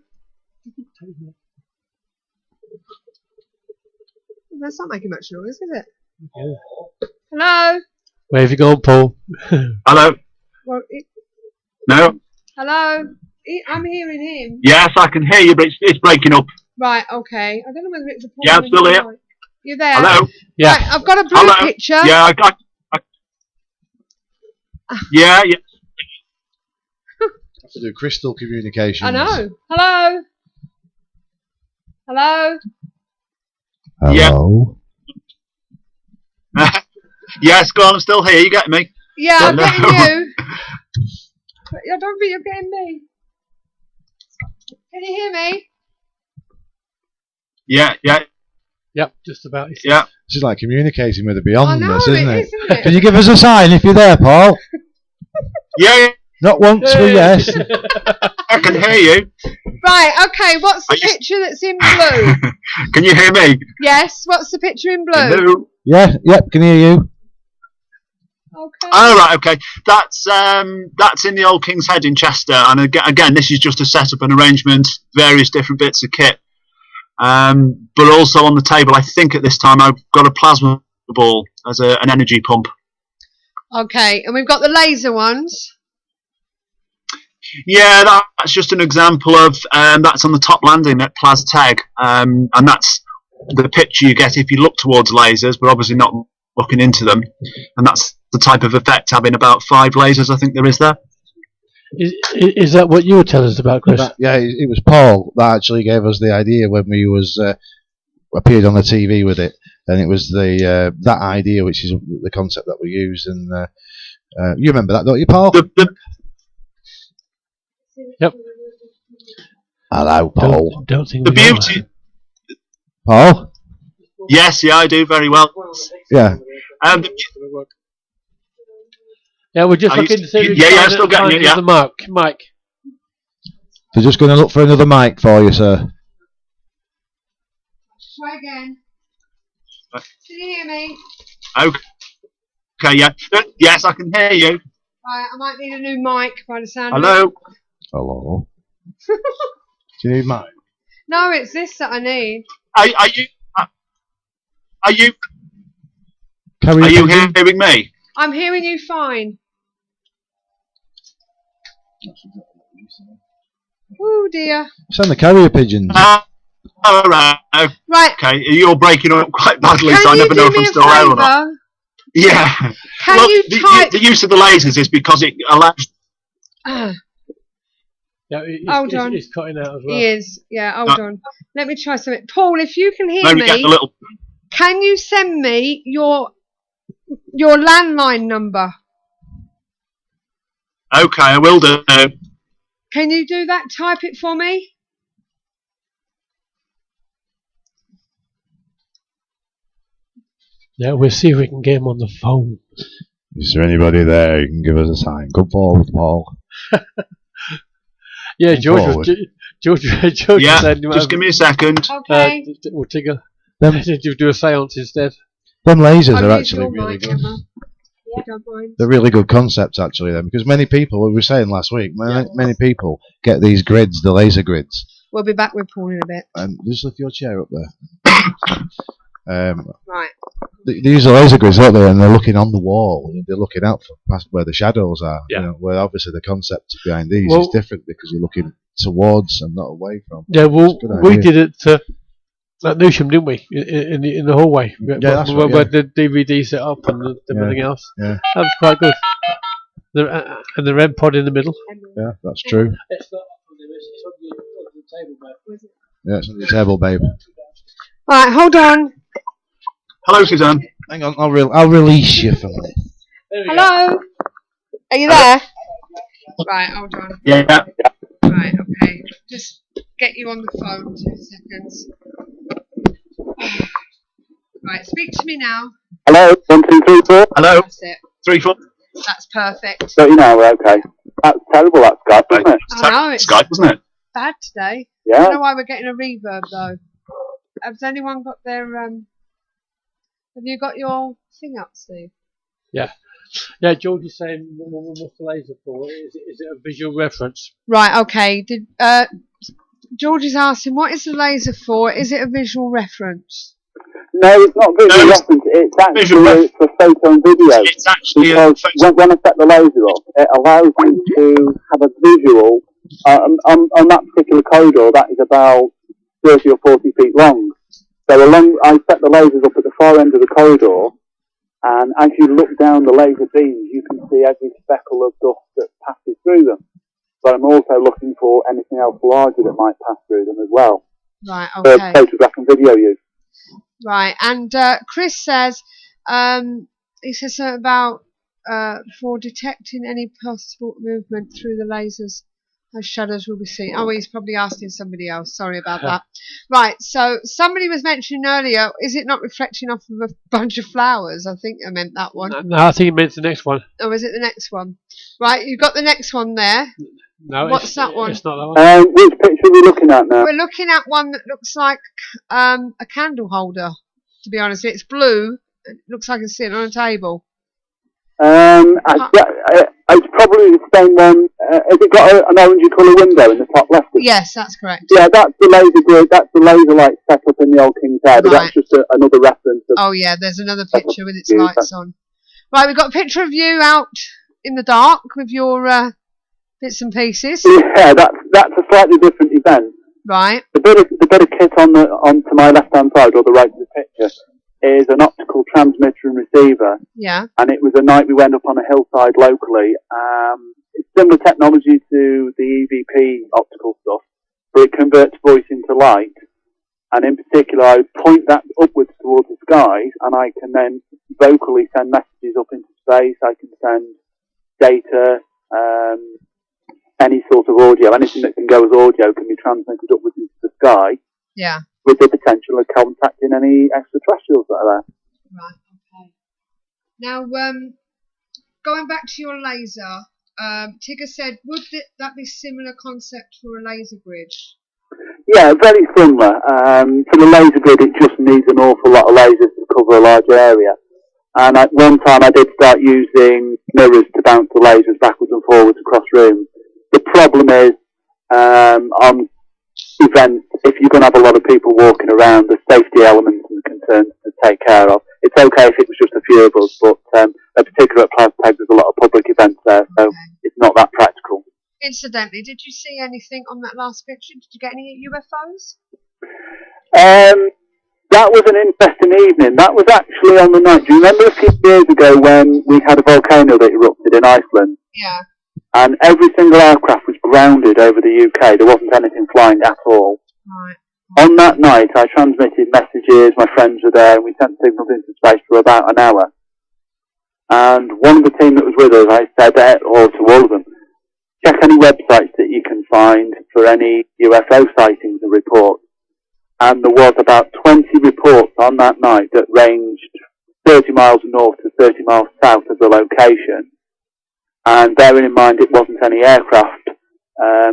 That's not making much noise, is it? Yeah. Hello. Where have you gone, Paul? Hello. Well, No. hello. I'm hearing him. Yes, I can hear you, but it's breaking up. Right, okay. I don't know whether it's a problem. Yeah, I'm still with here. your mic. You there? Hello. Yeah. Right, I've got a blue Hello. picture. Yeah, I got. Yeah. Have to do crystal communications. I know. Hello. Hello. Hello. Yes, go on. I'm still here. You get me? Yeah, I'm Hello. getting you. I don't think you're getting me. Can you hear me? Yeah. Yep, just about. Yeah. This is like communicating with the I know, beyondness, isn't it it? is, isn't it? Can you give us a sign if you're there, Paul? Yeah. Not once for yes. I can hear you. Right, okay, what's the picture that's in blue? Can you hear me? Yes, what's the picture in blue? Hello. Yeah, yep, can hear you. Okay. Oh, right, okay. That's in the Old King's Head in Chester, and again, this is just a setup and arrangement, various different bits of kit. But also on the table, I think at this time I've got a plasma ball as an energy pump. Okay, and we've got the laser ones. Yeah, that's just an example of that's on the top landing at Plas Teg, and that's the picture you get if you look towards lasers, but obviously not looking into them. And that's the type of effect having about 5 lasers, I think there is there. Is that what you were telling us about, Chris? Yeah, it was Paul that actually gave us the idea when we appeared on the TV with it, and it was the that idea which is the concept that we used, and you remember that, don't you, Paul? Yep. Hello, Paul. Don't think the beauty. Paul? Yes, yeah, I do very well. Yeah. Yeah, we're just looking to see if we can still getting it, yeah. the mic. They're just going to look for another mic for you, sir. Try again. Can you hear me? Okay, yeah. Yes, I can hear you. Right, I might need a new mic by the sound Hello. of it. Hello. Do you need mic? No, it's this that I need. Are you hearing me? I'm hearing you fine. Oh dear. Send the carrier pigeons. All right. Right. Okay, you're breaking up quite badly, Can so I you never do know if me I'm a still there or not. favour? Yeah. Can you type? The use of the lasers is because it allows. Yeah, Hold on. It's cutting out as well. He is. Yeah, hold on. Let me try something. Paul, if you can hear Maybe me, get the little. can you send me your landline number? Okay, I will do. Can you do that? Type it for me. Yeah, we'll see if we can get him on the phone. Is there anybody there? You can give us a sign. Come forward, Paul. Yeah, George forward. George Yeah, said, just give me a second. Okay. We'll do a seance instead. Them lasers I'll are use actually your really mic, good. Emma. Yeah, don't mind. They're really good concepts, actually, then, because many people, we were saying last week, many people get these grids, the laser grids. We'll be back with Paul in a bit. Just lift your chair up there. Right. They use the laser grids, don't they? And they're looking on the wall. They're looking out past where the shadows are. Yeah. You know, where obviously the concept behind these Well, is different because you're looking towards and not away from. Yeah, well, It's a good we idea. did it at Newsham, didn't we? In the hallway. Yeah, that's right, where the DVD set up and everything else. Yeah. That was quite good. And the REM pod in the middle. Yeah, that's true. It's not on the table, Yeah, it's on the table, babe. Right, hold on. Hello, Suzanne. Hang on, I'll release you from this. Hello? Are you there? Right, hold on. Yeah. Right, okay. Just get you on the phone, 2 seconds. Right, speak to me now. Hello, 1, 2, 3, 4. Hello. That's it. 3, 4. That's perfect. So you know, we're okay. That's terrible, that Skype, isn't it? I know, it's Skype, wasn't it? bad today. I Yeah. don't know why we're getting a reverb, though. Has anyone got their, have you got your thing up, Steve? Yeah, George is saying, what's the laser for? Is it a visual reference? Right, okay. George is asking, what is the laser for? Is it a visual reference? No, it's not visual reference. It's actually for photo and video. It's actually because when I set the laser up, it allows me to have a visual on that particular corridor that is about 30 or 40 feet long. So I set the lasers up at the far end of the corridor, and as you look down the laser beams, you can see every speckle of dust that passes through them. But I'm also looking for anything else larger that might pass through them as well. Right, For okay. photograph and video use. Right, and Chris says, he says something about for detecting any possible movement through the lasers, as shadows will be seen. Oh, he's probably asking somebody else. Sorry about that. Right, so somebody was mentioning earlier, is it not reflecting off of a bunch of flowers? I think I meant that one. No, I think it meant the next one. Or is it the next one? Right, you've got the next one there. No, What's that one? It's not that one. Which picture are we looking at now? We're looking at one that looks like a candle holder, to be honest. It's blue. It looks like it's sitting on a table. It's probably the same one. Has it got an orangey colour window in the top left? Yes, that's correct. Yeah, that's the laser grid. That's the laser light set up in the old King's Head. Right. That's just another reference. Oh, yeah, there's another picture with its lights on. Right, we've got a picture of you out in the dark with your bits and pieces. Yeah, that's a slightly different event. Right. The bit of kit on to my left hand side or the right of the picture is an optical transmitter and receiver. Yeah. And it was a night we went up on a hillside locally. It's similar technology to the EVP optical stuff, but it converts voice into light. And in particular, I point that upwards towards the skies, and I can then vocally send messages up into space. I can send data, any sort of audio, anything that can go as audio can be transmitted upwards into the sky. Yeah. With the potential of contacting any extraterrestrials that are there. Right, okay. Now, going back to your laser, Tigger said, would that be similar concept for a laser grid? Yeah, very similar. For the laser grid, it just needs an awful lot of lasers to cover a large area. And at one time, I did start using mirrors to bounce the lasers backwards and forwards across rooms. The problem is, on events, if you're going to have a lot of people walking around, there's safety elements and concerns to take care of. It's okay if it was just a few of us, but particularly at Plastag, there's a lot of public events there, so it's not that practical. Incidentally, did you see anything on that last picture? Did you get any UFOs? That was an interesting evening. That was actually on the night. Do you remember a few years ago when we had a volcano that erupted in Iceland? Yeah. And every single aircraft was grounded over the UK. There wasn't anything flying at all. Right. On that night, I transmitted messages. My friends were there, and we sent signals into space for about an hour. And one of the team that was with us, I said, or to all of them, check any websites that you can find for any UFO sightings and reports. And there was about 20 reports on that night that ranged 30 miles north to 30 miles south of the location. And bearing in mind it wasn't any aircraft,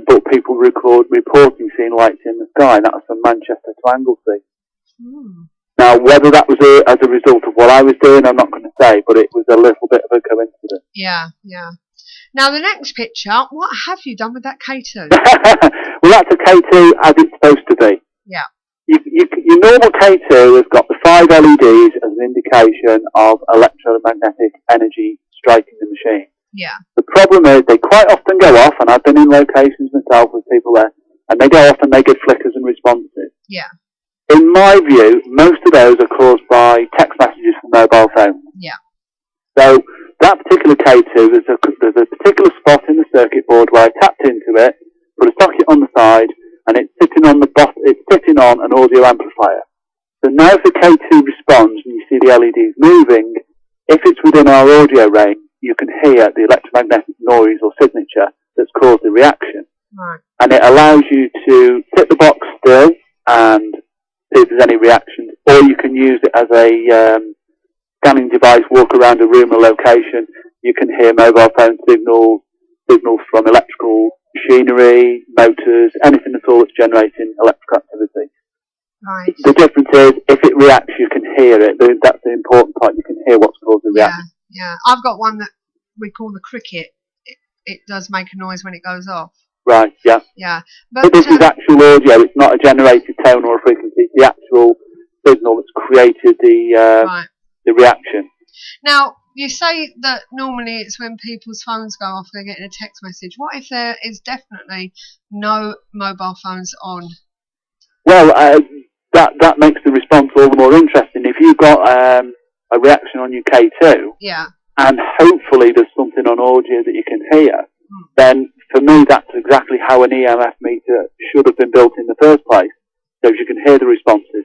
but people reporting seeing lights in the sky, and that was from Manchester to Anglesey. Now, whether that was as a result of what I was doing, I'm not going to say, but it was a little bit of a coincidence. Yeah, yeah. Now, the next picture, what have you done with that K2? Well, that's a K2 as it's supposed to be. Yeah. Your normal K2 has got the 5 LEDs as an indication of electromagnetic energy striking the machine. Yeah. The problem is they quite often go off, and I've been in locations myself with people there, and they go off and they give flickers and responses. Yeah. In my view, most of those are caused by text messages from mobile phones. Yeah. So that particular K2, there's a particular spot in the circuit board where I tapped into it, put a socket on the side, and it's sitting on an audio amplifier. So now if the K2 responds and you see the LEDs moving, if it's within our audio range, you can hear the electromagnetic noise or signature that's caused the reaction. Right. And it allows you to sit the box still and see if there's any reactions, or you can use it as a scanning device, walk around a room or location. You can hear mobile phone signals from electrical machinery, motors, anything at all that's generating electrical activity. Right. The difference is, if it reacts, you can hear it. That's the important part. You can hear what's caused the reaction. Yeah. I've got one that we call the cricket. It does make a noise when it goes off. Right, yeah. Yeah. But this is actual audio. It's not a generated tone or a frequency. It's the actual signal that's created the reaction. Now, you say that normally it's when people's phones go off, they're getting a text message. What if there is definitely no mobile phones on? Well, that makes the response all the more interesting. If you've got a reaction on your K2, and hopefully there's something on audio that you can hear, then for me that's exactly how an EMF meter should have been built in the first place, so you can hear the responses.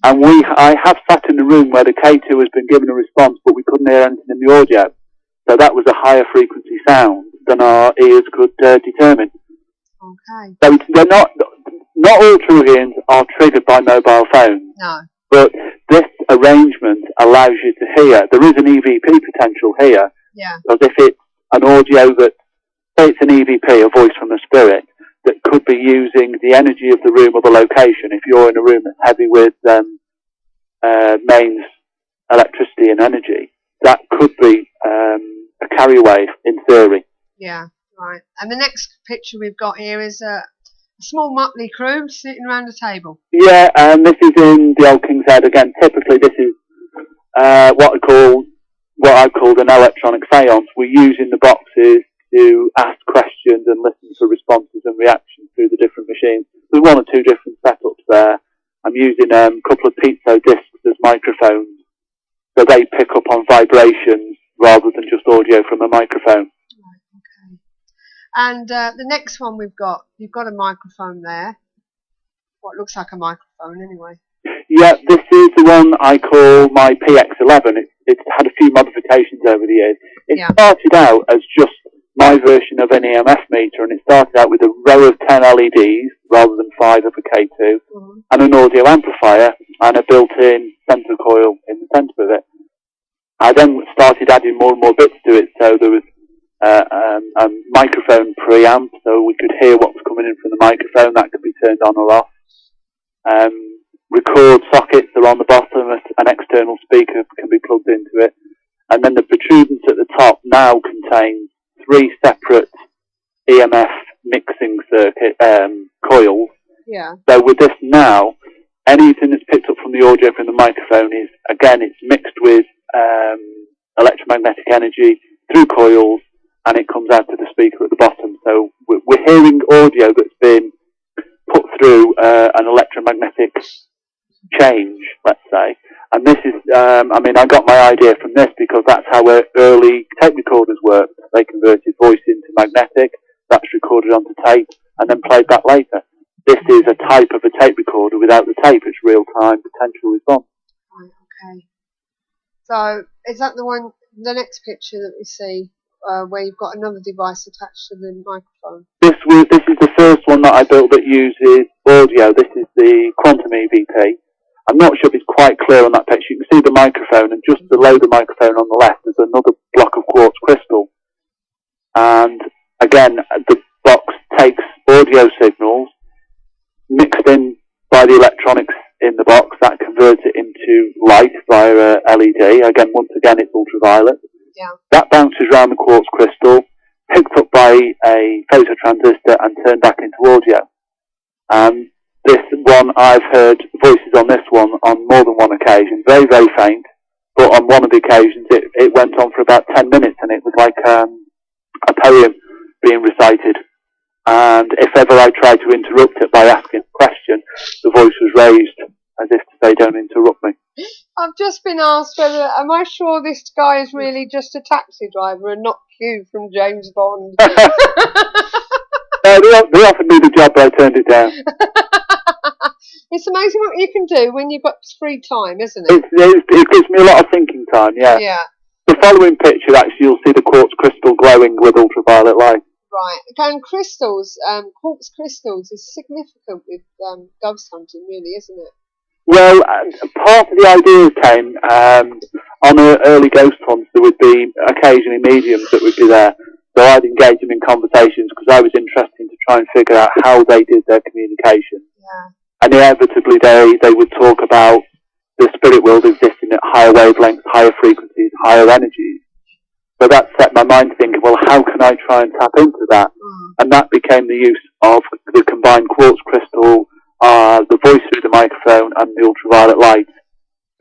And I have sat in a room where the K2 has been given a response, but we couldn't hear anything in the audio. So that was a higher frequency sound than our ears could determine. Okay. So they're not all true hearings are triggered by mobile phones. No. But this arrangement allows you to hear. There is an EVP potential here. Yeah. Because if it's an audio that, say it's an EVP, a voice from the spirit, that could be using the energy of the room or the location. If you're in a room that's heavy with mains, electricity and energy, that could be a carrier wave in theory. Yeah, right. And the next picture we've got here is a small motley crew sitting around a table. Yeah, this is in the Old King's Head. Again, typically this is what I called an electronic seance. We're using the boxes to ask questions and listen for responses and reactions through the different machines. There's one or two different setups there. I'm using a couple of piezo discs as microphones, so they pick up on vibrations rather than just audio from a microphone. Right, okay. And the next one you've got a microphone there. What looks like a microphone anyway. Yeah, this is the one I call my PX11. It's had a few modifications over the years. It started out as just my version of an EMF meter, and it started out with a row of 10 LEDs rather than 5 of a K2, and an audio amplifier and a built-in sensor coil in the centre of it. I then started adding more and more bits to it, so there was a microphone preamp, so we could hear what was coming in from the microphone. That could be turned on or off. Record sockets are on the bottom. An external speaker can be plugged into it, and then the protrudence at the top now contains 3 separate EMF mixing circuit coils. Yeah. So with this now, anything that's picked up from the audio from the microphone is, again, it's mixed with electromagnetic energy through coils, and it comes out to the speaker at the bottom. So we're hearing audio that's been put through an electromagnetic change, let's say. And this is, I got my idea from this because that's how early tape recorders worked. They converted voice into magnetic, that's recorded onto tape, and then played back later. This is a type of a tape recorder without the tape. It's real-time potential response. Right, okay. So, is that the next picture that we see, where you've got another device attached to the microphone? This is the first one that I built that uses audio. This is the Quantum EVP. I'm not sure if it's quite clear on that picture. You can see the microphone, and just below the microphone on the left, there's another block of quartz crystal. And again, the box takes audio signals, mixed in by the electronics in the box, that converts it into light via LED. Once again, it's ultraviolet. Yeah. That bounces around the quartz crystal, picked up by a phototransistor, and turned back into audio. This one, I've heard voices on this one on more than one occasion, very, very faint, but on one of the occasions it went on for about 10 minutes, and it was like a poem being recited. And if ever I tried to interrupt it by asking a question, the voice was raised as if to say, "Don't interrupt me." I've just been asked am I sure this guy is really just a taxi driver and not Q from James Bond? They offered me the job, but I turned it down. It's amazing what you can do when you've got free time, isn't it? It gives me a lot of thinking time, yeah. Yeah. The following picture, actually, you'll see the quartz crystal glowing with ultraviolet light. Right. And crystals, quartz crystals is significant with ghost hunting, really, isn't it? Well, part of the ideas came on early ghost hunts. There would be occasionally mediums that would be there. So I'd engage them in conversations because I was interested to try and figure out how they did their communication. Yeah. And inevitably they would talk about the spirit world existing at higher wavelengths, higher frequencies, higher energies. So that set my mind thinking, well, how can I try and tap into that? And that became the use of the combined quartz crystal, the voice through the microphone, and the ultraviolet light,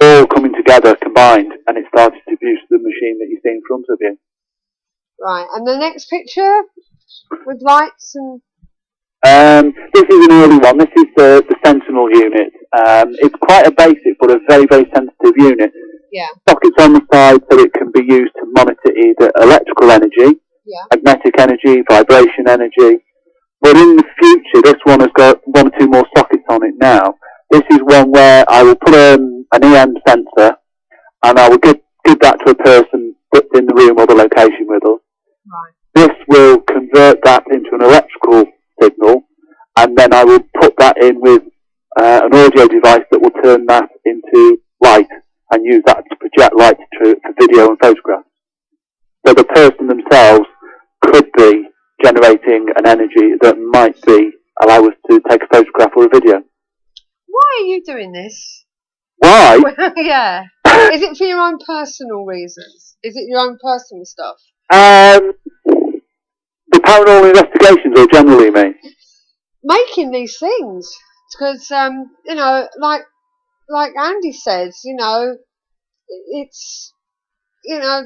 all coming together, combined, and it started to produce the machine that you see in front of you. Right, and the next picture with lights and... This is an early one. This is the Sentinel unit. It's quite a basic but a very, very sensitive unit. Yeah. Sockets on the side so it can be used to monitor either electrical energy, magnetic energy, vibration energy. But in the future, this one has got one or two more sockets on it now. This is one where I will put an EM sensor and I will give that to a person that's in the room or the location with us. Right. This will convert that into an electrical signal, and then I will put that in with an audio device that will turn that into light and use that to project light for video and photographs. So the person themselves could be generating an energy that might allow us to take a photograph or a video. Why are you doing this? Why? Yeah. Is it for your own personal reasons? Is it your own personal stuff? The paranormal investigations, or generally, you mean? Making these things, because you know, like Andy says, you know, it's, you know,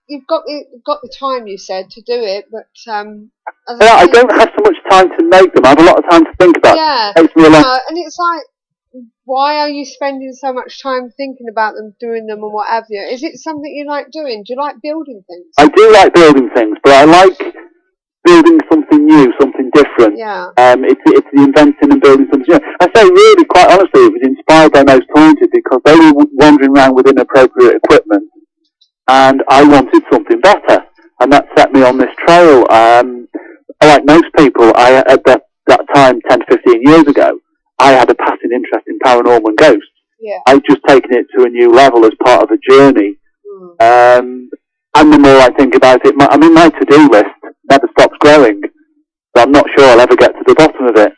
you've got the time, you said, to do it, but I don't have so much time to make them. I have a lot of time to think about. Yeah, it takes me a lot. and it's like, why are you spending so much time thinking about them, doing them, and what have you? Is it something you like doing? Do you like building things? I do like building things, but I like building something new, something different. Yeah. It's the inventing and building something new. I say really, quite honestly, it was inspired by Most Haunted because they were wandering around with inappropriate equipment, and I wanted something better, and that set me on this trail. Like most people, at that time, 10 to 15 years ago, I had a passing interest in paranormal and ghosts. Yeah. I've just taken it to a new level as part of a journey. And the more I think about it, my to-do list never stops growing. So I'm not sure I'll ever get to the bottom of it.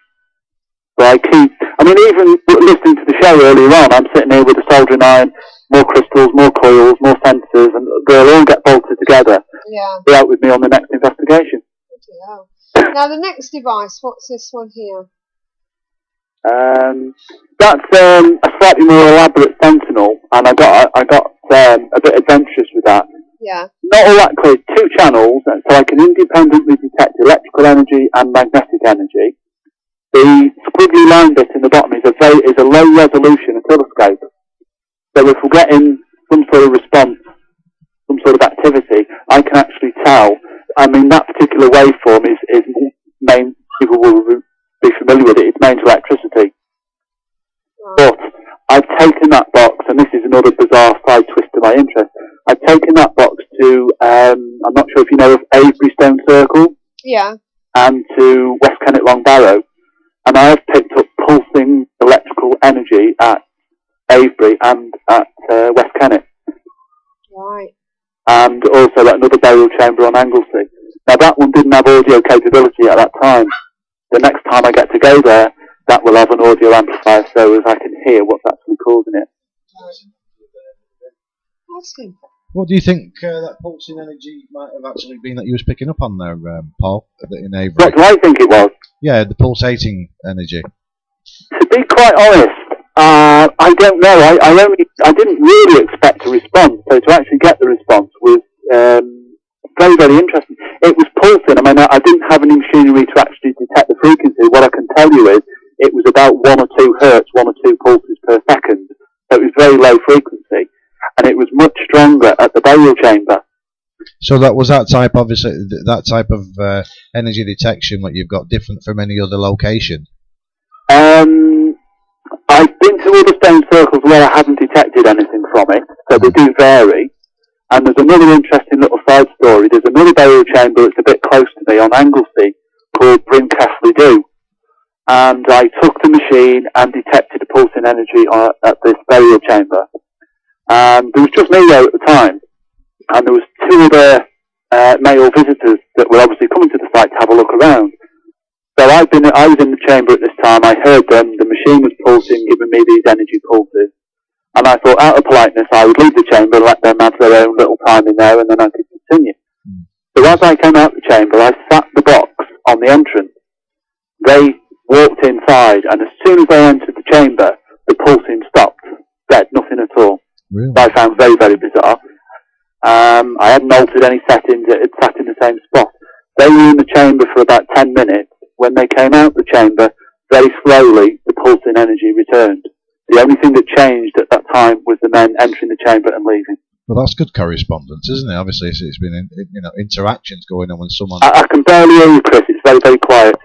So even listening to the show earlier on, I'm sitting here with a soldering iron, more crystals, more coils, more sensors, and they'll all get bolted together. Yeah. Be out with me on the next investigation. Yeah. Now the next device, what's this one here? That's a slightly more elaborate Sentinel, and I got a bit adventurous with that. Yeah. Not all that clear. 2 channels, so I can independently detect electrical energy and magnetic energy. The squiggly line bit in the bottom is a low resolution oscilloscope. So if we're getting some sort of response, some sort of activity, I can actually tell. I mean, that particular waveform is main. People will be familiar with it. It's main to electricity. But I've taken that box, and this is another bizarre side twist to my interest. I've taken that box to, I'm not sure if you know of Avebury Stone Circle. Yeah. And to West Kennet Long Barrow. And I have picked up pulsing electrical energy at Avebury and at West Kennet. Right. And also at another burial chamber on Anglesey. Now that one didn't have audio capability at that time. The next time I get to go there, that will have an audio amplifier so as I can hear what's actually causing it. What do you think that pulsing energy might have actually been that you was picking up on there, Paul, in Avery? What do I think it was? Yeah, the pulsating energy. To be quite honest, I don't know. I didn't really expect a response, so to actually get the response was very, very interesting. It was pulsing. I mean, I didn't have any machinery to actually detect the frequency. What I can tell you is it was about 1 or 2 hertz, 1 or 2 pulses per second. So it was very low frequency, and it was much stronger at the burial chamber. So that was that type, obviously, that type of energy detection that you've got different from any other location. I to other stone circles where I haven't detected anything from it, so they do vary. And there's another interesting little side story. There's another burial chamber that's a bit close to me on Anglesey called Bryn Castley Do. And I took the machine and detected a pulsing energy at this burial chamber. And there was just me there at the time. And there was two other male visitors that were obviously coming to the site to have a look around. So I was in the chamber at this time. I heard them. The machine was pulsing, giving me these energy pulses. And I thought, out of politeness, I would leave the chamber and let them have their own little time in there, and then I could continue. So as I came out the chamber, I sat the box on the entrance. They walked inside, and as soon as they entered the chamber, the pulsing stopped. Dead, nothing at all. Really? I found very, very bizarre. I hadn't altered any settings. It had sat in the same spot. They were in the chamber for about 10 minutes. When they came out the chamber, very slowly, the pulsing energy returned. The only thing that changed at that time was the men entering the chamber and leaving. Well, that's good correspondence, isn't it? Obviously, it's been interactions going on when someone. I can barely hear you, Chris. It's very, very quiet.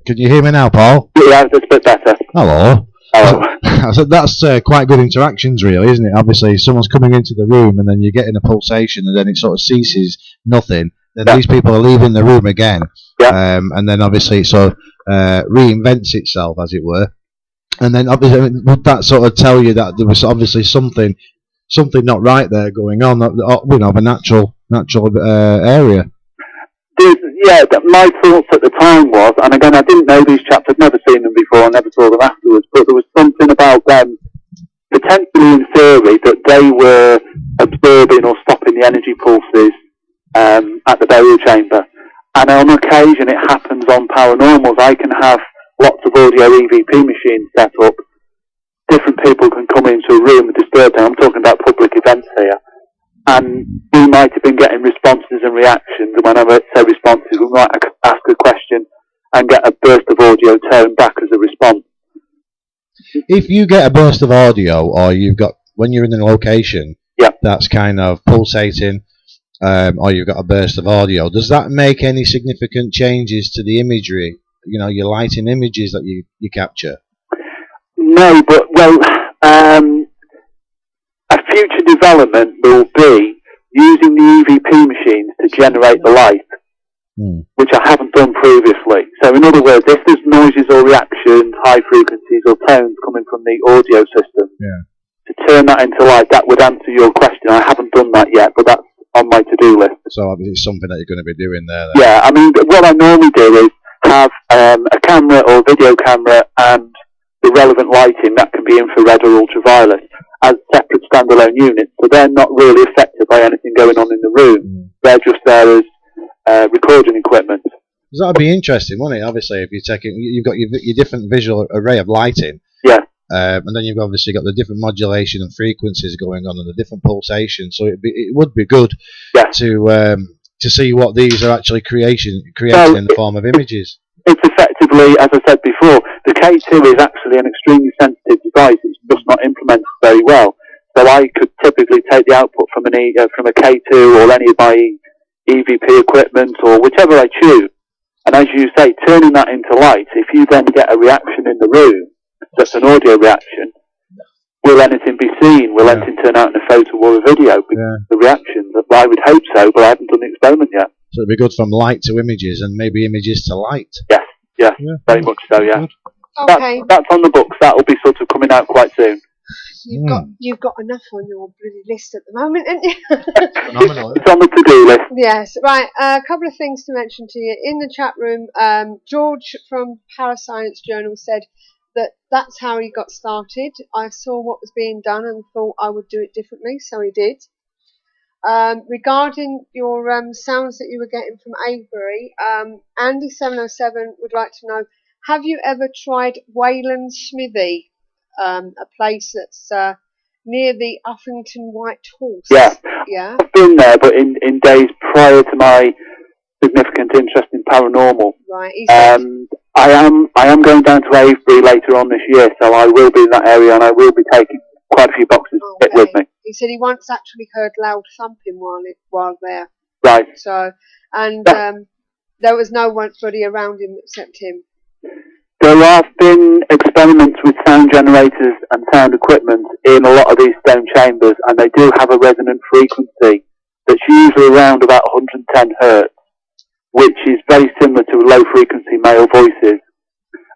Can you hear me now, Paul? Yeah, it's a bit better. Hello. Hello. I said that's quite good interactions, really, isn't it? Obviously, someone's coming into the room and then you're getting a pulsation, and then it sort of ceases, nothing. Then these people are leaving the room again, and then obviously it sort of reinvents itself, as it were. And then obviously, would that sort of tell you that there was obviously something not right there going on, of a natural area? My thoughts at the time was, and again, I didn't know these chaps, I'd never seen them before, I never saw them afterwards, but there was something about them, potentially in theory, that they were absorbing or stopping the energy pulses at the burial chamber. And on occasion, it happens on paranormals. I can have lots of audio EVP machines set up. Different people can come into a room and disturb them. I'm talking about public events here. And we might have been getting responses and reactions. And when I say responses, we might ask a question and get a burst of audio turned back as a response. If you get a burst of audio, or when you're in a location that's kind of pulsating, or you've got a burst of audio, does that make any significant changes to the imagery? Your lighting images that you capture? No, but a future development will be using the EVP machines to generate the light, which I haven't done previously. So in other words, if there's noises or reactions, high frequencies or tones coming from the audio system, to turn that into light, that would answer your question. I haven't done that yet, but that's on my to-do list. So it's something that you're going to be doing there then? Yeah, I mean, what I normally do is have a camera or video camera and the relevant lighting that can be infrared or ultraviolet as separate standalone units, so they're not really affected by anything going on in the room. They're just there as recording equipment. That would be interesting, wouldn't it? Obviously, if you've got your different visual array of lighting, and then you've obviously got the different modulation and frequencies going on and the different pulsations. So it would be good to see what these are actually creating in the form of images. It's effectively, as I said before, the K2 is actually an extremely sensitive device. It's just not implemented very well. So I could typically take the output from a K2 or any of my EVP equipment or whichever I choose, and as you say, turning that into light. If you then get a reaction in the room, that's an audio reaction, will anything be seen? Will anything turn out in a photo or a video? The reaction, I would hope so, but I haven't done the experiment yet. So it'd be good from light to images and maybe images to light. Yes, very much so, yeah. Okay. That's on the books. That will be sort of coming out quite soon. You've got enough on your bloody list at the moment, haven't you? Phenomenal. It's on the to-do list. Yes, right. A couple of things to mention to you. In the chat room, George from Parascience Journal said that's how he got started. I saw what was being done and thought I would do it differently, so he did. Regarding your sounds that you were getting from Avebury, Andy707 would like to know, have you ever tried Wayland Smithy, a place that's near the Uffington White Horse? Yeah. I've been there, but in days prior to my significant interest in paranormal. Right. I am going down to Avebury later on this year, so I will be in that area and I will be taking quite a few boxes with me. He said he once actually heard loud thumping while there. Right. So, and there was nobody around him except him. There have been experiments with sound generators and sound equipment in a lot of these stone chambers, and they do have a resonant frequency that's usually around about 110 hertz, which is very similar to low-frequency male voices,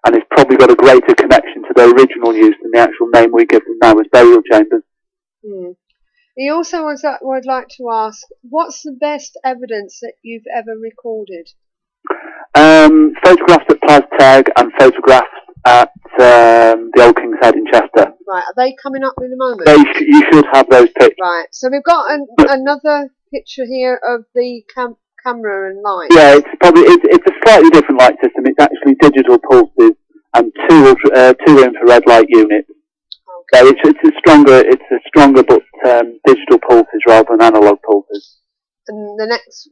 and it's probably got a greater connection to their original use than the actual name we give them now as burial chambers. He also would like to ask, what's the best evidence that you've ever recorded? Photographs at Plastag and photographs at the Old King's Head in Chester. Right, are they coming up in a moment? You should have those pictures. Right, so we've got another picture here of the camera and light. Yeah, it's a slightly different light system. It's actually digital pulses and two infrared light units. Okay. So it's a stronger but digital pulses rather than analog pulses. And the next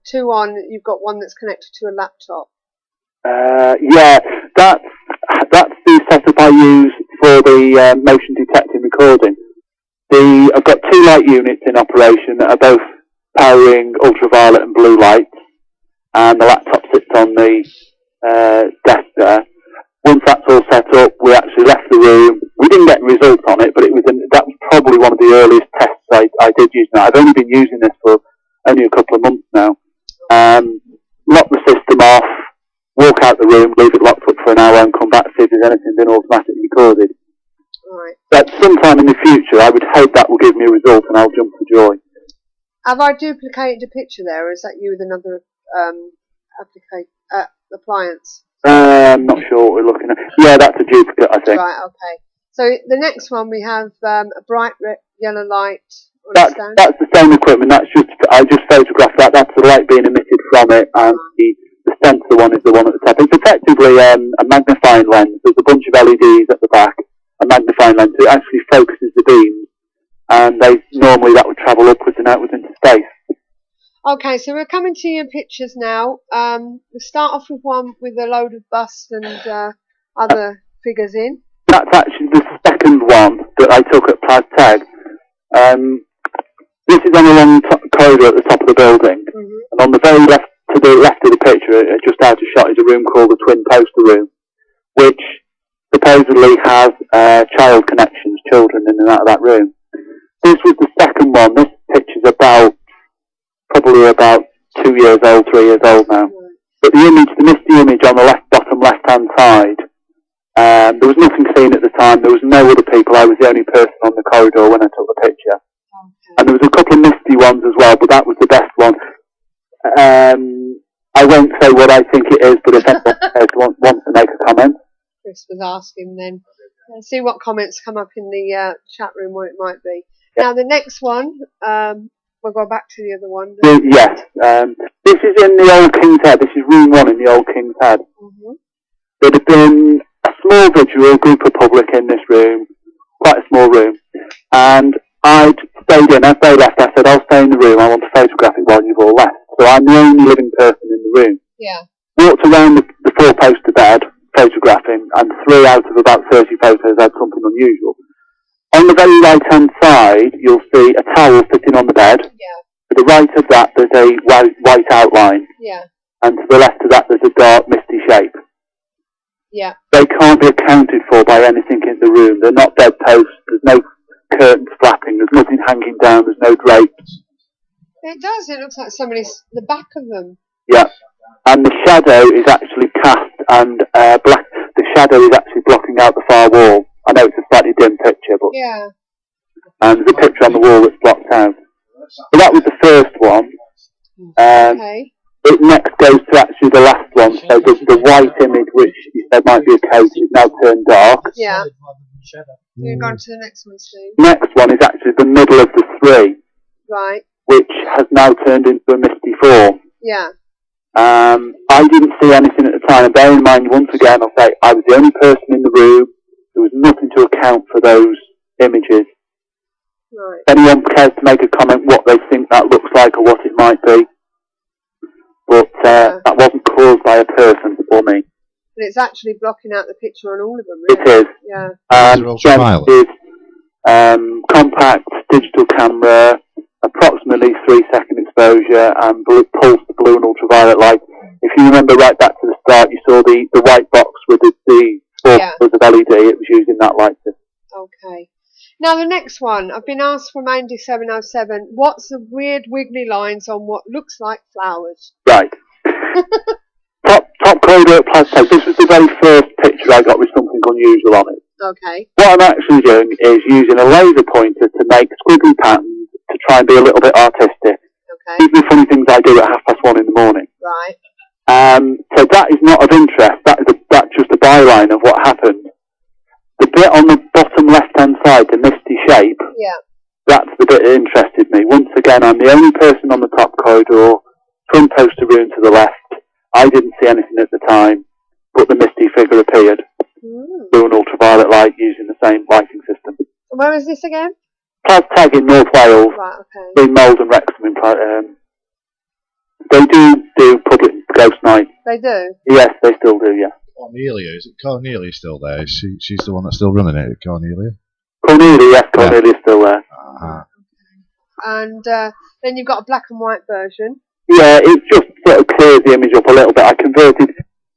two on, you've got one that's connected to a laptop. Yeah, that's the setup I use for the motion detecting recording. I've got two light units in operation that are both powering ultraviolet and blue lights, and the laptop sits on the desk there. Once that's all set up, we actually left the room. We didn't get results on it, but that was probably one of the earliest tests I did use. Now, I've only been using this for only a couple of months now. Lock the system off, walk out the room, leave it locked up for an hour, and come back to see if there's anything been automatically recorded. Right. But sometime in the future, I would hope that will give me a result, and I'll jump for joy. Have I duplicated a picture there, or is that you with another appliance? I'm not sure what we're looking at. Yeah, that's a duplicate, I think. Right, okay. So the next one we have a bright yellow light. That's the same equipment. I just photographed that. That's the light being emitted from it, and the sensor one is the one at the top. It's effectively a magnifying lens. There's a bunch of LEDs at the back, a magnifying lens. It actually focuses the beams, and normally that would travel upwards and outwards into space. Okay, so we're coming to your pictures now. We'll start off with one with a load of busts and other figures in. That's actually the second one that I took at Plastag. This is on a long corridor at the top of the building, and on the very left of the picture, just out of shot, is a room called the Twin Poster Room, which supposedly has child connections, children in and out of that room. This was the second one. This picture's probably about 2 years old, 3 years old now. But the misty image on the bottom left-hand side, there was nothing seen at the time. There was no other people. I was the only person on the corridor when I took the picture. Okay. And there was a couple of misty ones as well, but that was the best one. I won't say what I think it is, but if anyone wants to make a comment. Chris was asking then. See what comments come up in the chat room, what it might be. Yeah. Now the next one, we'll go back to the other one. Yes. This is in the Old King's Head. This is room 1 in the Old King's Head. There'd have been a small visual group of public in this room, quite a small room, and I'd stayed in. As they left, I said, I'll stay in the room. I want to photograph it while you've all left. So I'm the only living person in the room. Yeah. Walked around the 4-poster bed, photographing, and 3 out of about 30 photos had something unusual. On the very right-hand side, you'll see a towel sitting on the bed. Yeah. To the right of that, there's a white outline. Yeah. And to the left of that, there's a dark, misty shape. Yeah. They can't be accounted for by anything in the room. They're not bedposts. There's no curtains flapping. There's nothing hanging down. There's no drapes. It does. It looks like somebody's the back of them. Yeah. And the shadow is actually cast, and black. The shadow is actually blocking out the far wall. I know it's a slightly dim picture, but yeah. And there's a picture on the wall that's blocked out. So that was the first one. Okay. It next goes to actually the last one. So the white image, which you said might be a coat, is now turned dark. Yeah. You're going to the next one, Steve. Next one is actually the middle of the 3. Right. Which has now turned into a misty 4. Yeah. I didn't see anything at the time. And bear in mind, once again, I'll say I was the only person in the room. There was nothing to account for those images. Right. If anyone cares to make a comment what they think that looks like or what it might be. But that wasn't caused by a person or me. But it's actually blocking out the picture on all of them, really. It is. Yeah. It is compact digital camera, approximately 3-second exposure, and pulse blue and ultraviolet light. If you remember right back to the start, you saw the white box with the 4 colours of LED. It was using that light system. Okay. Now the next one, I've been asked from Andy 707, what's the weird wiggly lines on what looks like flowers? Right. Top corridor at Plaza. This was the very first picture I got with something unusual on it. Okay. What I'm actually doing is using a laser pointer to make squiggly patterns to try and be a little bit artistic. Okay. These are the funny things I do at 1:30 in the morning. Right. So that is not of interest. That's just a byline of what happened. The bit on the bottom left-hand side, the misty shape, that's the bit that interested me. Once again, I'm the only person on the top corridor, front poster room to the left. I didn't see anything at the time, but the misty figure appeared through an ultraviolet light using the same lighting system. Where is this again? Tag in North Wales, Right, okay. between Mold and Wrexham. They do public ghost night. They do? Yes, they still do, yeah. Cornelia, is it Cornelia still there? She's the one that's still running it, Cornelia? Cornelia's still there. And then you've got a black and white version. Yeah, it just sort of clears the image up a little bit. I converted,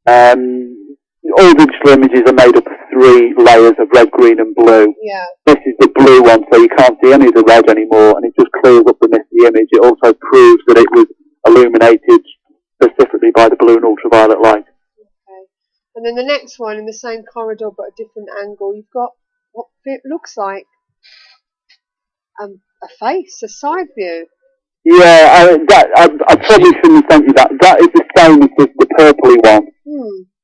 all digital images are made up of 3 layers of red, green and blue. Yeah. This is the blue one, so you can't see any of the red anymore, and it just clears up the misty image. It also proves that it was illuminated specifically by the blue and ultraviolet light. Okay. And then the next one in the same corridor but a different angle, you've got what it looks like a face, a side view. Yeah, I probably shouldn't have sent you that. That is the same as the purpley one.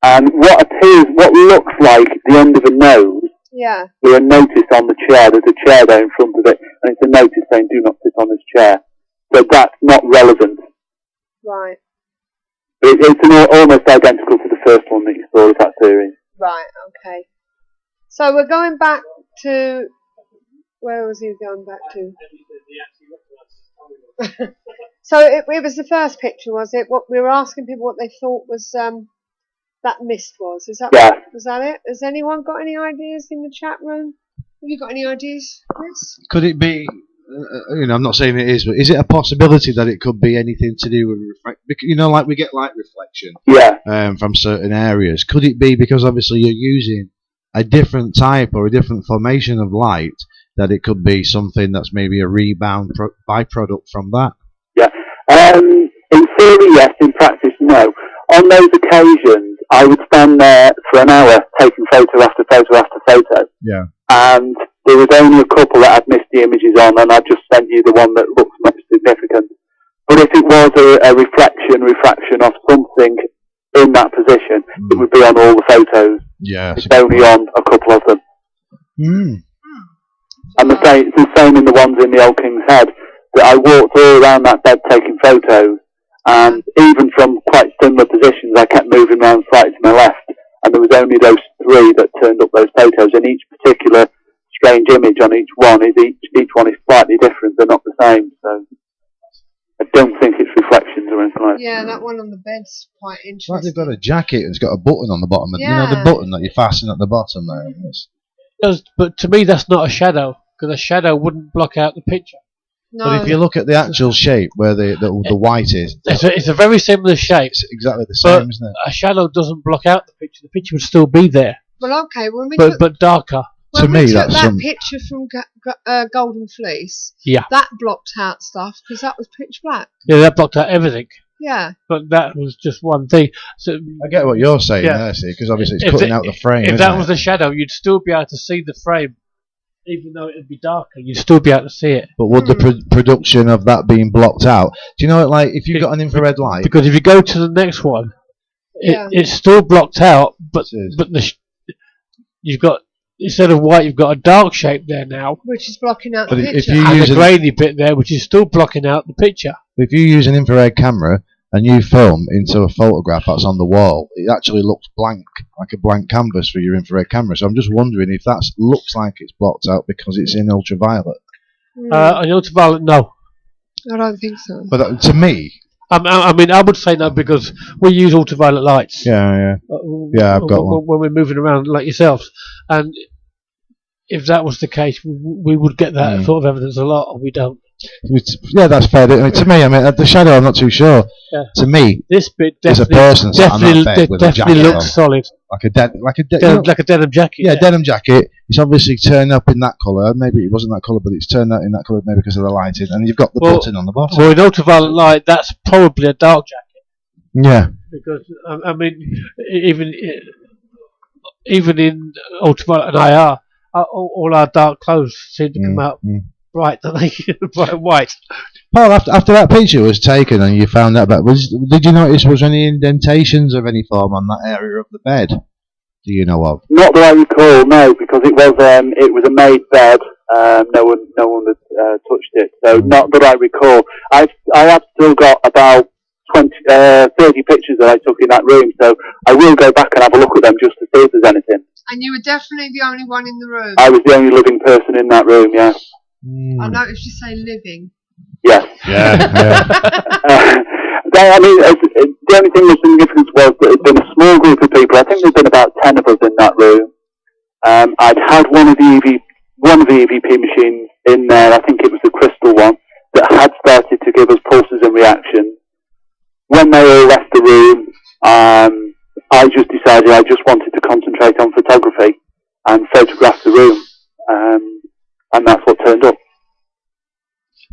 And what looks like the end of a nose, with a notice on the chair. There's a chair there in front of it, and it's a notice saying, do not sit on this chair. So that's not relevant. Right. It's almost identical to the first one that you saw of that series. Right, okay. So we're going back to... Where was he going back to? So it was the first picture, was it? What we were asking people what they thought was that mist was. Is that was that it? Has anyone got any ideas in the chat room? Have you got any ideas, Chris? Could it be? I'm not saying it is, but is it a possibility that it could be anything to do with like we get light reflection, from certain areas? Could it be because obviously you're using a different type or a different formation of light, that it could be something that's maybe a rebound byproduct from that? In theory, yes. In practice, no. On those occasions, I would stand there for an hour taking photo after photo after photo. Yeah. And there was only a couple that had misty images on, and I just sent you the one that looks most significant. But if it was a refraction of something in that position, it would be on all the photos. Yeah. It's only on a couple of them. And it's the same in the ones in the Old King's Head, that I walked all around that bed taking photos, and even from quite similar positions, I kept moving around slightly to my left, and there was only those 3 that turned up those photos, and each particular strange image on each one is each one is slightly different, they're not the same, so I don't think it's reflections or anything like that. Yeah, that one on the bed's quite interesting. Like they've got a jacket and it's got a button on the bottom, the button that you fasten at the bottom there. But to me, that's not a shadow, because a shadow wouldn't block out the picture. No. But if you look at the actual shape where the white is, it's a very similar shape. It's exactly the same, isn't it? A shadow doesn't block out the picture. The picture would still be there. Well, okay, but darker. When we took that picture from Golden Fleece, that blocked out stuff because that was pitch black. Yeah, that blocked out everything. Yeah. But that was just one thing. So I get what you're saying there, see, because obviously it's cutting out the frame. If that was a shadow, you'd still be able to see the frame. Even though it'd be darker, you'd still be able to see it. But would the production of that being blocked out? Do you know, like, if you've got an infrared light? Because if you go to the next one, it's still blocked out, but you've got, instead of white, you've got a dark shape there now. Which is blocking out the picture. If you and use a grainy bit there, which is still blocking out the picture. If you use an infrared camera and you film into a photograph that's on the wall, it actually looks blank, like a blank canvas for your infrared camera. So I'm just wondering if that looks like it's blocked out because it's in ultraviolet. In ultraviolet, no. I don't think so. But to me... I mean, I would say no because we use ultraviolet lights. Yeah, I've got one. When we're moving around like yourselves. And if that was the case, we would get that sort of evidence a lot, and we don't. Yeah, that's fair. I mean, to me, the shadow, I'm not too sure. Yeah. To me, this bit is a person sat on that bed with a jacket definitely on. looks solid. Like a denim jacket. Yeah, denim jacket. It's obviously turned up in that colour. Maybe it wasn't that colour, but it's turned out in that colour maybe because of the lighting. And you've got the button on the bottom. Well, in ultraviolet light, that's probably a dark jacket. Yeah. Because I mean, even in ultraviolet and IR, all our dark clothes seem to come out bright, don't they? Bright white. Paul, after that picture was taken and you found out about, did you notice was there any indentations of any form on that area of the bed? Do you know of? Not that I recall, no, because it was a made bed. No one had touched it, so not that I recall. I have still got about 30 pictures that I took in that room, so I will go back and have a look at them just to see if there's anything. And you were definitely the only one in the room. I was the only living person in that room, yeah. I noticed you say living. Yes. Yeah. I mean, the only thing that's significant was that there'd been a small group of people. I think there'd been about 10 of us in that room. I'd had one of the EVP machines in there. I think it was the crystal one that had started to give us pulses and reactions. When they all left the room, I just decided I just wanted to concentrate on photography and photograph the room, and that's what turned up.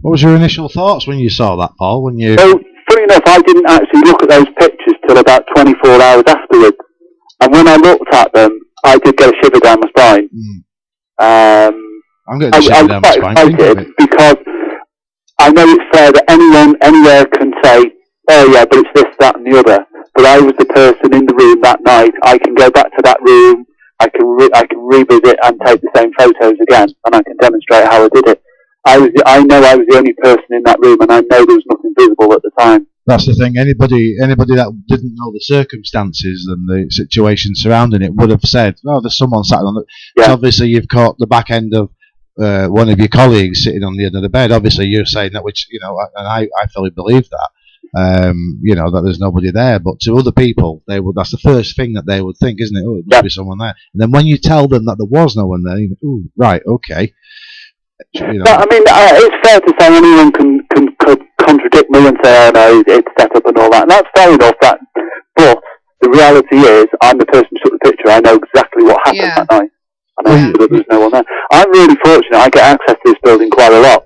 What was your initial thoughts when you saw that, Paul? Well, funny enough, I didn't actually look at those pictures till about 24 hours afterwards, and when I looked at them, I did get a shiver down my spine. I'm getting a shiver down my spine because I know it's fair that anyone anywhere can say, "Oh yeah, but it's this, that, and the other." But I was the person in the room that night. I can go back to that room. I can revisit and take the same photos again, and I can demonstrate how I did it. I know I was the only person in that room, and I know there was nothing visible at the time. That's the thing. Anybody that didn't know the circumstances and the situation surrounding it would have said, "Oh, there's someone sat on it." Yeah. So obviously, you've caught the back end of one of your colleagues sitting on the end of the bed. Obviously, you're saying that, which and I fully believe that. That there's nobody there, but to other people, that's the first thing that they would think, isn't it? Oh, there must be someone there. And then when you tell them that there was no one there, you go, "Ooh, right, okay." But, I mean, it's fair to say anyone could contradict me and say, "Oh no, it's set up and all that," and that's fair enough. But the reality is, I'm the person who took the picture. I know exactly what happened that night. I know that there's no one there. I'm really fortunate. I get access to this building quite a lot.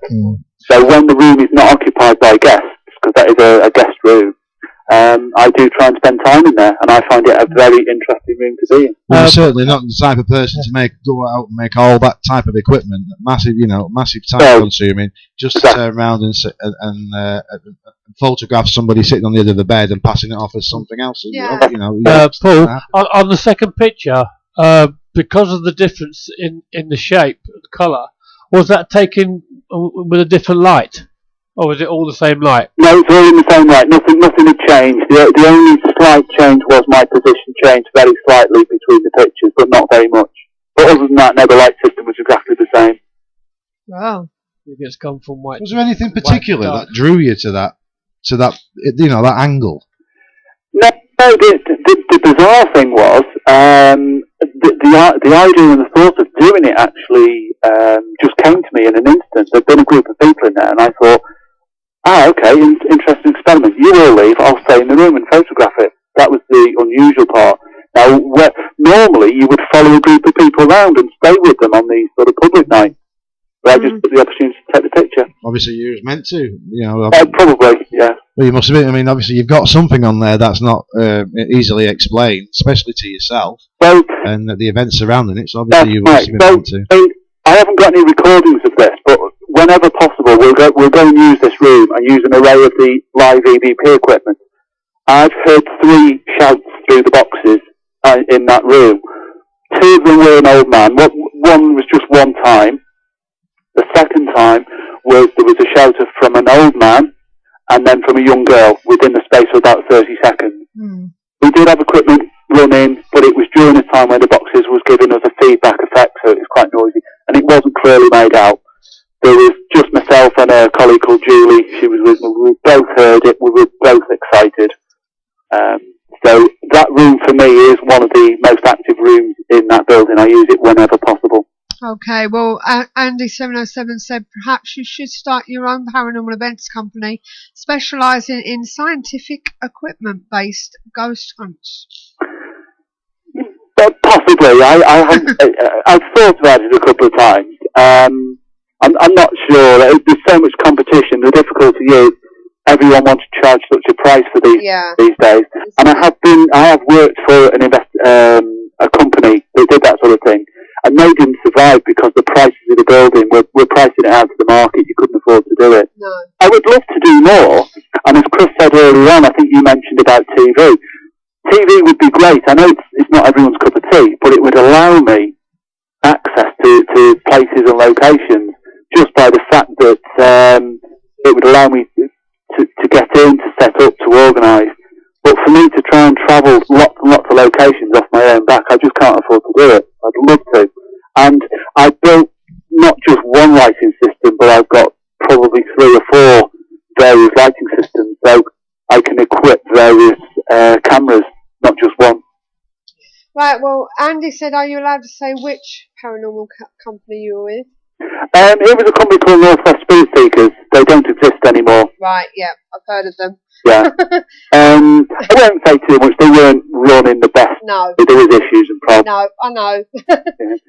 So when the room is not occupied by guests, because that is a guest room, I do try and spend time in there, and I find it a very interesting room to be in. Well, you're certainly not the type of person to go out and make all that type of equipment, massive time consuming, just to turn around and photograph somebody sitting on the end of the bed and passing it off as something else. Paul, on the second picture, because of the difference in the shape, the colour, was that taken with a different light? Or was it all the same light? No, it's all in the same light. Nothing had changed. The only slight change was my position changed very slightly between the pictures, but not very much. But other than that, no, the light system was exactly the same. Wow. It's gone from white. Was there anything particular that drew you to that that angle? No, the bizarre thing was the idea and the thought of doing it actually just came to me in an instant. There'd been a group of people in there, and I thought, okay, interesting experiment. You all leave, I'll stay in the room and photograph it. That was the unusual part. Now, normally you would follow a group of people around and stay with them on these sort of public nights. But I just took the opportunity to take the picture. Obviously, you was meant to, probably, yeah. Well, you must have been. I mean, obviously, you've got something on there that's not easily explained, especially to yourself, and the events surrounding it. So obviously, you must have been meant to. I haven't got any recordings of this, but whenever possible, we'll go and use this room and use an array of the live EVP equipment. I've heard 3 shouts through the boxes in that room. 2 of them were an old man. One was just one time. The second time there was a shout from an old man and then from a young girl within the space of about 30 seconds. We did have equipment running, but it was during the time when the boxes was giving us a feedback effect, so it was quite noisy, and it wasn't clearly made out. There was just myself and a colleague called Julie. She was with me. We both heard it. We were both excited. So that room for me is one of the most active rooms in that building. I use it whenever possible. Okay, well, Andy707 said perhaps you should start your own paranormal events company specialising in scientific equipment-based ghost hunts. Possibly. I've thought about it a couple of times. I'm not sure. There's so much competition. The difficulty is everyone wants to charge such a price for these days. And I have worked for a company that did that sort of thing, and they didn't survive because the prices of the building were pricing it out to the market. You couldn't afford to do it. No. I would love to do more, and as Chris said earlier on, I think you mentioned about TV. TV would be great. I know it's not everyone's cup of tea, but it would allow me access to places and locations just by the fact that it would allow me to get in, to set up, to organise. But for me to try and travel lots and lots of locations off my own back, I just can't afford to do it. I'd love to. And I built not just one lighting system, but I've got probably 3 or 4 various lighting systems, so I can equip various cameras, not just one. Right, well, Andy said, are you allowed to say which paranormal company you were with? It was a company called Northwest Spirit Seekers. They don't exist anymore. Right, yeah, I've heard of them. Yeah. I won't say too much. They weren't running the best. No. There was issues and problems. No, I know. Yeah.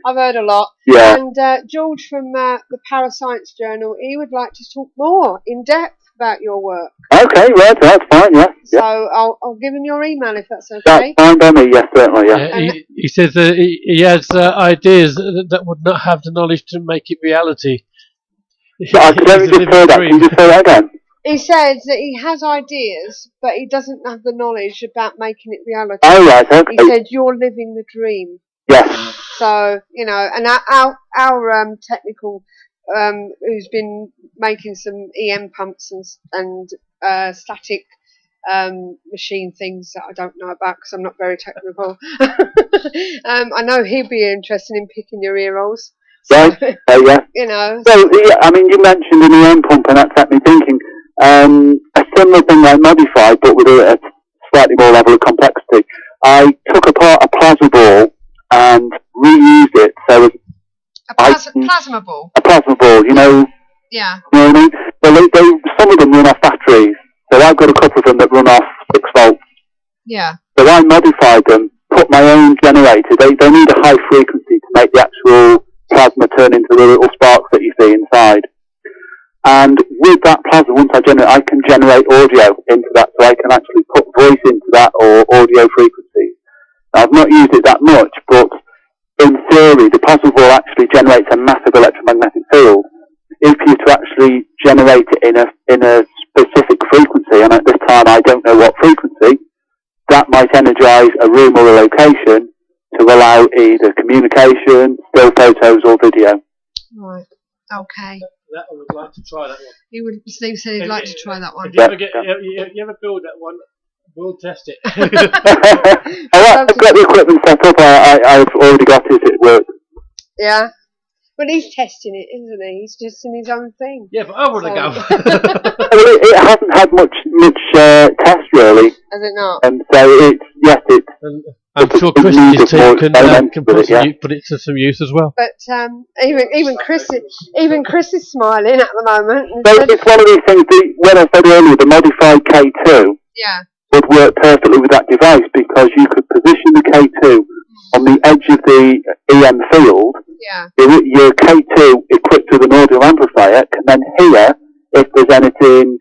I've heard a lot. Yeah. And George from the Parascience Journal, he would like to talk more in depth about your work. Okay, right, that's fine, yeah. So I'll give him your email if that's okay. That's fine by me, yes, certainly, yeah. He says he has ideas that would not have the knowledge to make it reality. I could only just say that. Can you just say that again? He says that he has ideas, but he doesn't have the knowledge about making it reality. Oh, right, okay. He said, you're living the dream. Yes. So, you know, and our technical, who's been making some EM pumps and static machine things that I don't know about because I'm not very technical. I know he'd be interested in picking your ear rolls. Right, yeah. You know. So, yeah, I mean, you mentioned an EM pump, and that set me thinking. A similar thing like Modify, but with a slightly more level of complexity. I took apart a plasma ball and reused it. So plasma ball? A plasma ball, you know. Yeah. You know what I mean? Well, some of them run off batteries. So I've got a couple of them that run off 6 volts. Yeah. So I modified them, put my own generator. They need a high frequency to make the actual plasma turn into the little sparks that you see inside. And with that plasma, once I can generate audio into that, so I can actually put voice into that or audio frequencies. Now, I've not used it that much, but in theory, the plasma ball actually generates a massive electromagnetic field. If you to actually generate it in a specific frequency, and at this time I don't know what frequency, that might energize a room or a location to allow either communication, still photos, or video. Right. Okay. That I would like to try that one. Steve said he'd like to try that one. If you ever build that one, we'll test it. I've got the equipment set up. I've already got it. It works. Yeah. But he's testing it, isn't he? He's testing his own thing. Yeah, but I want to go. Well, it hasn't had much test really. Has it not? And so it's I'm sure Chris's team can put it to some use as well. But even Chris is smiling at the moment. So it's one of these things. When I said earlier, the modified K2 would work perfectly with that device because you could position the K2 on the edge of the EM field. Yeah. Your K2 equipped with an audio amplifier can then hear if there's anything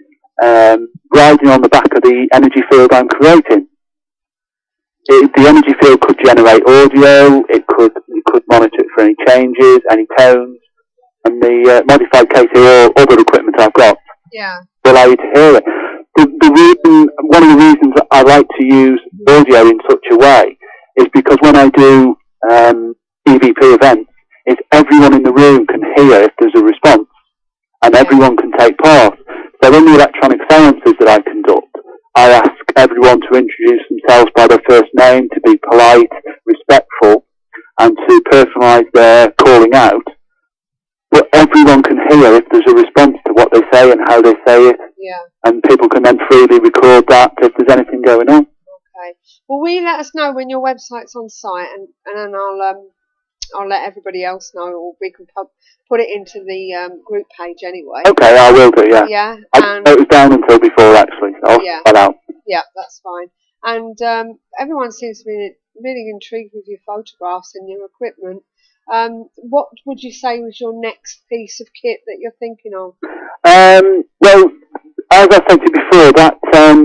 riding on the back of the energy field I'm creating. The energy field could generate audio. You could monitor it for any changes, any tones, and the modified K2 or other equipment I've got will allow you to hear it. One of the reasons that I like to use audio in such a way is because when I do EVP events, is everyone in the room can hear if there's a response, and everyone can take part. So in the electronic seances that I conduct, I ask everyone to introduce themselves by their first name, to be polite, respectful, and to personalise their calling out. But everyone can hear if there's a response to what they say and how they say it. Yeah. And people can then freely record that if there's anything going on. Okay. Well, will you let us know when your website's on site, and then I'll let everybody else know, or we can put it into the group page anyway. Okay, I will do, yeah. Yeah. I didn't know it was down until before, actually, so I'll find out. Yeah, that's fine. And everyone seems to be really intrigued with your photographs and your equipment. What would you say was your next piece of kit that you're thinking of? Well, as I said to you before, that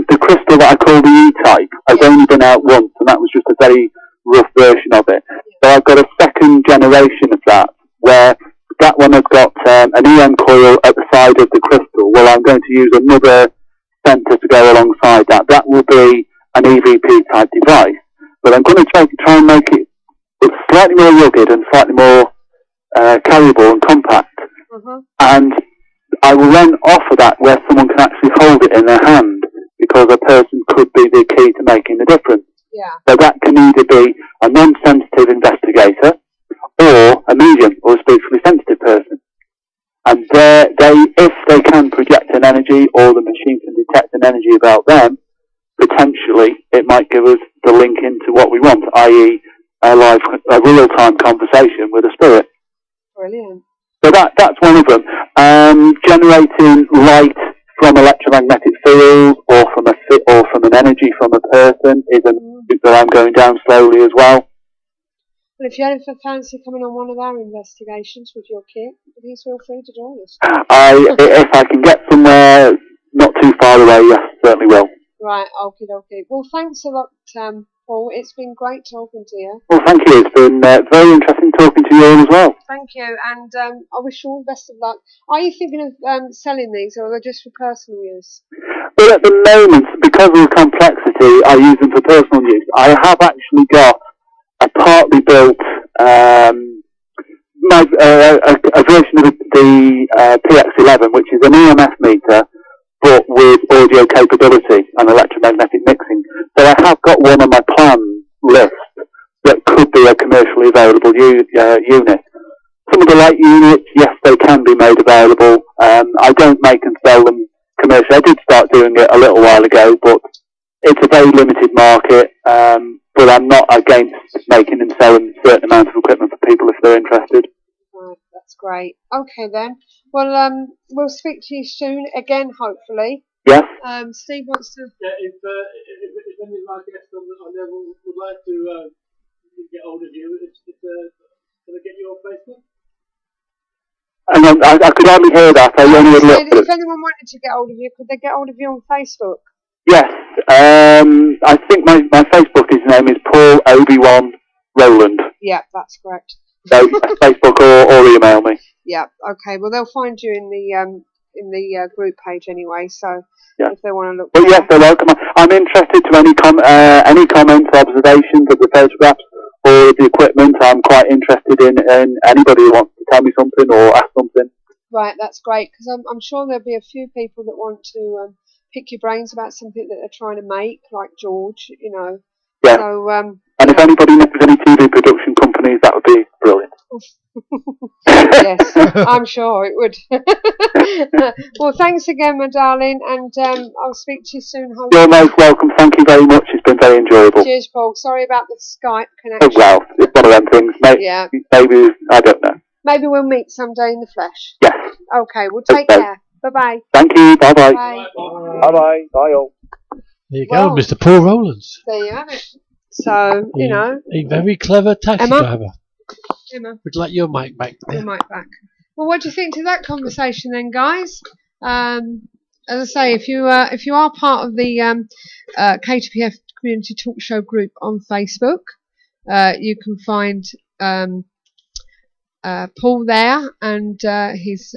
the crystal that I call the E-type has only been out once, and that was just a very rough version of it. So I've got a second generation of that, where that one has got an EM coil at the side of the crystal. Well, I'm going to use another sensor to go alongside that. That will be an EVP type device, but I'm going to try and make it slightly more rugged and slightly more carryable and compact. And I will then offer that where someone can actually hold it in their hand, because a person could be the key to making the difference. Yeah. So that can either be a non-sensitive investigator or a medium or a spiritually sensitive person. And if they can project an energy, or the machine can detect an energy about them, potentially it might give us the link into what we want, i.e. a real-time conversation with a spirit. Brilliant. So that's one of them. Generating light from electromagnetic fields, or from an energy from a person, is a route that I'm going down slowly as well. Well, if you ever fancy coming on one of our investigations with your kit, please feel free to join us. If I can get somewhere not too far away, yes, certainly will. Right, okie dokie. Well, thanks a lot, Paul. It's been great talking to you. Well, thank you. It's been very interesting talking to you all as well. Thank you, and I wish you all the best of luck. Are you thinking of selling these, or are they just for personal use? Well, at the moment, because of the complexity, I use them for personal use. I have actually got a partly built a version of the PX11, which is an EMF meter, but with audio capability and electromagnetic mixing. So I have got one on my plan list that could be a commercially available unit. Some of the light units, yes, they can be made available. I don't make and sell them commercially. I did start doing it a little while ago, but it's a very limited market. But I'm not against making and selling certain amounts of equipment for people if they're interested. Right, that's great. Okay then. Well, we'll speak to you soon again, hopefully. Yes. Steve wants to. Yeah, if any of my guests on there would like to get hold of you, can I get you on Facebook? And I could hardly hear that. I only heard a little bit. If anyone wanted to get hold of you, could they get hold of you on Facebook? Yes. I think my Facebook name is Paul Obi-Wan Rowland. Yeah, that's correct. So Facebook or email me. Yeah. Okay. Well, they'll find you in the group page anyway. So if they want to look. Well, yes, they're welcome. I'm interested to any comments, observations of the photographs or the equipment. I'm quite interested in anybody who wants to tell me something or ask something. Right. That's great, because I'm sure there'll be a few people that want to pick your brains about something that they're trying to make, like George. You know. Yeah. So. And if anybody knows any TV production companies, that would be brilliant. Yes, I'm sure it would. Well, thanks again, my darling, and I'll speak to you soon. Hopefully. You're most welcome. Thank you very much. It's been very enjoyable. Cheers, Paul. Sorry about the Skype connection. Oh, well, it's one of them things. Maybe, I don't know. Maybe we'll meet someday in the flesh. Yes. Okay, well, take care. Bye-bye. Thank you. Bye-bye. Bye. Bye-bye. Bye all. There you go, Mr. Paul Rowland. There you have it. So, you know. A very clever taxi driver. Emma. Would you like your mic back? Your mic back. Well, what do you think to that conversation then, guys? As I say, if you are part of the KTPF Community Talk Show group on Facebook, you can find Paul there, and his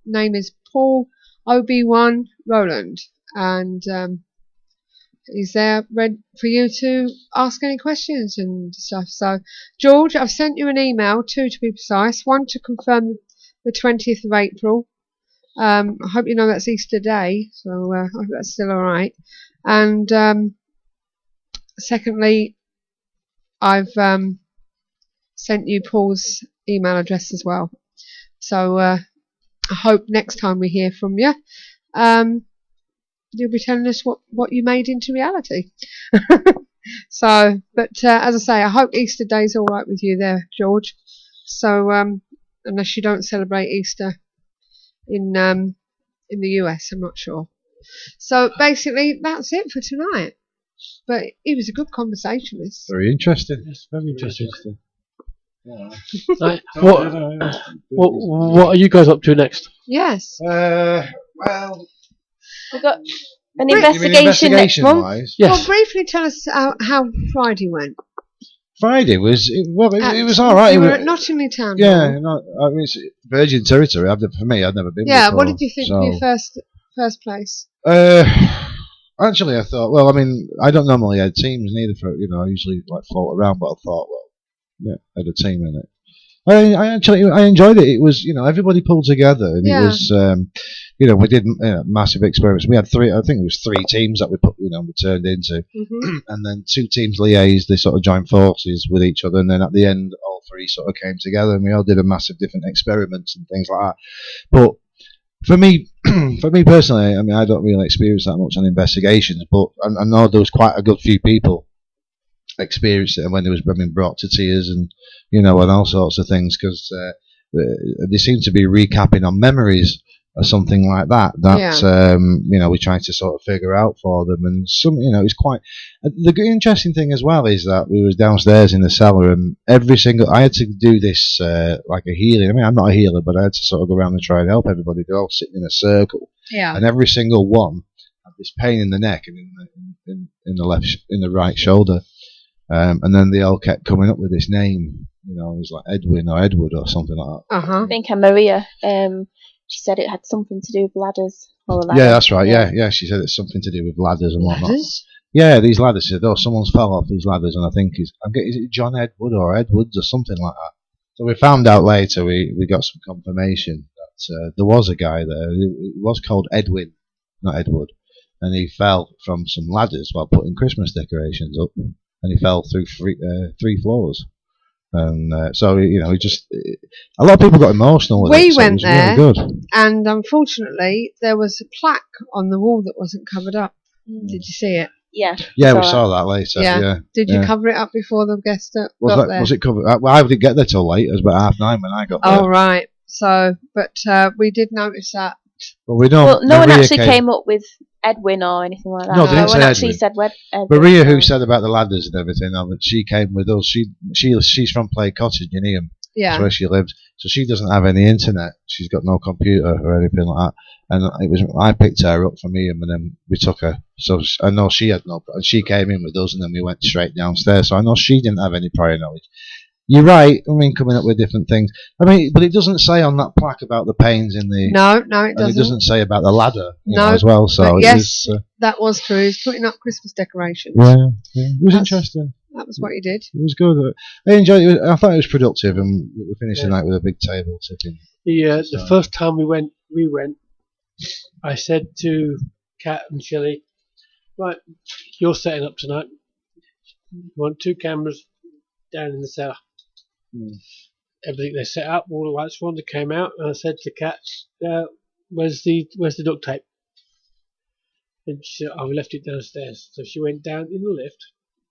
name is Paul Obi-Wan Rowland, and he's there ready for you to ask any questions and stuff. So, George, I've sent you an email, 2 to be precise. 1 to confirm the 20th of April. I hope you know that's Easter Day, so I hope that's still alright. And secondly, I've sent you Paul's email address as well. So I hope next time we hear from you, you'll be telling us what you made into reality. So, but as I say, I hope Easter Day's all right with you there, George. So, unless you don't celebrate Easter in the US, I'm not sure. So basically, that's it for tonight. But it was a good conversationalist. Very interesting. Yes, very interesting. Right. What are you guys up to next? Yes. Well, We've got an you mean investigation next month. wise? Yes. Well, briefly tell us how Friday went. Friday was it was all right. You It were was, at Nottingham Town yeah, Hall. I mean, it's virgin territory. For me, I'd never been. Yeah. before, What did you think so, of your first place? Actually, I thought. Well, I mean, I don't normally head teams neither. I usually like float around, but I thought, well, yeah, I had a team in it. I enjoyed it. It was, everybody pulled together, and it was, we did massive experiments. We had I think it was 3 teams that we turned into, and then 2 teams liaised. They sort of joined forces with each other, and then at the end, all 3 sort of came together, and we all did a massive different experiments and things like that. But for me personally, I mean, I don't really experience that much on investigations, but I know there was quite a good few people experienced it, and when it was being brought to tears and and all sorts of things, because they seem to be recapping on memories or something like that we tried to sort of figure out for them, and it's quite the interesting thing as well is that we was downstairs in the cellar, and I had to do this like a healing. I mean, I'm not a healer, but I had to sort of go around and try and help everybody. They're all sitting in a circle, and every single one had this pain in the neck and in the right shoulder. And then they all kept coming up with this name, it was like Edwin or Edward or something like that. I think Maria, she said it had something to do with ladders. Yeah, that's right. Yeah, she said it's something to do with ladders and whatnot. Yeah, these ladders. She said, someone's fell off these ladders, and I think is it John Edward or Edwards or something like that. So we found out later. We got some confirmation that there was a guy there. It was called Edwin, not Edward, and he fell from some ladders while putting Christmas decorations up. And he fell through 3 floors, and so he just a lot of people got emotional with it. We So went it was there, really good. and unfortunately, there was a plaque on the wall that wasn't covered up. Did you see it? Yeah. Yeah, we saw that later. Yeah. Did you cover it up before the guest got there? Was it covered? Well, I didn't get there till late. It was about 9:30 when I got there. Oh right. So, but we did notice that. But we don't. Well, no one actually came up with Edwin or anything like that. No, they didn't one say actually Edwin. said Edwin. Maria, who said about the ladders and everything, she came with us. She's from Play Cottage in Eam. Yeah. That's where she lives. So she doesn't have any internet. She's got no computer or anything like that. And I picked her up from Eam, and then we took her. So I know she had no. And she came in with us, and then we went straight downstairs. So I know she didn't have any prior knowledge. You're right. I mean, coming up with different things. I mean, but it doesn't say on that plaque about the pains in the. No, it doesn't. And it doesn't say about the ladder, no, as well. So yes, that was true. He's putting up Christmas decorations. Yeah, it was interesting. That was what he did. It was good. I enjoyed it. I thought it was productive, and we finished the night with a big table tipping. The first time we went. I said to Kat and Shelley, "Right, you're setting up tonight. You want 2 cameras down in the cellar." Everything they set up, all the lights were on. They came out, and I said to Kat, "Where's the duct tape?" And she said, we left it downstairs." So she went down in the lift,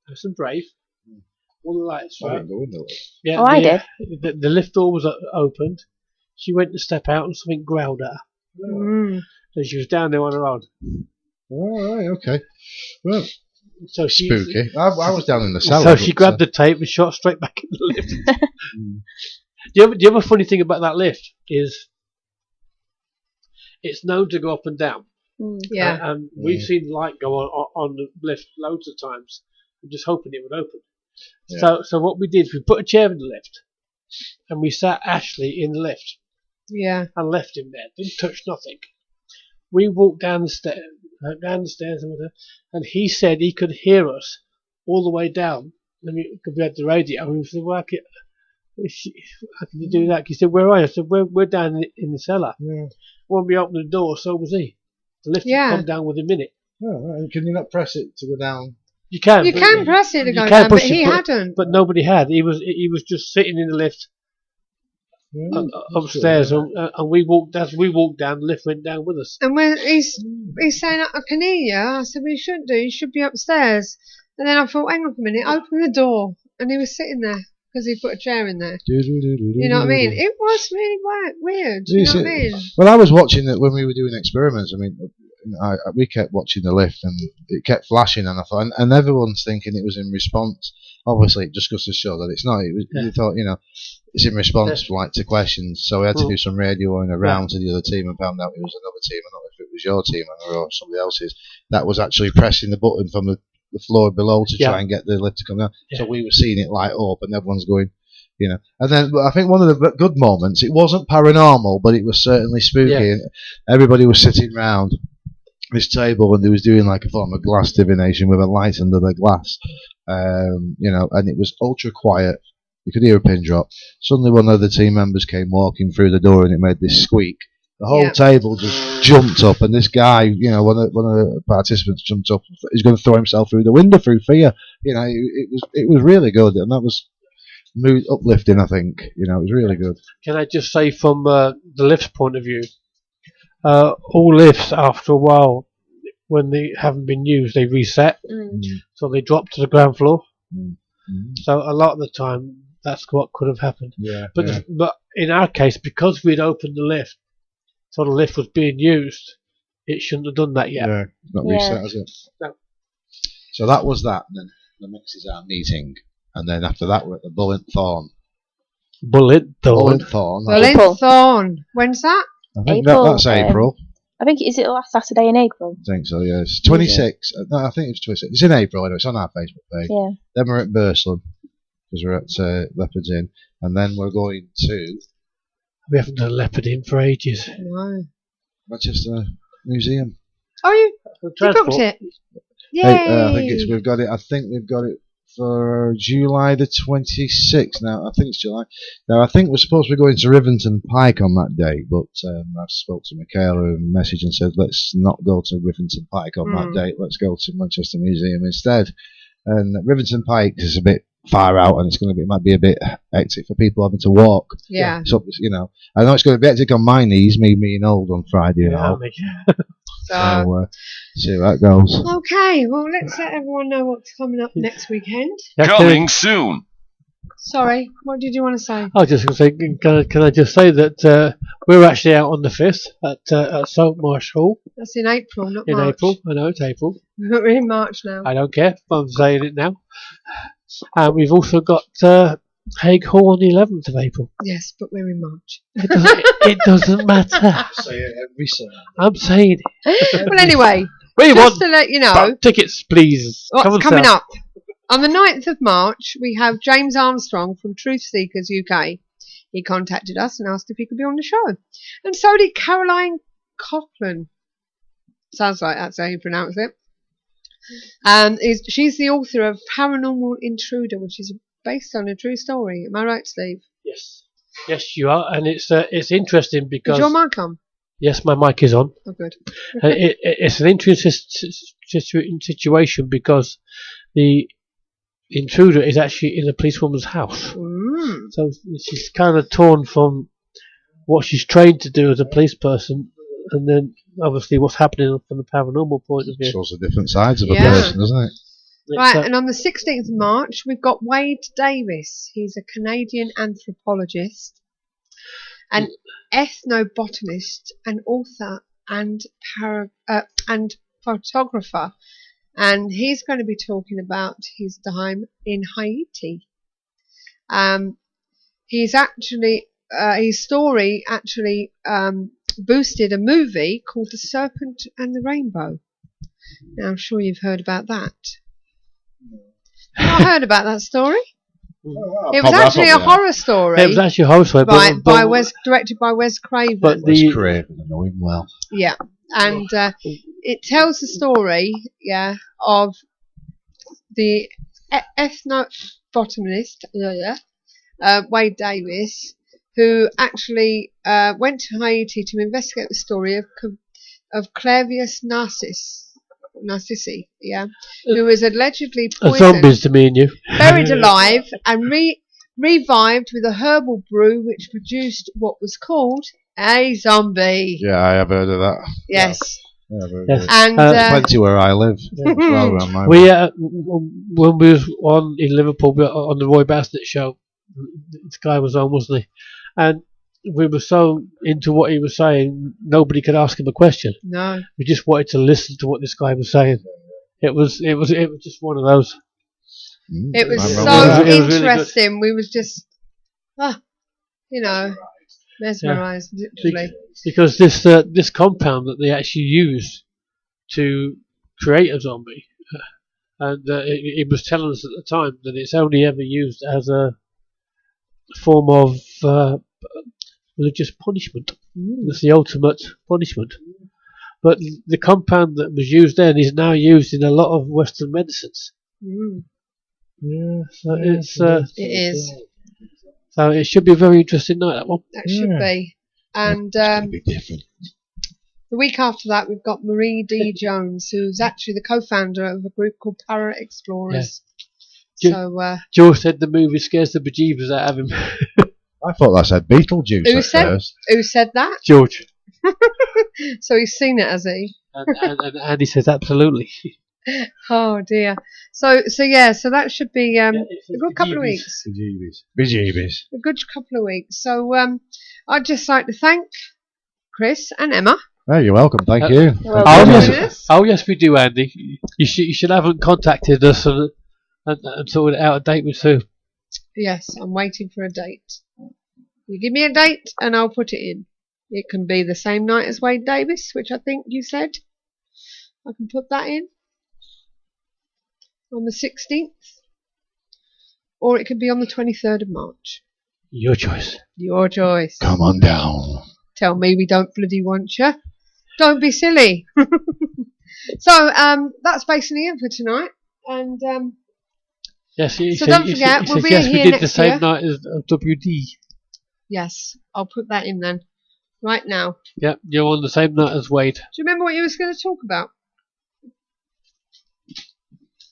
nice and brave. All the lights were out. Yeah, I did. The lift door was opened. She went to step out, and something growled at her. So she was down there on her own. All right, okay. Well, so spooky. I was down in the cellar. So she grabbed the tape and shot straight back in the lift. The other funny thing about that lift is it's known to go up and down. Yeah. And we've seen light go on the lift loads of times. I'm just hoping it would open. Yeah. So what we did is we put a chair in the lift, and we sat Ashley in the lift. Yeah. And left him there. Didn't touch nothing. We walked down the stairs, and he said he could hear us all the way down. Because we had the radio, and we said, "Well, how can you do that?" He said, "Where are you?" I said, "We're down in the cellar." Yeah. When we opened the door, so was he. The lift would come down within a minute. Oh, right. Can you not press it to go down? You can. You can press it to go down, but he hadn't. But nobody had. He was just sitting in the lift. Upstairs, and we walked down. The lift went down with us. And when he's saying, "I can hear you," I said, "Well, you shouldn't do. You should be upstairs." And then I thought, hang on a minute, open the door. And he was sitting there because he put a chair in there. You know what I mean? It was really weird. You know what I mean? Well, I was watching it when we were doing experiments. I mean, we kept watching the lift and it kept flashing, and I thought, and everyone's thinking it was in response. Obviously, it just goes to show that it's not. It was, You thought, it's in response to questions. So we had to do some radioing around to the other team and found out it was another team. I don't know if it was your team or somebody else's that was actually pressing the button from the floor below to try and get the lift to come down. So we were seeing it light up, and everyone's going, And then I think one of the good moments, it wasn't paranormal, but it was certainly spooky. And everybody was sitting round this table, and they was doing like a form of glass divination with a light under the glass, and it was ultra quiet. You could hear a pin drop. Suddenly, one of the team members came walking through the door, and it made this squeak. The whole table just jumped up, and this guy, one of the participants jumped up. He's going to throw himself through the window through fear. It was really good, and that was mood uplifting. I think it was really good. Can I just say, from the lift's point of view, all lifts after a while, when they haven't been used, they reset, so they drop to the ground floor. So a lot of the time, that's what could have happened. But in our case, because we'd opened the lift, so the lift was being used, it shouldn't have done that yet. Yeah, not reset, has it? No. So that was that. And then the Mixes Out meeting, and then after that we're at the Bullethorn. Bullethorn. When's that? I think April, that's April. I think is it the last Saturday in April? I think so. Yeah, it's 26. No, I think it's 26. It's in April. Anyway, it's on our Facebook page. Yeah. Then we're at Burslem because we're at Leopard's Inn, and then we're going to. We haven't done Leopard Inn for ages. No. Manchester Museum. Oh, you booked it? Yay! I think we've got it for July the 26th. Now I think it's July. Now I think we're supposed to be going to Rivington Pike on that day, but I spoke to Michaela and messaged and said let's not go to Rivington Pike on that date. Let's go to Manchester Museum instead. And Rivington Pike is a bit far out, and it might be a bit hectic for people having to walk. Yeah. So I know it's going to be hectic on my knees, me being old on Friday and all. So see how that goes. Okay, well let's let everyone know what's coming up next weekend. Coming soon. Sorry, what did you want to say? I was just going to say, can I just say that we're actually out on the 5th at Saltmarsh Hall. That's in April, not in March. April, I know it's April. We're in March now. I don't care, I'm saying it now. And we've also got Hague Hall on the 11th of April. Yes, but we're in March. It doesn't matter. Say it every summer. I'm saying it. Well, anyway, to let you know, tickets, please. What's coming up? On the 9th of March, we have James Armstrong from Truth Seekers UK. He contacted us and asked if he could be on the show. And so did Caroline Coughlin. Sounds like that's how you pronounce it. She's the author of Paranormal Intruder, which is based on a true story. Am I right, Steve? Yes, you are. And it's interesting because... Is your mic on? Yes, my mic is on. Oh, good. And it's an interesting situation because the intruder is actually in a policewoman's house. So she's kind of torn from what she's trained to do as a police person, and then obviously what's happening from the paranormal point of view. Shows the different sides of a person, doesn't it? Right, and on the 16th of March, we've got Wade Davis. He's a Canadian anthropologist, an ethnobotanist, an author, and photographer. And he's going to be talking about his time in Haiti. He's actually his story actually boosted a movie called The Serpent and the Rainbow. Now, I'm sure you've heard about that. I heard about that story. It was actually a horror story. It was actually a horror story, directed by Wes Craven. But Wes Craven, I know him well. Yeah, and it tells the story, of the ethnobotanist, Wade Davis, who actually went to Haiti to investigate the story of Clavius Narcissi, who was allegedly poisoned, zombies to me and you, buried alive, and revived with a herbal brew which produced what was called a zombie. Yeah, I have heard of that. Yes. Yeah, very Yes. good. And There's plenty where I live. as well, around my We way. when we was on in Liverpool we were on the Roy Bassett show, this guy was on, wasn't he? And we were so into what he was saying, nobody could ask him a question. no, We just wanted to listen to what this guy was saying. It was just one of those. it was I'm so wrong. It was really good. interesting. We was just, mesmerised, literally. Because this compound that they actually used to create a zombie, and it was telling us at the time that it's only ever used as a form of religious punishment. It's the ultimate punishment. But the compound that was used then is now used in a lot of Western medicines. Mm. Yeah, so It is. So it should be a very interesting night, that one. That should be. And Be different. the week after that, we've got Marie D. Jones, who's actually the co-founder of a group called Para Explorers. Yeah. So, George said the movie scares the bejeebers out of him. I thought that said Beetlejuice who at said first. who said that? George. So he's seen it, has he? And Andy says absolutely. Oh dear. So that should be a good couple of weeks. Bejeebies. A good couple of weeks. So I'd just like to thank Chris and Emma. Oh, you're welcome. Thank you. Oh yes, we do, Andy. You should haven't contacted us and sorted it out a date with Sue. Yes, I'm waiting for a date. You give me a date and I'll put it in. It can be the same night as Wade Davis, which I think you said. I can put that in on the 16th, or it could be on the 23rd of March. Your choice. Your choice. Come on down. Tell me we don't bloody want you. Don't be silly. So that's basically it for tonight. And Yes, so don't forget, we'll be yes, here we did next the same year. night as WD. Yes, I'll put that in then. Right now. Yep, you're on the same night as Wade. Do you remember what you was going to talk about?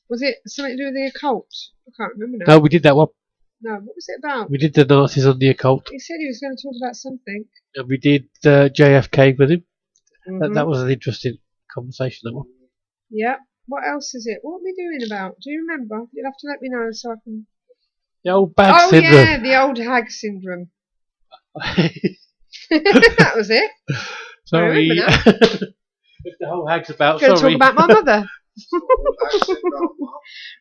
Was it something to do with the occult? I can't remember now. No, we did that one. No, what was it about? We did the Nazis on the occult. He said he was going to talk about something. And we did JFK with him. Mhm. That was an interesting conversation, that one. Yeah. What else is it? What are we doing about? Do you remember? You'll have to let me know so I can... The old bag syndrome. Oh, yeah, the old hag syndrome. That was it. Sorry. I remember now. If the whole hag's about, Going to sorry. talk about my mother.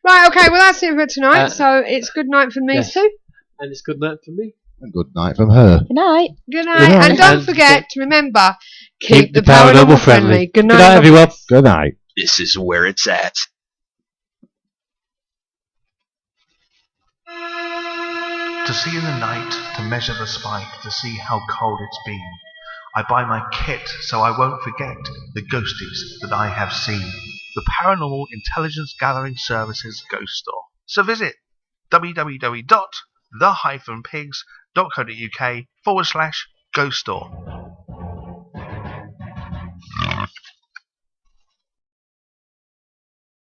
Right, okay, well that's it for tonight. So it's good night from me, yes. Sue. And it's good night from me. And good night from her. Good night. Good night. And don't forget to remember, keep the paranormal paranormal friendly. Good night, Good night, everyone. Good night. This is where it's at. To see in the night, to measure the spike, to see how cold it's been. I buy my kit so I won't forget the ghosties that I have seen. The Paranormal Intelligence Gathering Services Ghost Store. So visit www.the-pigs.co.uk/ghost store.